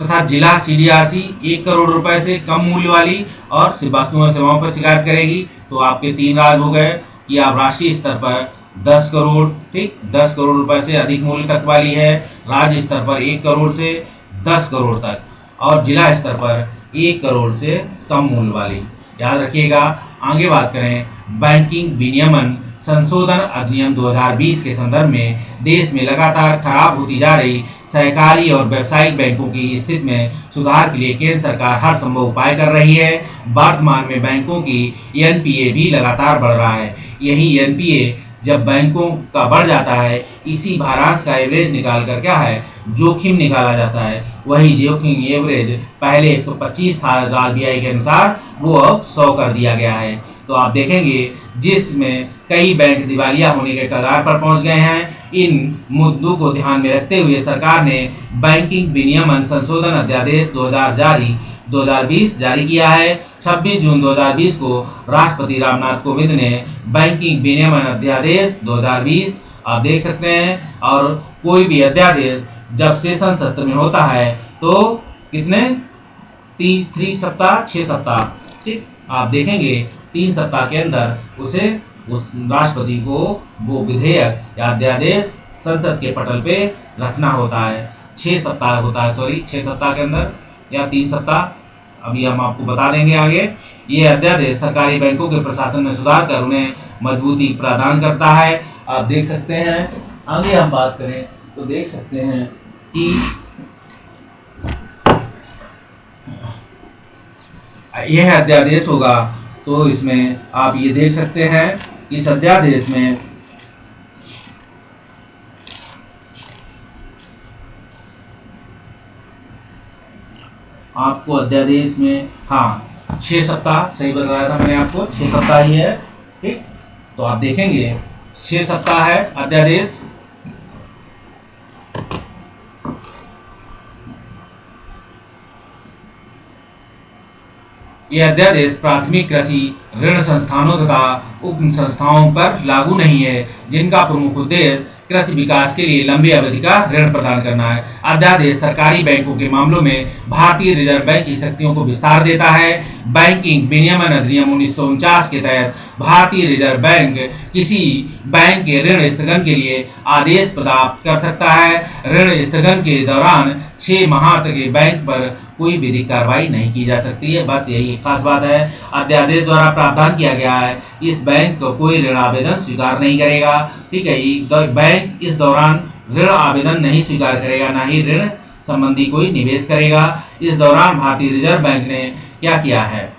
तथा जिला CDRC 1 करोड़ रुपए से कम मूल्य वाली और वस्तुओं और सेवाओं पर शिकायत करेगी। तो आपके 3 राज्य हो गए कि आप राष्ट्रीय स्तर पर 10 करोड़, ठीक, 10 करोड़ रुपए से अधिक मूल्य तक वाली है, राज्य स्तर पर 1 करोड़ से 10 करोड़ तक, और जिला स्तर पर 1 करोड़ से कम मूल्य वाली। याद रखिएगा। आगे बात करें, बैंकिंग विनियमन संशोधन अधिनियम 2020 के संदर्भ में देश में लगातार खराब होती जा रही सहकारी और व्यावसायिक बैंकों की स्थिति में सुधार के लिए केंद्र सरकार हर संभव उपाय कर रही है। वर्तमान में बैंकों की NPA भी लगातार बढ़ रहा है। यही NPA जब बैंकों का बढ़ जाता है, इसी भारांश का एवरेज निकाल कर क्या है, जोखिम निकाला जाता है। वही जोखिम एवरेज पहले 125 था RBI के अनुसार, वो अब 100 कर दिया गया है। तो आप देखेंगे जिसमें कई बैंक दिवालिया होने के कगार पर पहुंच गए हैं। इन मुद्दों को ध्यान में रखते हुए सरकार ने बैंकिंग विनियमन संशोधन अध्यादेश 2020 जारी किया है। 26 जून 2020 को राष्ट्रपति रामनाथ कोविंद ने बैंकिंग विनियमन अध्यादेश 2020, आप देख सकते हैं। और कोई भी अध्यादेश जब सेशन सत्र में होता है तो कितने 3 सप्ताह 6 सप्ताह, ठीक। आप देखेंगे 3 सप्ताह के अंदर उसे उस राष्ट्रपति को वो विधेयक या अध्यादेश संसद के पटल पे रखना होता है। 6 सप्ताह होता है, सॉरी 6 सप्ताह के अंदर या 3 सप्ताह, अभी हम आपको बता देंगे आगे। ये अध्यादेश सरकारी बैंकों के प्रशासन में सुधार कर उन्हें मजबूती प्रदान करता है। आप देख सकते हैं, आगे हम बात करें तो देख सकते हैं कि यह अध्यादेश होगा, तो इसमें आप ये देख सकते हैं कि इस अध्यादेश में आपको अध्यादेश में, हाँ 6 सप्ताह सही बताया था मैंने आपको, 6 सप्ताह ही है, ठीक। तो आप देखेंगे 6 सप्ताह है अध्यादेश। यह अध्यादेश प्राथमिक कृषि ऋण संस्थानों तथा उप संस्थाओं पर लागू नहीं है, जिनका प्रमुख उद्देश्य कृषि विकास के लिए लंबी अवधि का ऋण प्रदान करना है। अध्यादेश सरकारी बैंकों के मामलों में भारतीय रिजर्व बैंक की शक्तियों को विस्तार देता है। बैंकिंग विनियमन अधिनियम 1949 के तहत भारतीय रिजर्व बैंक किसी बैंक के ऋण स्थगन के लिए आदेश प्राप्त कर सकता है। ऋण स्थगन के दौरान 6 माह तक बैंक पर कोई विधिक कार्रवाई नहीं की जा सकती है। बस यही खास बात है। अध्यादेश द्वारा प्रावधान किया गया है इस बैंक को कोई ऋण आवेदन स्वीकार नहीं करेगा, ठीक है। बैंक इस दौरान ऋण आवेदन नहीं स्वीकार करेगा, ना ही ऋण संबंधी कोई निवेश करेगा। इस दौरान भारतीय रिजर्व बैंक ने क्या किया है,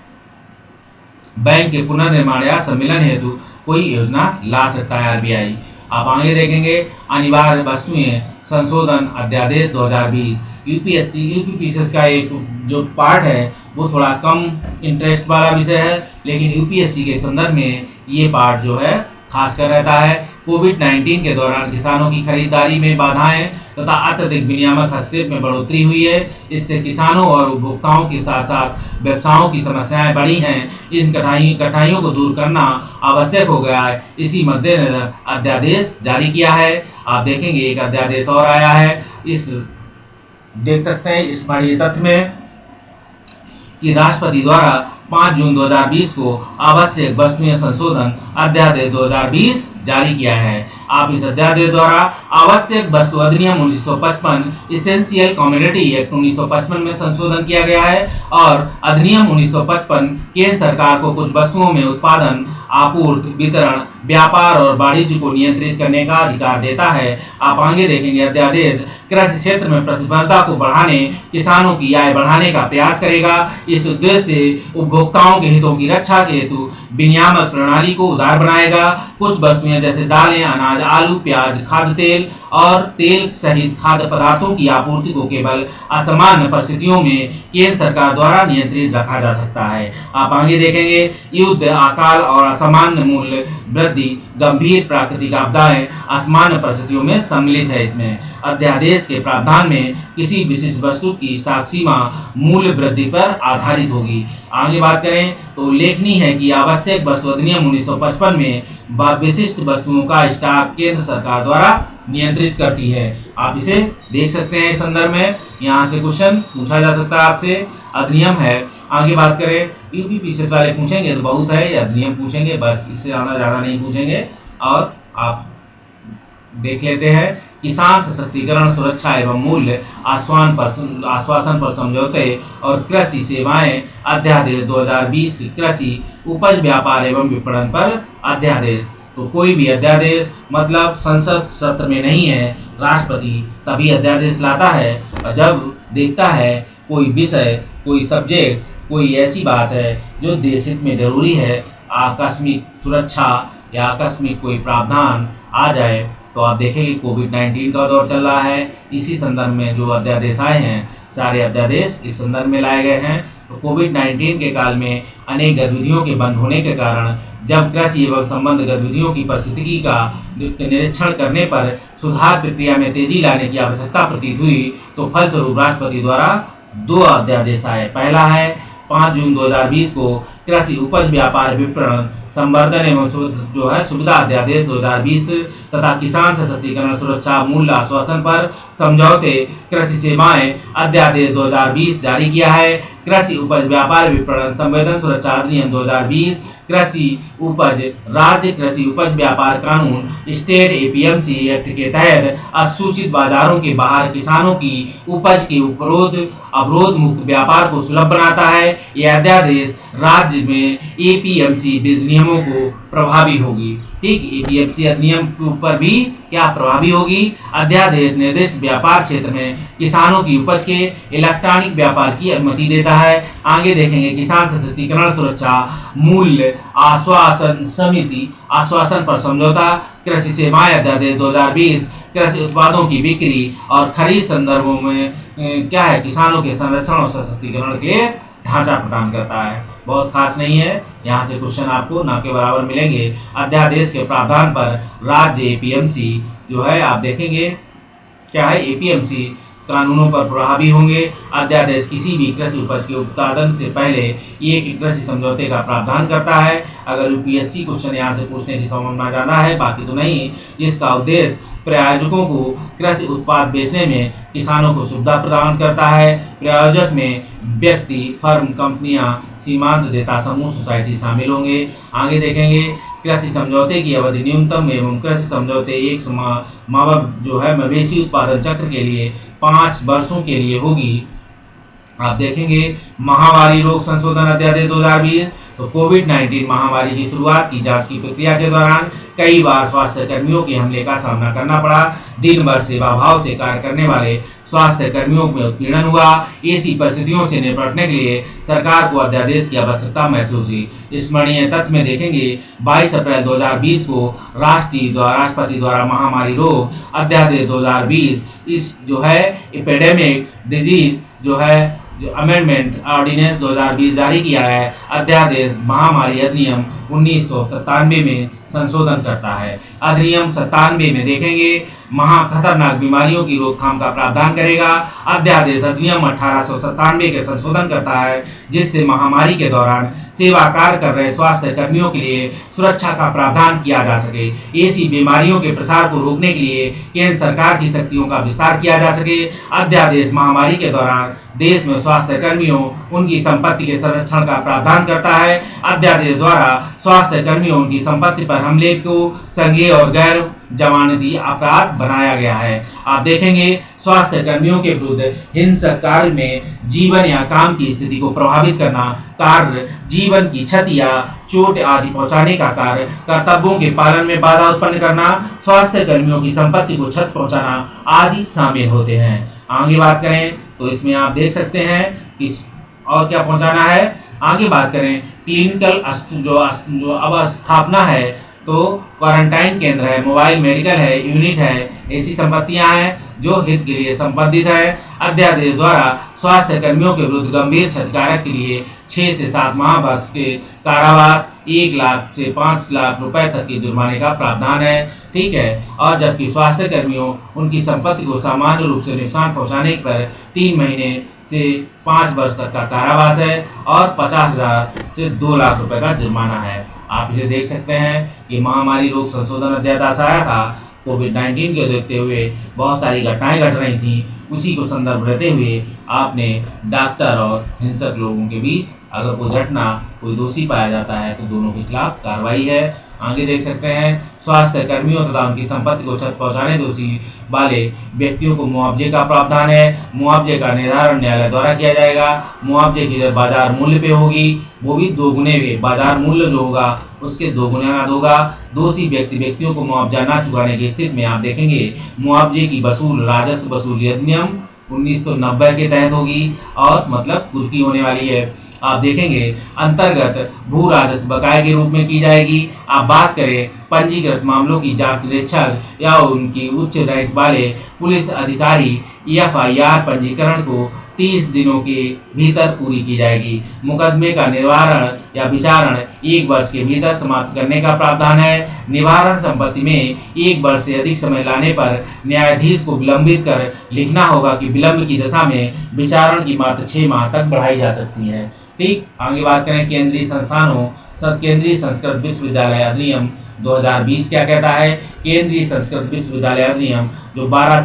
बैंक के पुनर्निर्माण या सम्मेलन हेतु कोई योजना ला सकता है आरबीआई। आप आगे देखेंगे अनिवार्य वस्तुएं संशोधन अध्यादेश 2020। यूपीपीसीएस का एक जो पार्ट है वो थोड़ा कम इंटरेस्ट वाला विषय है, लेकिन यूपीएससी के संदर्भ में ये पार्ट जो है खासकर रहता है। कोविड-19 के दौरान किसानों की खरीदारी में बाधाएं तथा अत्यधिक विनियामक हस्तक्षेप में बढ़ोतरी हुई है। इससे किसानों और उपभोक्ताओं के साथ साथ व्यवसायों की समस्याएं बढ़ी हैं। इन कठिनाइयों को दूर करना आवश्यक हो गया है। इसी मद्देनजर अध्यादेश जारी किया है। आप देखेंगे एक अध्यादेश और आया है, इस देख सकते हैं इस बड़े तथ्य में कि राष्ट्रपति द्वारा 5 जून 2020 को आवश्यक वस्तुएं संशोधन अध्यादेश 2020 जारी किया है। आप इस अध्यादेश द्वारा आवश्यक वस्तु अधिनियम 1955 इसेंशियल कमोडिटी एक्ट 1955 में संशोधन किया गया है और अधिनियम 1955 केंद्र सरकार को कुछ वस्तुओं में उत्पादन, आपूर्ति, वितरण, व्यापार और वाणिज्य को नियंत्रित करने का अधिकार देता है। आप आगे देखेंगे अध्यादेश कृषि क्षेत्र में प्रतिस्पर्धा को बढ़ाने, किसानों की आय बढ़ाने का प्रयास करेगा। इस उद्देश्य से उपभोक्ताओं के हितों की रक्षा के हेतु विनियामक प्रणाली को उदार बनाएगा। कुछ वस्तुएं जैसे दालें, अनाज, आलू, प्याज, खाद्य तेल और तेल सहित खाद्य पदार्थों की आपूर्ति को केवल असामान्य परिस्थितियों में केंद्र सरकार द्वारा नियंत्रित रखा जा सकता है। आप आगे देखेंगे युद्ध, अकाल और असामान्य मूल्य वृद्धि, गंभीर प्राकृतिक आपदाएं असामान्य परिस्थितियों में सम्मिलित है। इसमें अध्यादेश के प्रावधान में किसी विशिष्ट वस्तु की स्टॉक सीमा मूल्य वृद्धि पर आधारित होगी। आगे बात करें तो उल्लेखनीय है कि आवश्यक वस्तु अधिनियम 1955 में विशिष्ट वस्तुओं का स्टॉक केंद्र सरकार द्वारा नियंत्रित करती है। आप इसे देख सकते हैं इस संदर्भ में, यहाँ से क्वेश्चन पूछा जा सकता है आपसे। अधिनियम है, आगे बात करें यूपीपीसीएस वाले पूछेंगे तो बहुत है, अधिनियम पूछेंगे बस, इससे ज्यादा नहीं पूछेंगे। और आप देख लेते हैं किसान सशक्तिकरण, सुरक्षा एवं मूल्य आश्वासन पर समझौते और कृषि सेवाएं अध्यादेश 2020 कृषि उपज व्यापार एवं विपणन पर अध्यादेश। तो कोई भी अध्यादेश मतलब संसद सत्र में नहीं है, राष्ट्रपति तभी अध्यादेश लाता है और जब देखता है कोई विषय, कोई सब्जेक्ट, कोई ऐसी बात है जो देश हित में जरूरी है, आकस्मिक सुरक्षा या आकस्मिक कोई प्रावधान आ जाए। तो आप देखेंगे कोविड-19 का दौर चल रहा है, इसी संदर्भ में जो अध्यादेश आए हैं सारे अध्यादेश इस संदर्भ में लाए गए हैं। तो कोविड-19 के काल में अनेक गतिविधियों के बंद होने के कारण जब कृषि एवं संबंध गतिविधियों की परिस्थिति का निरीक्षण करने पर सुधार प्रक्रिया में तेजी लाने की आवश्यकता प्रतीत हुई, तो फलस्वरूप राष्ट्रपति द्वारा 2 अध्यादेश आए। पहला है 5 जून 2020 को कृषि उपज व्यापार विपणन संवर्धन एवं जो है सुविधा अध्यादेश 2020 तथा किसान सशक्तिकरण, सुरक्षा, मूल्य आश्वासन पर समझौते कृषि सेवाएं अध्यादेश 2020 जारी किया है। कृषि उपज व्यापार विपणन संवेदन सुरक्षा अधिनियम 2020, कृषि उपज राज्य कृषि उपज व्यापार कानून स्टेट एपीएमसी एक्ट के तहत असूचित बाजारों के बाहर किसानों की उपज के अवरोध मुक्त व्यापार को सुलभ बनाता है। यह अध्यादेश राज्य में एपीएमसी नियमों को प्रभावी होगी। ठीक, एपीएमसी अधिनियम के ऊपर भी क्या प्रभावी होगी? अध्यादेश निर्दिष्ट व्यापार क्षेत्र में किसानों की उपज के इलेक्ट्रॉनिक व्यापार की अनुमति देता है। आगे देखेंगे किसान सशक्तिकरण सुरक्षा मूल्य आश्वासन समिति आश्वासन पर समझौता कृषि सेवाएं अध्यादेश 2020 कृषि उत्पादों की बिक्री और खरीद संदर्भों में क्या है, किसानों के संरक्षण और सशक्तिकरण के लिए ढांचा प्रदान करता है। बहुत खास नहीं है, यहाँ से क्वेश्चन आपको न के बराबर मिलेंगे। अध्यादेश के प्रावधान पर राज्य एपीएमसी जो है आप देखेंगे क्या है, एपीएमसी कानूनों पर प्रभावी होंगे। अध्यादेश किसी भी कृषि उपज के उत्पादन से पहले एक कृषि समझौते का प्रावधान करता है। अगर यूपीएससी क्वेश्चन यहाँ से पूछने की संभावना ज्यादा है, बाकी तो नहीं। जिसका उद्देश्य प्रायोजकों को कृषि उत्पाद बेचने में किसानों को सुविधा प्रदान करता है। प्रायोजक में व्यक्ति, फर्म, कंपनियां, सीमांत देता समूह, सोसाइटी शामिल होंगे। आगे देखेंगे कृषि समझौते की अवधि न्यूनतम एवं कृषि समझौते एक जो है मवेशी उत्पादन चक्र के लिए 5 वर्षों के लिए होगी। आप देखेंगे महामारी रोग संशोधन अध्यादेश 2020, तो कोविड-19 महामारी की शुरुआत की जांच की प्रक्रिया के दौरान कई बार स्वास्थ्य कर्मियों के हमले का सामना करना पड़ा। दिन भर सेवा भाव से कार्य करने वाले स्वास्थ्य कर्मियों में उत्पीड़न हुआ। ऐसी परिस्थितियों से निपटने के लिए सरकार को अध्यादेश की आवश्यकता महसूस हुई। स्मरणीय तथ्य में देखेंगे 22 अप्रैल 2020 को राष्ट्रपति द्वारा महामारी रोग अध्यादेश 2020 इस जो है एपिडेमिक डिजीज जो है जो अमेंडमेंट ऑर्डिनेंस 2020 जारी किया है। अध्यादेश महामारी अधिनियम 1997 में संशोधन करता है। अधिनियम 97 में देखेंगे महा खतरनाक बीमारियों की रोकथाम का प्रावधान करेगा। अध्यादेश अधिनियम 1897 के संशोधन करता है, जिससे महामारी के दौरान सेवा कार्य कर रहे स्वास्थ्य कर्मियों के लिए सुरक्षा का प्रावधान किया जा सके। ऐसी बीमारियों के प्रसार को रोकने के लिए केंद्र सरकार की शक्तियों का विस्तार किया जा सके। अध्यादेश महामारी के दौरान देश में स्वास्थ्य कर्मियों उनकी संपत्ति के संरक्षण का प्रावधान करता है। अध्यादेश द्वारा स्वास्थ्य कर्मियों उनकी संपत्ति पर हमले को संज्ञेय और गैर जमानती अपराध बनाया गया है। आप देखेंगे स्वास्थ्य कर्मियों के विरुद्ध हिंसक कार्य में जीवन या काम की स्थिति को प्रभावित करना, कार्य जीवन की क्षति या चोट आदि पहुंचाने का कार्य, कर्तव्यों के पालन में बाधा उत्पन्न करना, स्वास्थ्य कर्मियों की संपत्ति को क्षति पहुंचाना आदि शामिल होते हैं। आगे बात करें तो इसमें आप देख सकते हैं कि और क्या पहुंचाना है। आगे बात करें क्लिनिकल जो अवस्थापना है, तो क्वारंटाइन केंद्र है, मोबाइल मेडिकल है, यूनिट है, ऐसी संपत्तियां हैं जो हित के लिए संबंधित है। अध्यादेश द्वारा स्वास्थ्य कर्मियों के विरुद्ध गंभीर क्षतिकारक के लिए 6 से 7 माह वर्ष के कारावास, 1 लाख से 5 लाख रुपए तक के जुर्माने का प्रावधान है। ठीक है, और जबकि स्वास्थ्य कर्मियों उनकी संपत्ति को सामान्य रूप से नुकसान पहुंचाने पर 3 महीने से 5 वर्ष तक का कारावास है और 50,000 से 2 लाख रुपए का जुर्माना है। आप इसे देख सकते हैं कि महामारी रोग संशोधन अध्यादेश आया था। कोविड-19 को देखते हुए बहुत सारी घटनाएं घट रही थी, उसी को संदर्भ रहते हुए आपने डॉक्टर और हिंसक लोगों के बीच अगर कोई घटना कोई दोषी पाया जाता है तो दोनों के खिलाफ कार्रवाई है। आगे देख सकते हैं स्वास्थ्य कर्मियों तथा उनकी संपत्ति को क्षति पहुंचाने दोषी वाले व्यक्तियों को मुआवजे का प्रावधान है। मुआवजे का निर्धारण न्यायालय द्वारा किया जाएगा। मुआवजे की दर बाजार मूल्य पे होगी, वो भी 2 गुने बाजार मूल्य जो होगा उसके 2 गुना होगा। दोषी व्यक्तियों को मुआवजा न चुकाने की स्थिति में आप देखेंगे मुआवजे की राजस्व वसूली अधिनियम 1990 के तहत होगी और मतलब कुर्की होने वाली है। आप देखेंगे अंतर्गत भू राजस्व बकाये के रूप में की जाएगी। आप बात करें पंजीकृत मामलों की जांच निरीक्षक या उनकी उच्च रैंक वाले पुलिस अधिकारी एफआईआर पंजीकरण को 30 दिनों के भीतर पूरी की जाएगी। मुकदमे का निवारण या विचारण 1 वर्ष के भीतर समाप्त करने का प्रावधान है। निवारण संपत्ति में 1 वर्ष से अधिक समय लाने पर न्यायाधीश को विलंबित कर लिखना होगा कि विलंब की दशा में विचारण की मात्र 6 माह तक बढ़ाई जा सकती है। ठीक, आगे बात करें केंद्रीय संस्थानों केंद्रीय संस्कृत विश्वविद्यालय अधिनियम 2020 क्या कहता है? केंद्रीय संस्कृत विश्वविद्यालय अधिनियम जो 12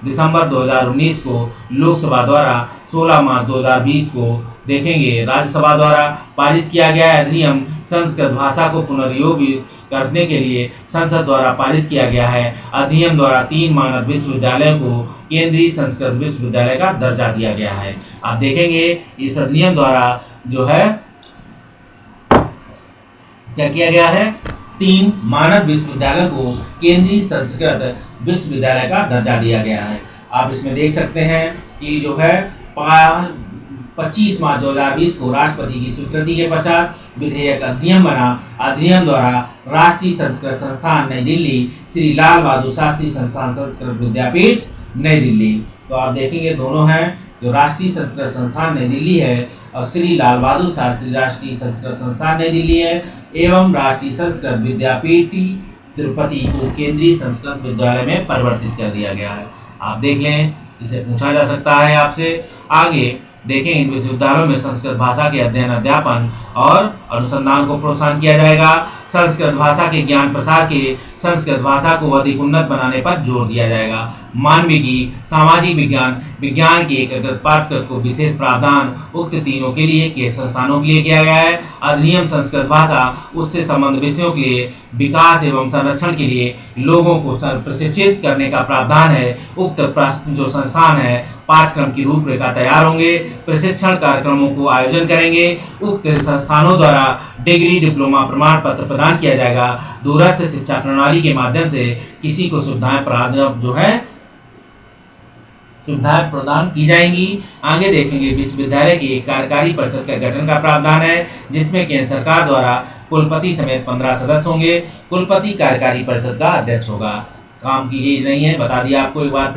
दिसंबर 2019 को लोकसभा द्वारा 16 मार्च 2020 को देखेंगे राज्यसभा द्वारा पारित किया गया है। अधिनियम संस्कृत भाषा को पुनर्योजित करने के लिए संसद द्वारा पारित किया गया है। अधिनियम द्वारा 3 मानद विश्वविद्यालयों को केंद्रीय संस्कृत विश्वविद्यालय का दर्जा दिया गया है। आप देखेंगे इस अधिनियम द्वारा जो है क्या किया गया है? 3 मानद विश्वविद्यालयों को केंद्रीय संस्कृत विश्वविद्यालय का दर्जा दिया गया है। आप इसमें देख सकते हैं कि जो है 25 मार्च 2020 को राष्ट्रपति की स्वीकृति के पश्चात विधेयक अधिनियम बना। अधिनियम द्वारा राष्ट्रीय संस्कृत संस्थान नई दिल्ली, श्री लाल बहादुर शास्त्री संस्थान संस्कृत विद्यापीठ नई दिल्ली, तो आप देखेंगे दोनों हैं, जो राष्ट्रीय संस्कृत संस्थान नई दिल्ली है और श्री लाल बहादुर शास्त्री राष्ट्रीय संस्कृत संस्थान नई दिल्ली है, एवं राष्ट्रीय संस्कृत विद्यापीठ तिरुपति को केंद्रीय संस्कृत विद्यालय में परिवर्तित कर दिया गया है। आप देख लें, इसे पूछा जा सकता है आपसे। आगे देखें, इन विश्वविद्यालयों में संस्कृत भाषा के अध्ययन, अध्यापन और अनुसंधान को प्रोत्साहन किया जाएगा। संस्कृत भाषा के ज्ञान प्रसार के संस्कृत भाषा को अधिक उन्नत बनाने पर जोर दिया जाएगा। मानविकी, सामाजिक विज्ञान, विज्ञान के एकीकृत पाठ्यक्रम को विशेष प्रावधान उक्त तीनों के लिए के संस्थानों के लिए किया गया है। अधिनियम संस्कृत भाषा उससे संबंध विषयों के लिए विकास एवं संरक्षण के लिए लोगों को प्रशिक्षित करने का प्रावधान है। उक्त जो संस्थान है पाठ्यक्रम की रूपरेखा तैयार होंगे, प्रशिक्षण कार्यक्रमों को आयोजन करेंगे। उक्त संस्थानों द्वारा डिग्री, डिप्लोमा प्रमाण पत्र प्रदान किया जाएगा। दूरस्थ शिक्षा प्रणाली के माध्यम से किसी को सुविधाएं प्रदान की जाएंगी। आगे देखेंगे, विश्वविद्यालय की एक कार्यकारी परिषद का गठन का प्रावधान है, जिसमें केंद्र सरकार द्वारा कुलपति समेत 15 सदस्य होंगे। कुलपति कार्यकारी परिषद का अध्यक्ष होगा। काम की चीज नहीं है, बता दिया आपको एक बार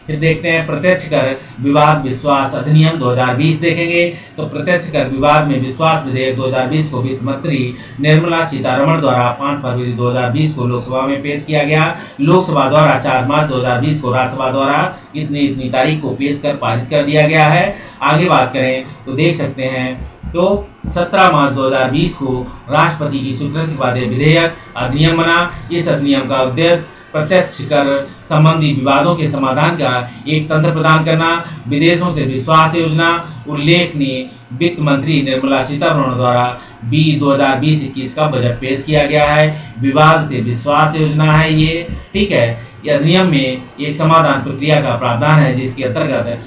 फिर देखते हैं प्रत्यक्ष कर विवाद विश्वास अधिनियम 2020 देखेंगे। तो प्रत्यक्ष कर विवाद में विश्वास विधेयक 2020 को वित्त मंत्री निर्मला सीतारमण द्वारा 5 फरवरी 2020 को लोकसभा में पेश किया गया। लोकसभा द्वारा 4 मार्च 2020 को राज्यसभा द्वारा इतनी तारीख को पेश कर पारित कर दिया गया है। आगे बात करें तो देख सकते हैं, तो 17 मार्च 2020 को राष्ट्रपति की स्वीकृति के बाद विधेयक अधिनियम बना। इस अधिनियम का उद्देश्य प्रत्यक्ष कर संबंधी विवादों के समाधान का एक तंत्र प्रदान करना। विदेशों से विश्वास योजना उल्लेखनीय वित्त मंत्री निर्मला सीतारमण द्वारा 2020-21 का बजट पेश किया गया है। विवाद से विश्वास योजना है ये, ठीक है। ये अधिनियम में एक समाधान प्रक्रिया का प्रावधान है, जिसके अंतर्गत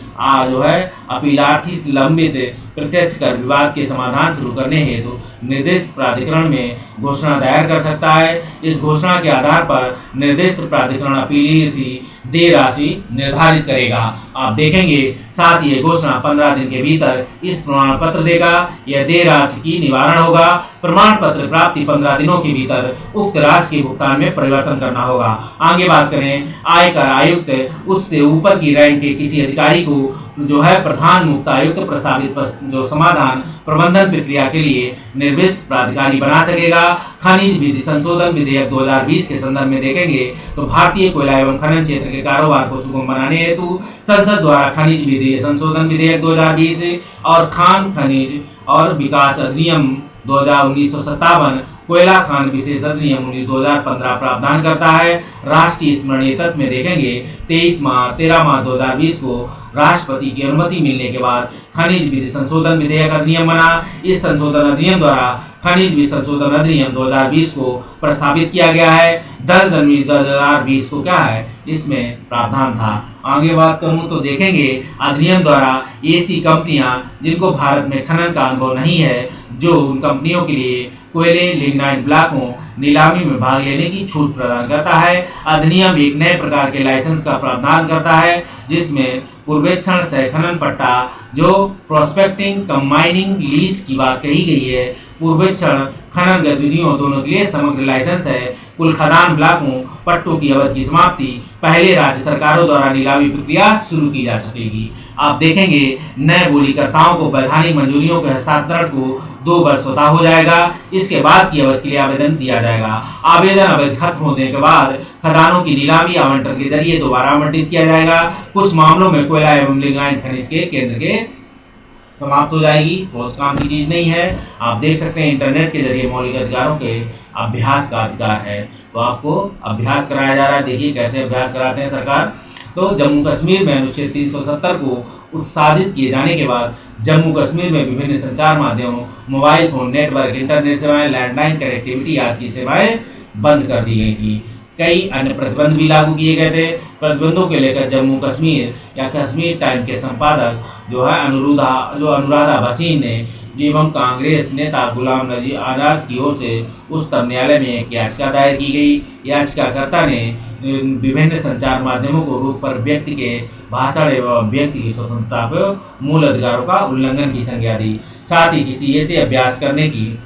जो है अपीलार्थी लंबित प्रत्यक्ष कर विवाद के समाधान शुरू करने हेतु निर्दिष्ट प्राधिकरण में घोषणा दायर कर सकता है। इस घोषणा के आधार पर निर्दिष्ट प्राधिकरण अपीलार्थी देय राशि निर्धारित करेगा। आप देखेंगे, साथ ही घोषणा 15 दिन के भीतर इस प्रमाण पत्र देगा। यह देय राशि की निवारण होगा। प्रमाण पत्र प्राप्ति 15 दिनों के भीतर उक्त राशि के भुगतान में परिवर्तन करना होगा। आगे बात करें, आयकर आयुक्त उससे ऊपर की रैंक के किसी अधिकारी को जो है प्रधान मुक्त आयुक्त प्रस्तावित जो समाधान प्रबंधन प्रक्रिया के लिए निर्दिष्ट प्राधिकारी बना सकेगा। खनिज विधि संशोधन विधेयक 2020 के संदर्भ में देखेंगे तो भारतीय कोयला एवं खनन क्षेत्र के कारोबार को सुगम बनाने हेतु संसद द्वारा खनिज विधि संशोधन विधेयक 2020 और खान खनिज और विकास अधिनियम 1957 कोयला खान विशेष अधिनियम 2015 प्रावधान करता है। राष्ट्रीय स्मरणीय तत्व में देखेंगे 13 मार्च 2020 को राष्ट्रपति की अनुमति मिलने के बाद खनिज विधि संशोधन विधेयक अधिनियम बना। इस संशोधन अधिनियम द्वारा खनिज विधि संशोधन अधिनियम 2020 को प्रस्तावित किया गया है। 10 जनवरी 2020 को क्या है इसमें प्रावधान था। आगे बात करूं तो देखेंगे, अधिनियम द्वारा ऐसी कंपनियां जिनको भारत में खनन का अनुभव नहीं है, जो उन कंपनियों के लिए कोयले लिग्नाइट ब्लॉकों नीलामी में भाग लेने की छूट प्रदान करता है। अधिनियम एक नए प्रकार के लाइसेंस का प्रावधान करता है, जिसमें पूर्वेक्षण सह खनन पट्टा जो प्रोस्पेक्टिंग कम माइनिंग लीज की बात कही गई है। पूर्वेक्षण खनन गतिविधियों दोनों के लिए समग्र लाइसेंस है। कुल खदान ब्लॉकों पट्टों की अवधि की समाप्ति पहले राज्य सरकारों द्वारा नीलामी प्रक्रिया शुरू की जा सकेगी। आप देखेंगे, नए बोलीकर्ताओं को वैधानिक मंजूरियों के हस्तांतरण को 2 वर्ष स्वतः हो जाएगा। इसके बाद की अवधि के लिए आवेदन दिया जाएगा। आवेदन अवधि खत्म होने के बाद खदानों की नीलामी आवंटन के जरिए दोबारा आवंटित किया जाएगा। कुछ मामलों में कोयला एवं लिग्नाइट खनिज के केंद्र के समाप्त हो जाएगी, तो उस काम की चीज़ नहीं है। आप देख सकते हैं इंटरनेट के जरिए मौलिक अधिकारों के अभ्यास का अधिकार है, तो आपको अभ्यास कराया जा रहा है। देखिए कैसे अभ्यास कराते हैं सरकार। तो जम्मू कश्मीर में अनुच्छेद 370 को उत्साहित किए जाने के बाद जम्मू कश्मीर में विभिन्न संचार माध्यमों, मोबाइल फोन नेटवर्क, इंटरनेट सेवाएं, लैंडलाइन कनेक्टिविटी आदि की सेवाएं बंद कर दी गई थी। कई अन्य प्रतिबंध भी लागू किए गए थे। प्रतिबंधों के लेकर जम्मू कश्मीर या कश्मीर टाइम के संपादक जो है अनुराधा भसीन ने एवं कांग्रेस नेता गुलाम नबी आजाद की ओर से उच्चतम न्यायालय में एक याचिका दायर की गई। याचिकाकर्ता ने विभिन्न संचार माध्यमों को रोक पर व्यक्ति के भाषण एवं व्यक्ति की स्वतंत्रता पर मूल अधिकारों का उल्लंघन की संज्ञा दी। साथ ही किसी ऐसे अभ्यास करने की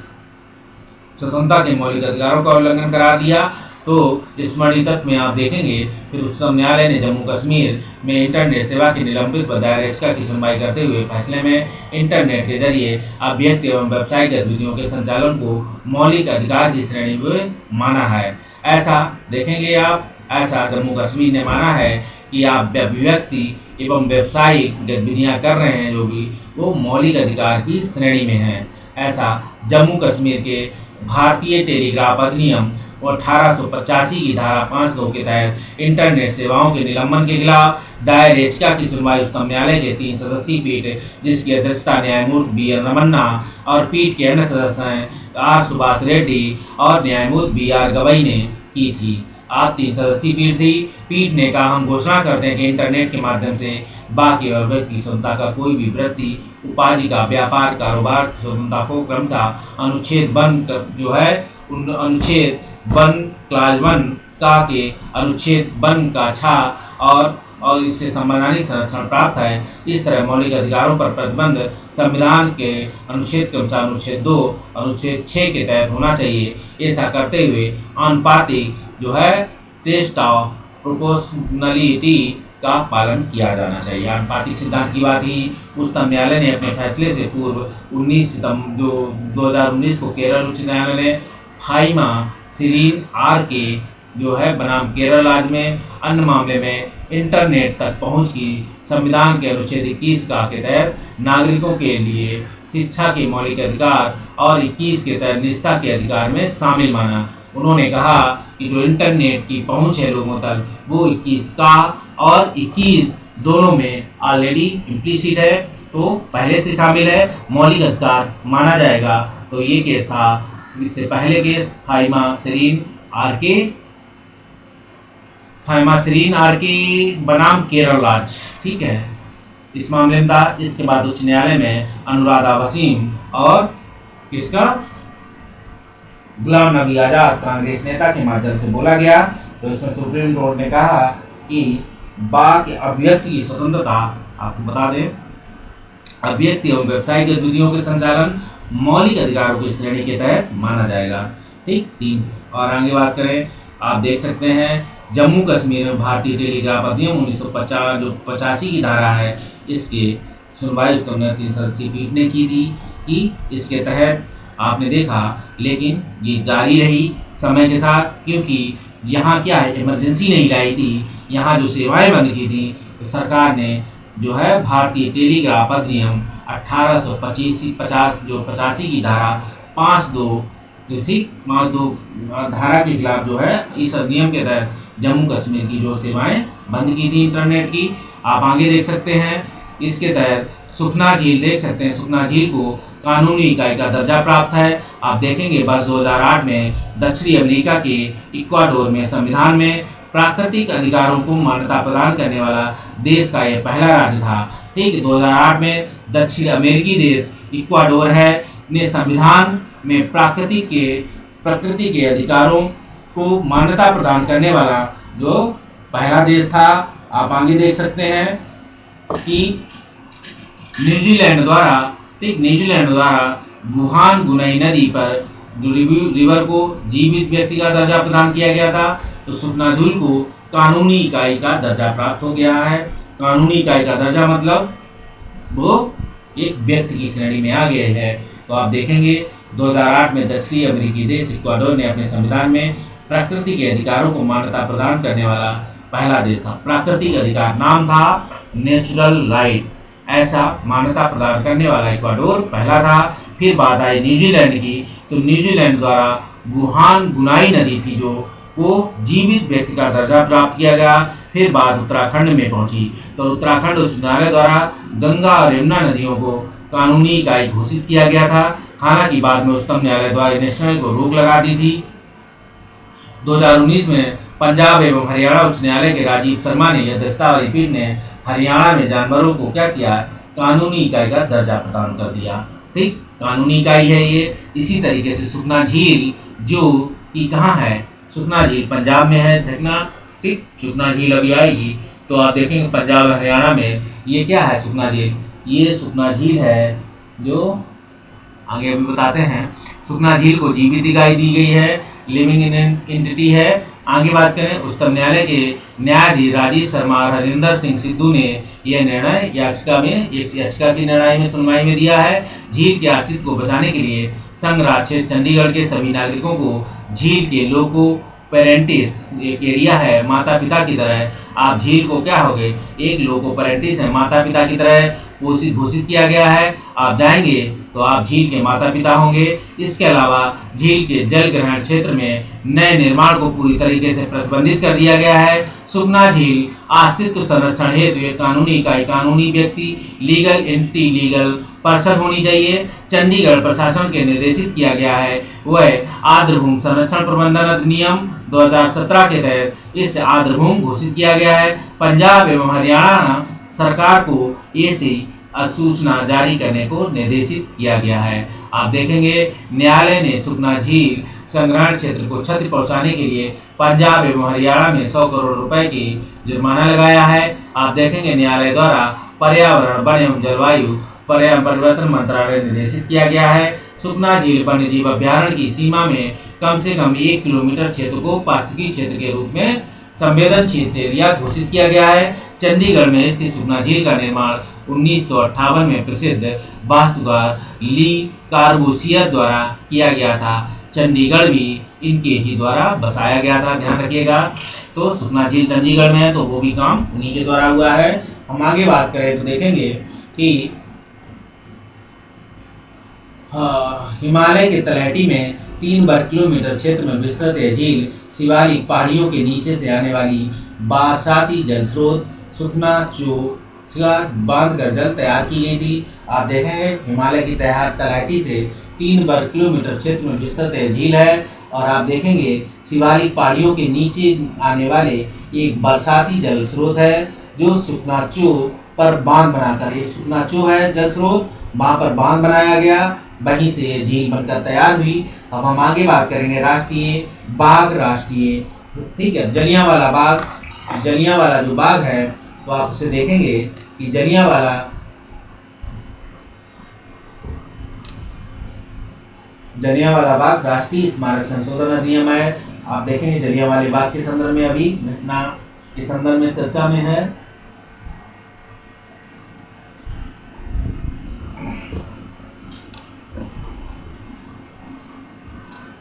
स्वतंत्रता के मौलिक अधिकारों का उल्लंघन करार दिया। तो स्मरणीय तत्व में आप देखेंगे फिर उच्चतम न्यायालय ने जम्मू कश्मीर में इंटरनेट सेवा की निलंबित व दायर याचिका की सुनवाई करते हुए फैसले में इंटरनेट के जरिए अभ्यक्त एवं व्यावसायिक गतिविधियों के संचालन को मौलिक अधिकार की श्रेणी में माना है। ऐसा देखेंगे आप, ऐसा जम्मू कश्मीर ने माना है कि आप अभिव्यक्ति एवं व्यावसायिक गतिविधियां कर रहे हैं जो भी वो मौलिक अधिकार की श्रेणी में है। ऐसा जम्मू कश्मीर के भारतीय टेलीग्राफ अधिनियम और 1885 की धारा 5(2) के तहत इंटरनेट सेवाओं के निलंबन के खिलाफ दायर याचिका की सुनवाई उच्चतम न्यायालय के 3 सदस्यीय पीठ जिसकी अध्यक्षता न्यायमूर्ति बी.एन. रमन्ना और पीठ के अन्य सदस्य आर. सुभाष रेड्डी और न्यायमूर्ति बी.आर. गवई ने की थी। आज 3 सदस्यीय पीठ थी। पीठ ने कहा, हम घोषणा करते हैं कि इंटरनेट के माध्यम से बाकी व्यक्ति की स्वतंत्रता का कोई भी वृत्ति, उपाजिका, व्यापार, कारोबार की स्वतंत्रता को क्रमशः अनुच्छेद 1 क्लाज 1 का के अनुच्छेद 1 का 6 और इससे संवैधानिक संरक्षण प्राप्त है। इस तरह मौलिक अधिकारों पर प्रतिबंध संविधान के अनुच्छेद क्रमशः अनुच्छेद 2, अनुच्छेद 6 के तहत होना चाहिए। ऐसा करते हुए आनुपातिक जो है टेस्ट ऑफ प्रोपोर्शनलिटी का पालन किया जाना चाहिए। आनुपातिक सिद्धांत की बात ही उच्चतम न्यायालय ने अपने फैसले से पूर्व 19 सितंबर 2019 को केरल उच्च न्यायालय ने फाइमा सिरीन आर के जो है बनाम केरल राज्य में अन्य मामले में इंटरनेट तक पहुंच की संविधान के अनुच्छेद 21 का के तहत नागरिकों के लिए शिक्षा के मौलिक अधिकार और 21 के तहत निष्ठा के अधिकार में शामिल माना। उन्होंने कहा कि जो इंटरनेट की पहुंच है लोगों तक वो 21 का और 21 दोनों में ऑलरेडी इम्प्लिसिट है, तो पहले से शामिल है, मौलिक अधिकार माना जाएगा। तो ये केस था। इससे पहले केस फाइमा सरीन आर के बनाम केरल राज्य, ठीक है, इस मामले में था। इसके बाद उच्च न्यायालय में अनुराधा भसीन और किसका गुलाम नबी आजाद कांग्रेस नेता के माध्यम से बोला गया। तो इसमें सुप्रीम कोर्ट ने कहा कि बाकी अभिव्यक्ति की स्वतंत्रता, आपको बता दें, अभिव्यक्ति एवं व्यावसायिक गतिविधियों के संचालन मौलिक अधिकारों की श्रेणी के तहत माना जाएगा। ठीक, 3 और आगे बात करें, आप देख सकते हैं जम्मू कश्मीर में भारतीय टेलीग्राफ अधिनियम 1950 जो 85 की धारा है, इसके सुनवाई उच्चतम न्यायालय 3 सदस्यीय पीठ ने की थी कि इसके तहत आपने देखा, लेकिन ये जारी रही समय के साथ, क्योंकि यहाँ क्या है, इमरजेंसी नहीं लाई थी, यहाँ जो सेवाएं बंद की थी, तो सरकार ने जो है भारतीय टेलीग्राफ अधिनियम 1885 जो 85 की धारा 5(2) धारा के खिलाफ जो है इस अधिनियम के तहत जम्मू कश्मीर की जो सेवाएं बंद की थी इंटरनेट की। आप आगे देख सकते हैं, इसके तहत सुखना झील देख सकते हैं, सुखना झील को कानूनी इकाई का दर्जा प्राप्त है। आप देखेंगे वर्ष 2008 में दक्षिणी अमेरिका के इक्वाडोर में संविधान में प्राकृतिक अधिकारों को मान्यता प्रदान करने वाला देश का यह पहला राज्य था। ठीक, 2008 में दक्षिण अमेरिकी देश इक्वाडोर है ने संविधान में प्रकृति के अधिकारों को मान्यता प्रदान करने वाला जो पहला देश था। आप आगे देख सकते हैं कि न्यूजीलैंड द्वारा गुहान गुनई नदी पर जो रिवर को जीवित व्यक्ति का दर्जा प्रदान किया गया था, तो सुखना झील को कानूनी इकाई का दर्जा प्राप्त हो गया है। कानूनी इकाई का दर्जा मतलब वो एक व्यक्ति की श्रेणी में आ गए है। तो आप देखेंगे 2008 में दक्षिणी अमेरिकी देश इक्वाडोर ने अपने संविधान में प्रकृति के अधिकारों को मान्यता प्रदान करने वाला पहला देश था। प्राकृतिक अधिकार नाम था नेचुरल राइट, ऐसा मान्यता प्रदान करने वाला इक्वाडोर पहला था। फिर बात आई न्यूजीलैंड की, तो न्यूजीलैंड द्वारा गुहान गुनाई नदी थी जो को जीवित व्यक्ति का दर्जा प्राप्त किया गया। फिर बात उत्तराखंड में पहुंची, तो उत्तराखंड उच्च न्यायालय द्वारा गंगा और यमुना नदियों को कानूनी इकाई घोषित किया गया था। हालांकि बाद में उच्चतम न्यायालय द्वारा नेशनल को रोक लगा दी थी। 2019 में पंजाब एवं हरियाणा उच्च न्यायालय के राजीव शर्मा ने यह दस्तावेजी पीठ ने हरियाणा में जानवरों को क्या किया, कानूनी इकाई का दर्जा प्रदान कर दिया। ठीक, कानूनी इकाई है ये। इसी तरीके से सुखना झील जो कि कहाँ है, सुखना झील पंजाब में है, देखना। ठीक, सुखना झील अभी आएगी तो आप देखेंगे पंजाब हरियाणा में ये क्या है सुखना झील, ये सुखना झील है जो आगे अभी बताते हैं। सुखना झील को जीवित इकाई दी गई है, लिविंग एंटिटी है। आगे बात करें, उच्चतम न्यायालय के न्यायाधीश राजीव शर्मा और हरिंदर सिंह सिद्धू ने यह निर्णय याचिका की निर्णय में सुनवाई में दिया है। झील के अस्तित्व को बचाने के लिए संघ राज्य क्षेत्र चंडीगढ़ के सभी नागरिकों को झील के लोको पेरेंटिस एक एरिया है, माता पिता की तरह आप झील को क्या हो गए, एक लोको पेरेंटिस है, माता पिता की तरह घोषित किया गया है। आप जाएंगे तो आप झील के माता पिता होंगे। इसके अलावा झील के जल ग्रहण क्षेत्र में नए निर्माण को पूरी तरीके से प्रतिबंधित कर दिया गया है। सुखना झील अस्तित्व संरक्षण हेतु एक कानूनी इकाई, कानूनी व्यक्ति, लीगल एंटिटी, लीगल पर्सन होनी चाहिए। चंडीगढ़ प्रशासन के निर्देशित किया गया है वह आर्द्रभूमि संरक्षण प्रबंधन अधिनियम 2017 के तहत इस आर्द्रभूमि घोषित किया गया है। पंजाब एवं हरियाणा सरकार को ऐसी सूचना जारी करने को निर्देशित किया गया है। आप देखेंगे न्यायालय ने सुखना झील संग्रहण क्षेत्र को क्षति पहुंचाने के लिए पंजाब एवं हरियाणा में 100 करोड़ रुपए की जुर्माना लगाया है। आप देखेंगे न्यायालय द्वारा पर्यावरण, वन एवं जलवायु परिवर्तन मंत्रालय निर्देशित किया गया है। सुखना झील वन्यजीव अभ्यारण्य की सीमा में कम से कम 1 किलोमीटर क्षेत्र को पारिस्थितिकी क्षेत्र के रूप में संवेदनशील एरिया घोषित किया गया है। चंडीगढ़ में स्थित सुखना झील का निर्माण 1958 में प्रसिद्ध वास्तुकार ली कार्बूसियर द्वारा किया गया था। चंडीगढ़ भी इनके ही द्वारा बसाया गया था, ध्यान रखिएगा। तो सुखना झील चंडीगढ़ में है तो वो भी काम उन्हीं के द्वारा हुआ है। हम आगे बात करें तो देखेंगे कि हिमालय के तलहटी में 3 वर्ग किलोमीटर क्षेत्र में विस्तृत है झील। शिवालिक पहाड़ियों के नीचे से आने वाली बरसाती जल स्रोत सुखना चो बांध कर जल तैयार की गई थी। आप देखेंगे हिमालय की तलहटी से 3 वर्ग किलोमीटर क्षेत्र में विस्तृत है झील है। और आप देखेंगे शिवालिक पहाड़ियों के नीचे आने वाले एक बरसाती जल स्रोत है जो सुखना चो पर बांध बनाकर, एक सुखना चो है जल स्रोत, वहां पर बांध बनाया गया, वहीं से झील बनकर तैयार हुई। अब हम आगे बात करेंगे राष्ट्रीय बाघ, ठीक है, जलियांवाला बाग। जलियांवाला जो बाग है तो आप उसे देखेंगे कि जलियांवाला बाग राष्ट्रीय स्मारक संशोधन अधिनियम है। आप देखेंगे जलियांवाले बाग के संदर्भ में अभी घटना के संदर्भ में चर्चा में है।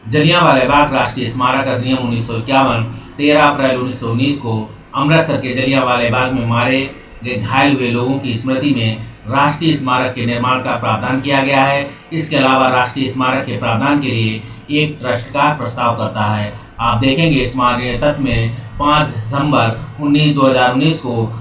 जलियांवाला बाग राष्ट्रीय स्मारक अधिनियम 1951 13 अप्रैल 1919 को अमृतसर के जलियांवाला बाग में मारे गए घायल हुए लोगों की स्मृति में राष्ट्रीय स्मारक के निर्माण का प्रावधान किया गया है। इसके अलावा राष्ट्रीय स्मारक के प्रावधान के लिए एक ट्रस्ट का प्रस्ताव करता है। आप देखेंगे स्मारकीय तत्व में 5 दिसंबर 2019 को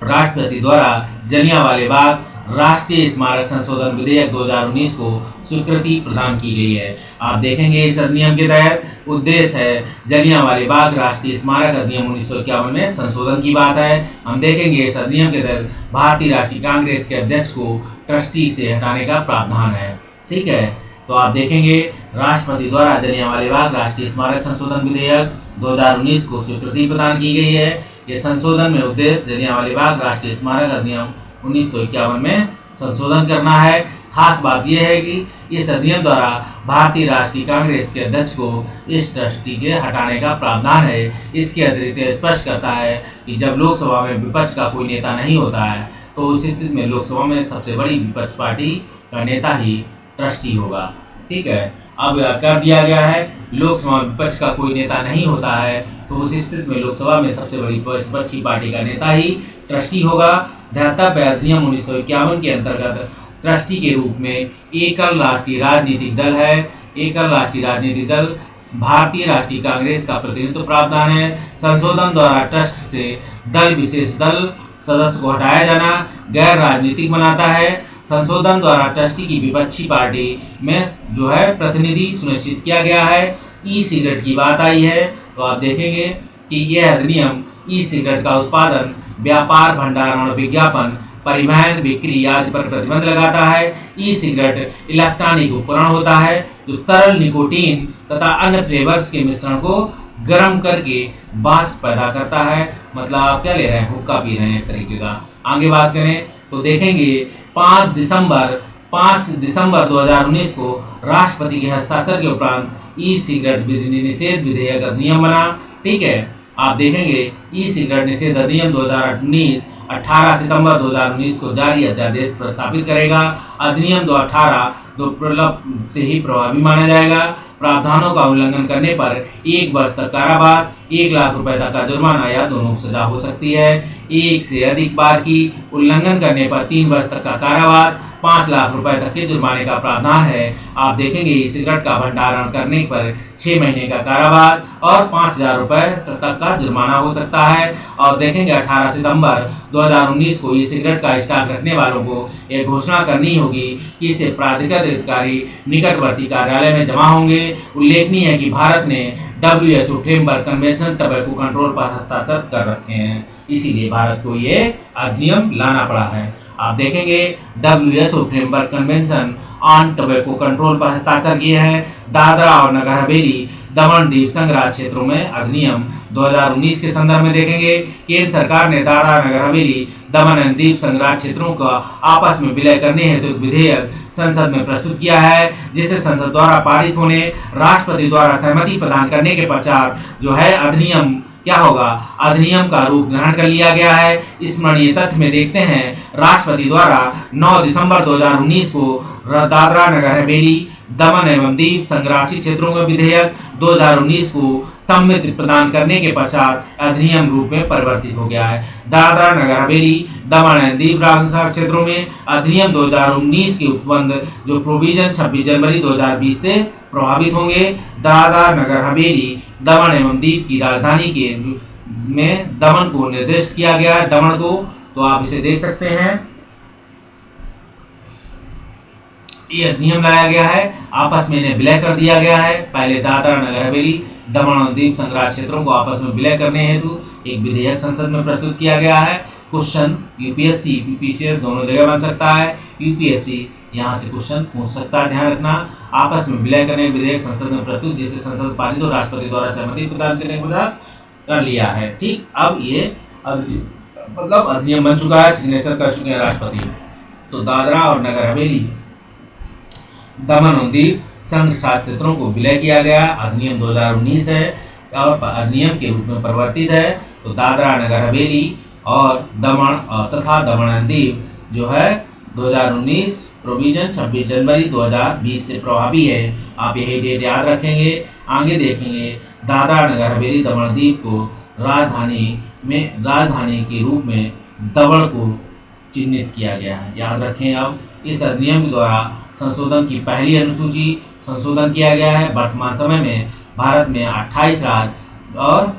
राष्ट्रपति द्वारा जलियांवाला बाग राष्ट्रीय स्मारक संशोधन विधेयक 2019 को स्वीकृति प्रदान की गई है। आप देखेंगे इस अधिनियम के तहत उद्देश्य है जलियांवाला बाग राष्ट्रीय स्मारक अधिनियम 1951 में संशोधन की बात है। हम देखेंगे इस अधिनियम के तहत भारतीय राष्ट्रीय कांग्रेस के अध्यक्ष को ट्रस्टी से हटाने का प्रावधान है। ठीक है, तो आप देखेंगे राष्ट्रपति द्वारा जलियांवाला बाग राष्ट्रीय स्मारक संशोधन विधेयक 2019 को स्वीकृति प्रदान की गई है। ये संशोधन में उद्देश्य जलियांवाला बाग राष्ट्रीय स्मारक अधिनियम 1951 में संशोधन करना है। खास बात यह है कि इस अधिनियम द्वारा भारतीय राष्ट्रीय कांग्रेस के अध्यक्ष को इस ट्रस्टी के हटाने का प्रावधान है। इसके अतिरिक्त स्पष्ट करता है कि जब लोकसभा में विपक्ष का कोई नेता नहीं होता है तो उस स्थिति में लोकसभा में सबसे बड़ी विपक्ष पार्टी का नेता ही ट्रस्टी होगा। ठीक है, अब कर दिया गया है। लोकसभा में विपक्ष का कोई नेता नहीं होता है, तो उस स्थिति में लोकसभा में सबसे बड़ी विपक्षी पार्टी का नेता ही ट्रस्टी होगा। धर्तव्य अधिनियम 1951 के अंतर्गत ट्रस्टी के रूप में एकल राष्ट्रीय राजनीतिक दल है। एकल राष्ट्रीय राजनीतिक दल भारतीय राष्ट्रीय कांग्रेस का प्रतिनिधित्व प्रावधान है। संशोधन द्वारा ट्रस्ट से दल विशेष दल सदस्य को हटाया जाना गैर राजनीतिक बनाता है। संशोधन द्वारा ट्रस्टी की विपक्षी पार्टी में जो है प्रतिनिधि सुनिश्चित किया गया है। ई सिगरेट की बात आई है तो आप देखेंगे कि यह अधिनियम ई सिगरेट का उत्पादन, व्यापार, भंडारण, विज्ञापन, परिवहन, बिक्री आदि पर प्रतिबंध लगाता है। ई सिगरेट इलेक्ट्रॉनिक उपकरण होता है जो तरल निकोटीन तथा अन्य फ्लेवर्स के मिश्रण को गर्म करके वाष्प पैदा करता है। मतलब आप क्या ले रहे हैं, हुक्का पी रहे हैं एक तरीके का। आगे बात करें तो देखेंगे 5 दिसंबर 2019 को राष्ट्रपति के हस्ताक्षर के उपरांत ई सिगरेट निषेध विधेयक अधिनियम बना। ठीक है, आप देखेंगे ई सिगरेट निषेध अधिनियम 2019 18 सितंबर 2019 को जारी अध्यादेश प्रस्तावित करेगा। अधिनियम 2018 से ही प्रभावी माना जाएगा। प्रावधानों का उल्लंघन करने पर 1 वर्ष तक कारावास, 1 लाख रुपए तक का जुर्माना या दोनों सजा हो सकती है। एक से अधिक बार की उल्लंघन करने पर 3 वर्ष तक का कारावास, 5 लाख रुपए तक के जुर्माने का प्रावधान है। आप देखेंगे ई सिगरेट का भंडारण करने पर 6 महीने का कारावास और 5,000 रुपए तक का जुर्माना हो सकता है। और देखेंगे 18 सितंबर 2019 को ई सिगरेट का स्टॉक रखने वालों को एक घोषणा करनी होगी कि इसे प्राधिकृत अधिकारी निकटवर्ती कार्यालय में जमा होंगे। उल्लेखनीय है कि भारत ने WHO framework convention tobacco control पर हस्ताक्षर कर रखे हैं, इसीलिए भारत को ये अधिनियम लाना पड़ा है। आप देखेंगे WHO framework convention on tobacco control पर हस्ताक्षर किए हैं। दादरा और नगर हवेली, दमन द्वीप संघ राज्य क्षेत्रों में अधिनियम 2019 के संदर्भ में देखेंगे केंद्र सरकार ने दादरा नगर हवेली, दमन एवं दीव संघ राज्य क्षेत्रों का आपस में विलय करने हेतु तो विधेयक संसद में प्रस्तुत किया है, जिसे संसद द्वारा पारित होने, राष्ट्रपति द्वारा सहमति प्रदान करने के पश्चात जो है अधिनियम क्या होगा, अधिनियम का रूप ग्रहण कर लिया गया है। स्मरणीय तथ्य में देखते हैं राष्ट्रपति द्वारा 9 दिसंबर 2019 को दादरा नगर हवेली, दमन एवं दीव संघ राज्य क्षेत्रों का विधेयक 2019 को सम्मति प्रदान करने के पश्चात अधिनियम रूप में परिवर्तित हो गया है। दादरा नगर हवेली, दमन एवं दीव राज्य क्षेत्रों में अधिनियम 2019 के उपबंध जो प्रोविजन 26 जनवरी 2020 से प्रभावित होंगे। दादरा नगर हवेली, दमन एवं दीव की राजधानी के में दमन को निर्दिष्ट किया गया है। दमन को तो आप इसे देख सकते हैं, ये अधिनियम लाया गया है, आपस में इन्हें विलय कर दिया गया है। पहले दादरा नगर हवेली, दमन और दीव संघ राज्य क्षेत्रों को आपस में विलय करने हेतु एक विधेयक संसद में प्रस्तुत किया गया है। क्वेश्चन यूपीएससी यूपीपीसीएस दोनों जगह बन सकता है। यूपीएससी यहाँ से क्वेश्चन पूछ सकता है, ध्यान रखना। आपस में विलय करने विधेयक संसद में प्रस्तुत, जिसे संसद पारित और राष्ट्रपति द्वारा सहमति प्रदान करने के बाद कर लिया है। ठीक, अब ये मतलब अधिनियम बन चुका है, सिग्नेचर कर चुके हैं राष्ट्रपति। तो दादरा और नगर हवेली, दमन और दीव संघ शासित क्षेत्रों को विलय किया गया। अधिनियम 2019 है और अधिनियम के रूप में परिवर्तित है। तो दादरा नगर हवेली और दमन तथा दमन एवं दीव जो है 2019 प्रोविजन 26 जनवरी 2020 से प्रभावी है। आप यही डेट याद रखेंगे। आगे देखेंगे दादरा नगर हवेली, दमन दीव को राजधानी के रूप में दमन को चिन्हित किया गया है, याद रखें। अब इस अधिनियम के द्वारा संशोधन की पहली अनुसूची संशोधन किया गया है। वर्तमान समय में भारत में 28 राज्य और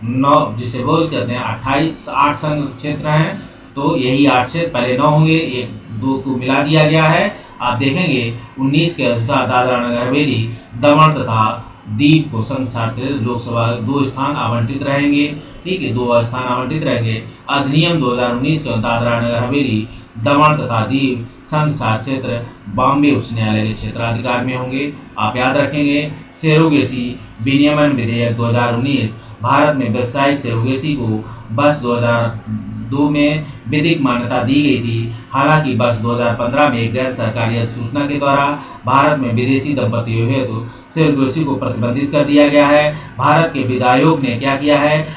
9 जिसे बोल कहते हैं 8 संघ क्षेत्र हैं। तो यही 8 क्षेत्र पहले 9 होंगे, 1-2 को मिला दिया गया है। आप देखेंगे 19 के अनुसार दादरा नगर हवेली, दमन तथा दीव को संघ शासित लोकसभा 2 स्थान आवंटित रहेंगे। ठीक है, 2 स्थान आवंटित रहेंगे। अधिनियम 2019 के दादरा नगर हवेली, दमन तथा दीव संघ शासित क्षेत्र बॉम्बे उच्च न्यायालय के क्षेत्राधिकार में होंगे। आप याद रखेंगे। सेरोगेसी विनियमन विधेयक 2019 भारत में व्यावसायिक सरोगेसी को वर्ष 2002 में विधिक मान्यता दी गई थी। हालांकि वर्ष 2015 में एक गैर सरकारी अधिसूचना के द्वारा भारत में विदेशी दंपतियों हेतु सरोगेसी को प्रतिबंधित कर दिया गया है। भारत के विधि आयोग ने क्या किया है,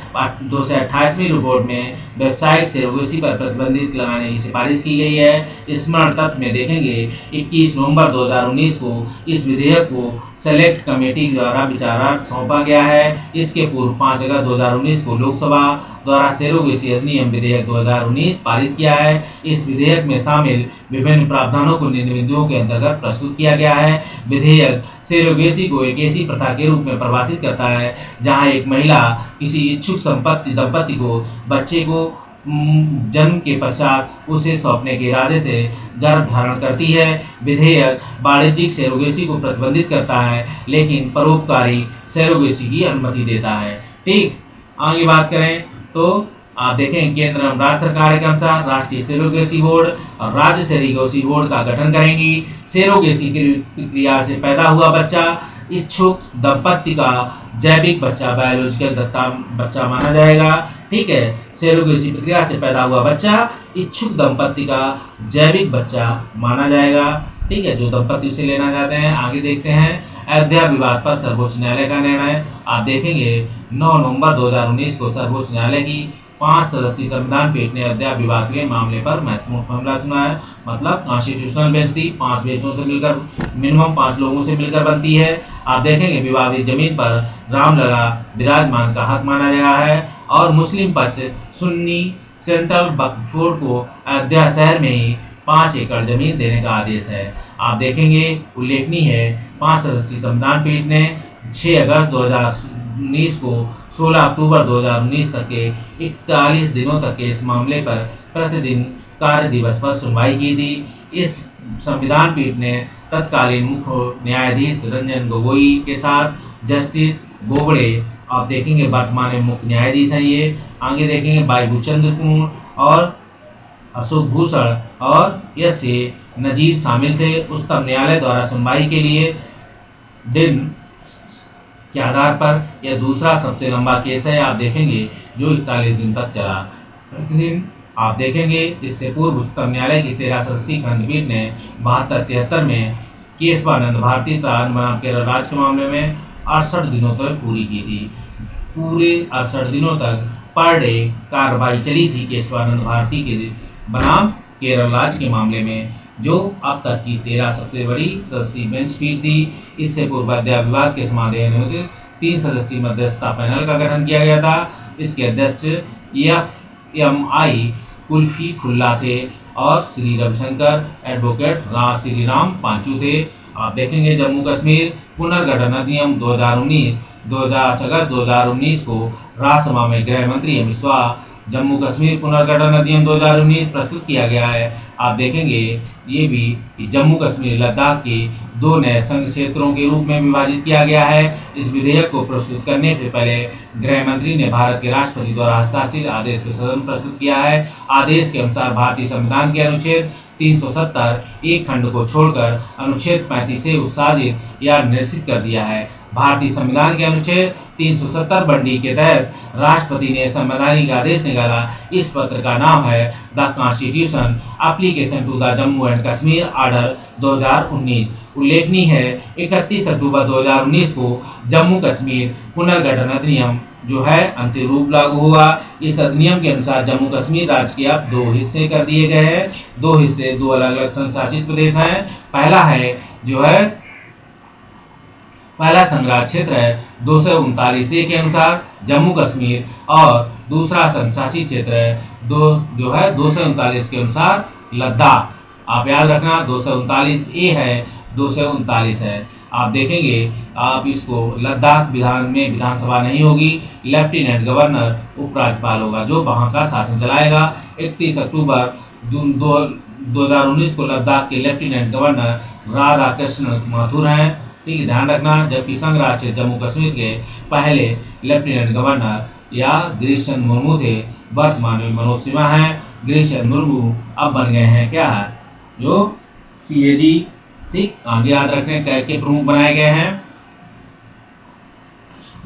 228वीं रिपोर्ट में व्यावसायिक सरोगेसी पर प्रतिबंधित लगाने की सिफारिश की गई है। स्मरण तथ्य में देखेंगे 21 नवंबर 2019 को इस विधेयक को सेलेक्ट कमेटी द्वारा विचारार्थ सौंपा गया है। इसके पूर्व 5 अगस्त 2019 को लोकसभा द्वारा सरोगेसी अधिनियम विधेयक 2019 पारित किया है। इस विधेयक में शामिल विभिन्न प्रावधानों को निम्न बिंदुओं के अंतर्गत प्रस्तुत किया गया है। विधेयक सरोगेसी को एक ऐसी प्रथा के रूप में परिभाषित करता है जहां एक महिला किसी इच्छुक दंपति को बच्चे को जन्म के पश्चात उसे सौंपने के इरादे से गर्भ धारण करती है। विधेयक वाणिज्यिक सरोगेसी को प्रतिबंधित करता है लेकिन परोपकारी सरोगेसी की अनुमति देता है। ठीक, आगे बात करें तो आप देखें केंद्र एवं राज्य सरकार के अनुसार राष्ट्रीय सरोगेसी बोर्ड और राज्य सरोगेसी बोर्ड का गठन करेंगी। सरोगेसी की प्रक्रिया से पैदा हुआ बच्चा इच्छुक दंपति का जैविक बच्चा बायोलॉजिकल दत्ता बच्चा माना जाएगा। ठीक है, सरोगेसी प्रक्रिया से पैदा हुआ बच्चा इच्छुक दंपति का जैविक बच्चा माना जाएगा। ठीक है, जो दंपति उसे लेना चाहते हैं। आगे देखते हैं अयोध्या विवाद पर सर्वोच्च न्यायालय का निर्णय। आप देखेंगे 9 नवंबर 2019 को सर्वोच्च न्यायालय की 5 सदस्यीय संविधान पीठ ने अयोध्या विवाद के मामले पर महत्वपूर्ण फैसला सुना है। मतलब कॉन्स्टिट्यूशनल बेंच थी, 5 बेंचों से मिलकर मिनिमम 5 लोगों से मिलकर बनती है। आप देखेंगे विवादित जमीन पर रामलला विराजमान का हक माना गया है और मुस्लिम पक्ष सुन्नी सेंट्रल वक्फ बोर्ड को अयोध्या शहर में ही 5 एकड़ जमीन देने का आदेश है। आप देखेंगे उल्लेखनीय है 5 सदस्यीय संविधान पीठ ने 6 अगस्त 2019 को 16 अक्टूबर 2019 तक के 41 दिनों तक के इस मामले पर प्रतिदिन कार्य दिवस पर सुनवाई की थी। इस संविधान पीठ ने तत्कालीन मुख्य न्यायाधीश रंजन गोगोई के साथ जस्टिस बोबड़े, आप देखेंगे वर्तमान में मुख्य न्यायाधीश हैं ये। आगे देखेंगे वाई भूचंद्र कुमार और अशोक भूषण और एस ए नजीर शामिल थे। उच्चतम न्यायालय द्वारा सुनवाई के लिए दिन के आधार पर यह दूसरा सबसे लंबा केस है। आप देखेंगे जो 41 दिन तक चला। प्रतिदिन आप देखेंगे इससे पूर्व उच्चतम न्यायालय की 13 सदस्यीय खंडपीठ ने 72-73 में केशवानंद भारती बनाम केरल राज्य के मामले में 68 दिनों तक पूरी की थी। पूरे 68 दिनों तक पर डे कार्रवाई चली थी केशवानंद भारती के बनाम केरल राज्य के मामले में, जो अब तक की 13 सबसे बड़ी सदस्यीय बेंच पीठ थी। इससे पूर्व अयोध्या विवाद के समाधान हेतु 3 सदस्यीय मध्यस्थता पैनल का गठन किया गया था। इसके अध्यक्ष FMI कुल्फी फुल्ला थे और श्री रविशंकर एडवोकेट श्री राम पांचू थे। आप देखेंगे जम्मू कश्मीर पुनर्गठन अधिनियम 2019 अगस्त 2019 को राज्यसभा में गृह मंत्री अमित शाह जम्मू कश्मीर पुनर्गठन अधिनियम 2019 प्रस्तुत किया गया है। आप देखेंगे ये भी जम्मू कश्मीर लद्दाख के 2 नए संघ क्षेत्रों के रूप में विभाजित किया गया है। इस विधेयक को प्रस्तुत करने से पहले गृह मंत्री ने भारत के राष्ट्रपति द्वारा हस्ताक्षरित आदेश के सदन प्रस्तुत किया है। आदेश के अनुसार भारतीय संविधान के अनुच्छेद 370 एक खंड को छोड़कर अनुच्छेद 35 से उत्साहित या निश्चित कर दिया है। भारतीय संविधान के अनुच्छेद 370 बंडी के तहत राष्ट्रपति ने संवैधानिक आदेश निकाला। इस पत्र का नाम है the constitution application to the Jammu and Kashmir order 2019। उल्लेखनीय है 31 अक्टूबर 2019 को जम्मू कश्मीर पुनर्गठन अधिनियम जो है अंतिम रूप लागू हुआ। इस अधिनियम के अनुसार जम्मू कश्मीर राज्य के अब 2 हिस्से कर दिए गए हैं। 2 हिस्से 2 अलग अलग संशासित प्रदेश हैं। पहला संघराज्य क्षेत्र है 239A के अनुसार जम्मू कश्मीर और दूसरा संशासित क्षेत्र है 239 के अनुसार लद्दाख। आप याद रखना 239A है 239 है। आप देखेंगे आप इसको लद्दाख विधानसभा नहीं होगी, लेफ्टिनेंट गवर्नर उपराज्यपाल होगा जो वहां का शासन चलाएगा। 31 अक्टूबर 2019 को लद्दाख के लेफ्टिनेंट गवर्नर राधा कृष्ण माथुर हैं। ठीक है, ध्यान रखना। जबकि संघ राज्य जम्मू कश्मीर के पहले लेफ्टिनेंट गवर्नर या गिरीश चंद्र मुर्मू थे, वर्तमान में मनोज सिन्हा हैं। गिरीश चंद्र मुर्मू अब बन गए हैं क्या है जो CAG। ठीक, आगे याद रखें के प्रमुख बनाए गए हैं।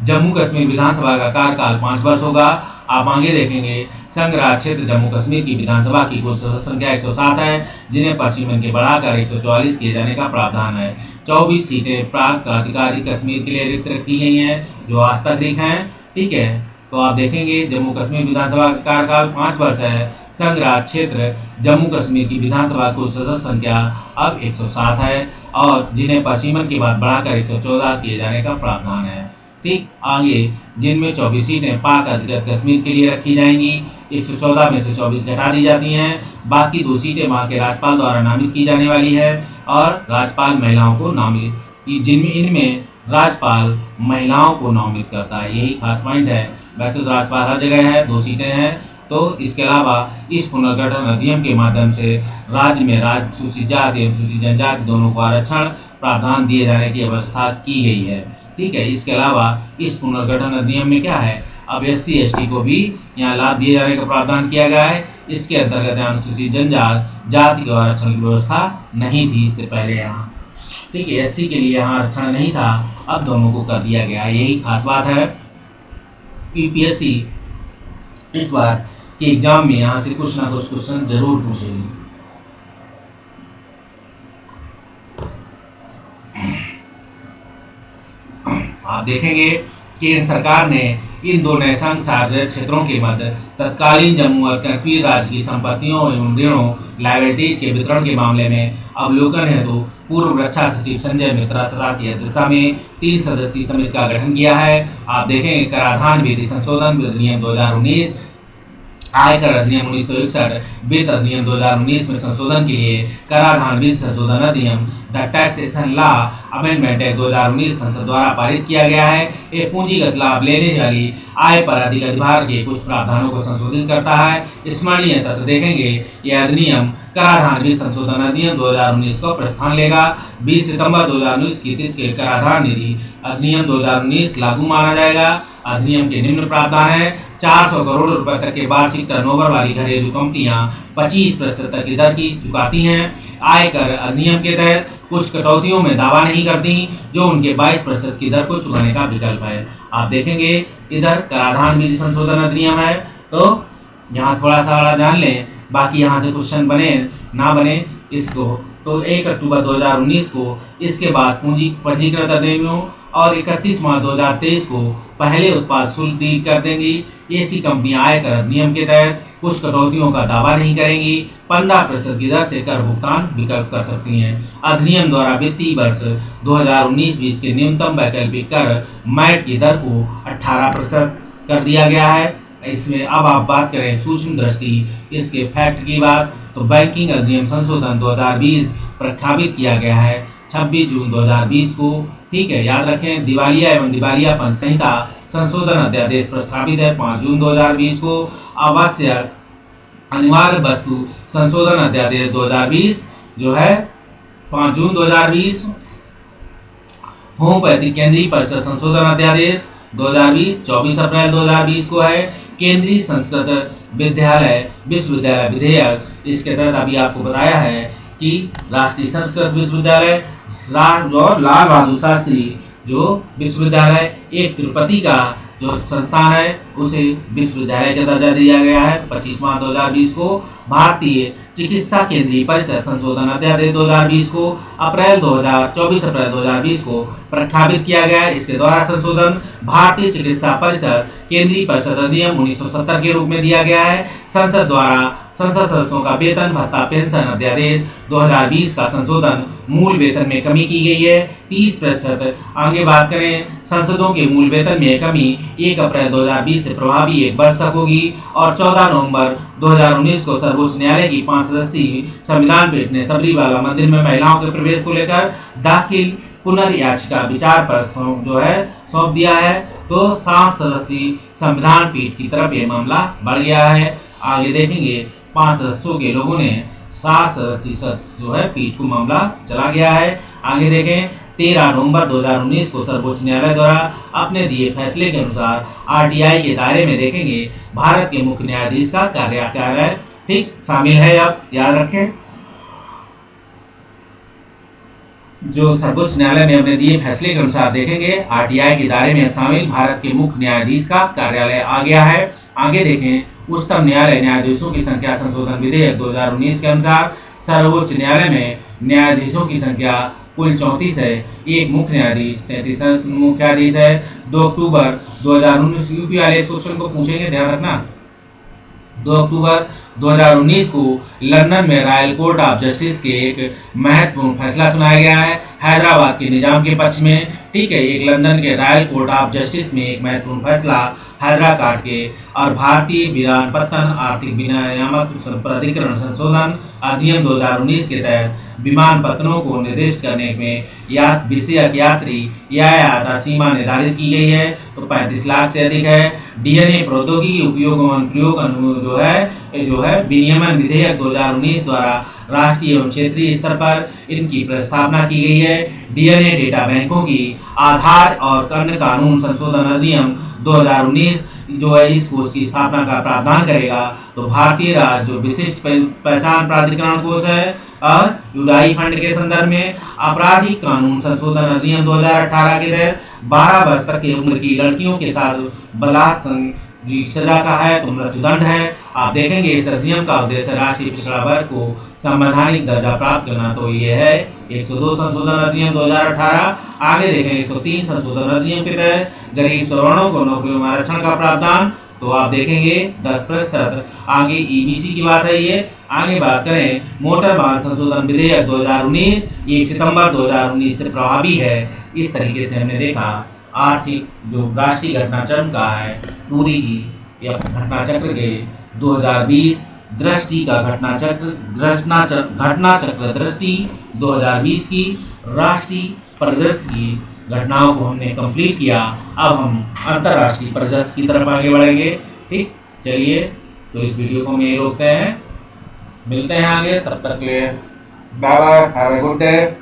जम्मू कश्मीर विधानसभा का कार्यकाल 5 वर्ष होगा। आप आगे देखेंगे संघ राज्य क्षेत्र जम्मू कश्मीर की विधानसभा की कुल सदस्य संख्या 107 है, जिन्हें पश्चिम के बढ़ाकर 144 किए जाने का प्रावधान है। 24 सीटें प्रांत आधिकारिक कश्मीर के लिए रिक्त रखी गई हैं, जो आज तक रिक्त हैं। ठीक है, तो आप देखेंगे जम्मू कश्मीर विधानसभा का कार्यकाल 5 वर्ष है। संघ राज्य क्षेत्र जम्मू कश्मीर की विधानसभा कुल सदस्य संख्या अब 107 है, और जिन्हें पश्चिम के बाद बढ़ाकर 114 किए जाने का प्रावधान है। ठीक, आगे जिनमें 24 सीटें पाक अधिकृत कश्मीर के लिए रखी जाएंगी, 114 में से 24 घटा दी जाती हैं। बाकी 2 सीटें वहाँ के राज्यपाल द्वारा नामित की जाने वाली है, और राज्यपाल महिलाओं को नामित, जिनमें इनमें राज्यपाल महिलाओं को नामित करता है, यही खास पॉइंट है। वैसे तो राज्यपाल हर जगह है, 2 सीटें हैं। तो इसके अलावा इस पुनर्गठन अधिनियम के माध्यम से राज्य में अनुसूचित जाति एवं अनुसूचित जनजाति दोनों को आरक्षण प्रावधान दिए जाने की व्यवस्था की गई है। ठीक है, इसके अलावा इस पुनर्गठन अधिनियम में क्या है, अब SC ST को भी यहाँ लाभ दिए जाने का प्रावधान किया गया है। इसके अंतर्गत अनुसूचित जनजाति को आरक्षण की व्यवस्था नहीं थी इससे पहले यहाँ। ठीक है, SC के लिए यहाँ आरक्षण नहीं था, अब दोनों को कर दिया गया, यही खास बात है। UPSC इस बार के एग्जाम में यहाँ से कुछ ना कुछ क्वेश्चन जरूर पूछेगी। आप देखेंगे केंद्र सरकार ने इन 2 नए संघ शासित क्षेत्रों के मध्य तत्कालीन जम्मू और कश्मीर राज्य की संपत्तियों एवं ऋणों लायबिलिटीज के वितरण के मामले में अवलोकन हेतु पूर्व रक्षा सचिव संजय मित्रा तथा की अध्यक्षता में 3 सदस्यीय समिति का गठन किया है। आप देखेंगे कराधान विधि संशोधन अधिनियम 2019, आयकर अधिनियम 1961, वित्त अधिनियम 2019 में संशोधन के लिए कराधान विधि संशोधन अधिनियम the taxation law amendment act 2019 संसद द्वारा पारित किया गया है। ये पूंजीगत लाभ लेने वाली आय पर अधिक अधिभार के कुछ प्रावधानों को संशोधित करता है। स्मरणीय तथ्य देखेंगे, यह अधिनियम कराधान विधि संशोधन अधिनियम 2019 को प्रस्थान लेगा। 20 सितंबर 2019 की तिथि के कराधान निधि अधिनियम 2019 लागू माना जाएगा। अधिनियम के निम्न प्रावधान है, 400 करोड़ रुपए तक के वार्षिक टर्नओवर वाली घरेलू कंपनियां 25% तक की दर की चुकाती हैं। आयकर अधिनियम के तहत कुछ कटौतियों में दावा नहीं करती, जो उनके 22% की दर को चुकाने का विकल्प है। आप देखेंगे इधर कराधान विधि संशोधन अधिनियम है, तो यहाँ थोड़ा सा जान लें, बाकी यहाँ से क्वेश्चन बने ना बने इसको। तो 1 अक्टूबर 2019 को इसके बाद पंजीकृत अधिनियमों और 31 मार्च 2023 को पहले उत्पाद शुल्क दी कर देंगी। ऐसी कंपनियां आयकर अधिनियम के तहत कुछ कटौतियों का दावा नहीं करेंगी, 15% की दर से कर भुगतान विकल्प कर सकती हैं। अधिनियम द्वारा वित्तीय वर्ष 2019-20 के न्यूनतम वैकल्पिक कर मैट की दर को 18% कर दिया गया है। इसमें अब आप बात करें सूक्ष्म दृष्टि इसके फैक्ट की बात, तो बैंकिंग अधिनियम संशोधन 2020 प्रख्यापित किया गया है 26 जून 2020 को। ठीक है, याद रखें दिवालिया एवं दिवालियापन संहिता संशोधन अध्यादेश प्रस्तावित है 5 जून 2020 को। आवश्यक अनिवार्य वस्तु संशोधन अध्यादेश 2020 जो है 5 जून 2020। होम्योपैथी केंद्रीय परिषद संशोधन अध्यादेश 2020 24 अप्रैल 2020 को है। केंद्रीय संस्कृत विश्वविद्यालय विधेयक, इसके तहत अभी आपको बताया है कि राष्ट्रीय संस्कृत विश्वविद्यालय और लाल बहादुर शास्त्री जो विश्वविद्यालय एक तिरुपति का जो संस्थान है उसे विश्वविद्यालय का दर्जा दिया गया है 25 मार्च 2020 को। भारतीय चिकित्सा केंद्रीय परिषद संशोधन अध्यादेश 2020 को 24 अप्रैल 2020 को प्रख्यापित किया गया है। इसके द्वारा संशोधन भारतीय चिकित्सा परिषद केंद्रीय परिषद अधिनियम 1970 के रूप में दिया गया है। संसद द्वारा संसद सदस्यों का वेतन भत्ता पेंशन अध्यादेश 2020 का संशोधन, मूल वेतन में कमी की गई है 30%। आगे बात करें संसदों के मूल वेतन में कमी 1 अप्रैल 2020 से प्रभावी 1 वर्ष तक होगी। और 14 नवंबर 2019 को सर्वोच्च न्यायालय की 5 सदस्यीय संविधान पीठ ने सबरीमाला मंदिर में महिलाओं के प्रवेश को लेकर दाखिल पुनर्याचिका विचार पर सौंप दिया है। तो 7 सदस्यीय संविधान पीठ की तरफ यह मामला बढ़ गया है। आगे देखेंगे 5 सदस्यों के लोगों ने 7 सदस्यीय पीठ को मामला चला गया है। आगे देखें 13 नवंबर 2019 को सर्वोच्च न्यायालय द्वारा अपने दिए फैसले के अनुसार RTI के दायरे में देखेंगे भारत के मुख्य न्यायाधीश का कार्यालय ठीक शामिल है। अब याद रखें जो सर्वोच्च न्यायालय में हमने दिए फैसले के अनुसार देखेंगे आरटीआई के दायरे में शामिल भारत के मुख्य न्यायाधीश का कार्यालय आ गया है। आगे देखें उच्चतम न्यायालय न्यायाधीशों की संख्या संशोधन विधेयक 2019 के अनुसार सर्वोच्च न्यायालय में न्यायाधीशों की संख्या कुल 34 है। एक मुख्य न्यायाधीश 33 मुख्याधीश है। 2 अक्टूबर 2019 यूपी वाले इस क्वेश्चन को पूछेंगे, ध्यान रखना। 2 अक्टूबर 2019 को लंदन में रॉयल कोर्ट ऑफ जस्टिस के एक महत्वपूर्ण फैसला सुनाया गया है हैदराबाद के निजाम के पक्ष में। ठीक है, एक लंदन के रॉयल कोर्ट ऑफ जस्टिस में एक महत्वपूर्ण फैसला हैदराबाद के और भारतीय विमान पत्तन आर्थिक विनियामक प्राधिकरण संशोधन अधिनियम 2019 के तहत विमान पत्तनों को निर्दिष्ट करने में विषयक यात्री यातायात सीमा निर्धारित की गई है, तो 35 लाख से अधिक है। डीएनए प्रौद्योगिकी उपयोग एवं प्रयोग जो है विनियमन विधेयक 2019 द्वारा राष्ट्रीय एवं क्षेत्रीय स्तर पर इनकी प्रस्तावना की गई है। डीएनए डेटा बैंकों की आधार और अन्य कानून संशोधन अधिनियम 2019 जो है इस कोष की स्थापना का प्रावधान करेगा। तो भारतीय राज्य जो विशिष्ट पहचान प्राधिकरण कोष है और यूडाई फंड के संदर्भ में आपराधिक कानून संशोधन अधिनियम 2018 के तहत 12 वर्ष तक की उम्र की लड़कियों के साथ बलात्कार की सजा का है, तो मृत्युदंड है। आप देखेंगे इस अधिनियम का उद्देश्य राष्ट्रीय पिछड़ा वर्ग को संवैधानिक दर्जा प्राप्त करना, तो ये है 102 संशोधन अधिनियम 2018। आगे देखें 103 संशोधन अधिनियम के तहत गरीब सवर्णों को नौकरियों में आरक्षण का प्रावधान, तो आप देखेंगे 10%। आगे ईबीसी की बात है। ये आगे बात करें मोटर वाहन संशोधन विधेयक 2019 1 सितंबर 2019 से प्रभावी है। इस तरीके से हमने देखा आर्थिक जो राष्ट्रीय घटना चक्र का है पूरी की या घटना चक्र के 2020 दृष्टि का घटना चक्र दृष्टि 2020 की राष्ट्रीय परिदृश्य की घटनाओं को हमने कंप्लीट किया। अब हम अंतरराष्ट्रीय परिदृश्य की तरफ आगे बढ़ेंगे। ठीक, चलिए तो इस वीडियो को हम यहीं रोकते हैं, मिलते हैं आगे, तब तक के लिए bye bye, have a good day.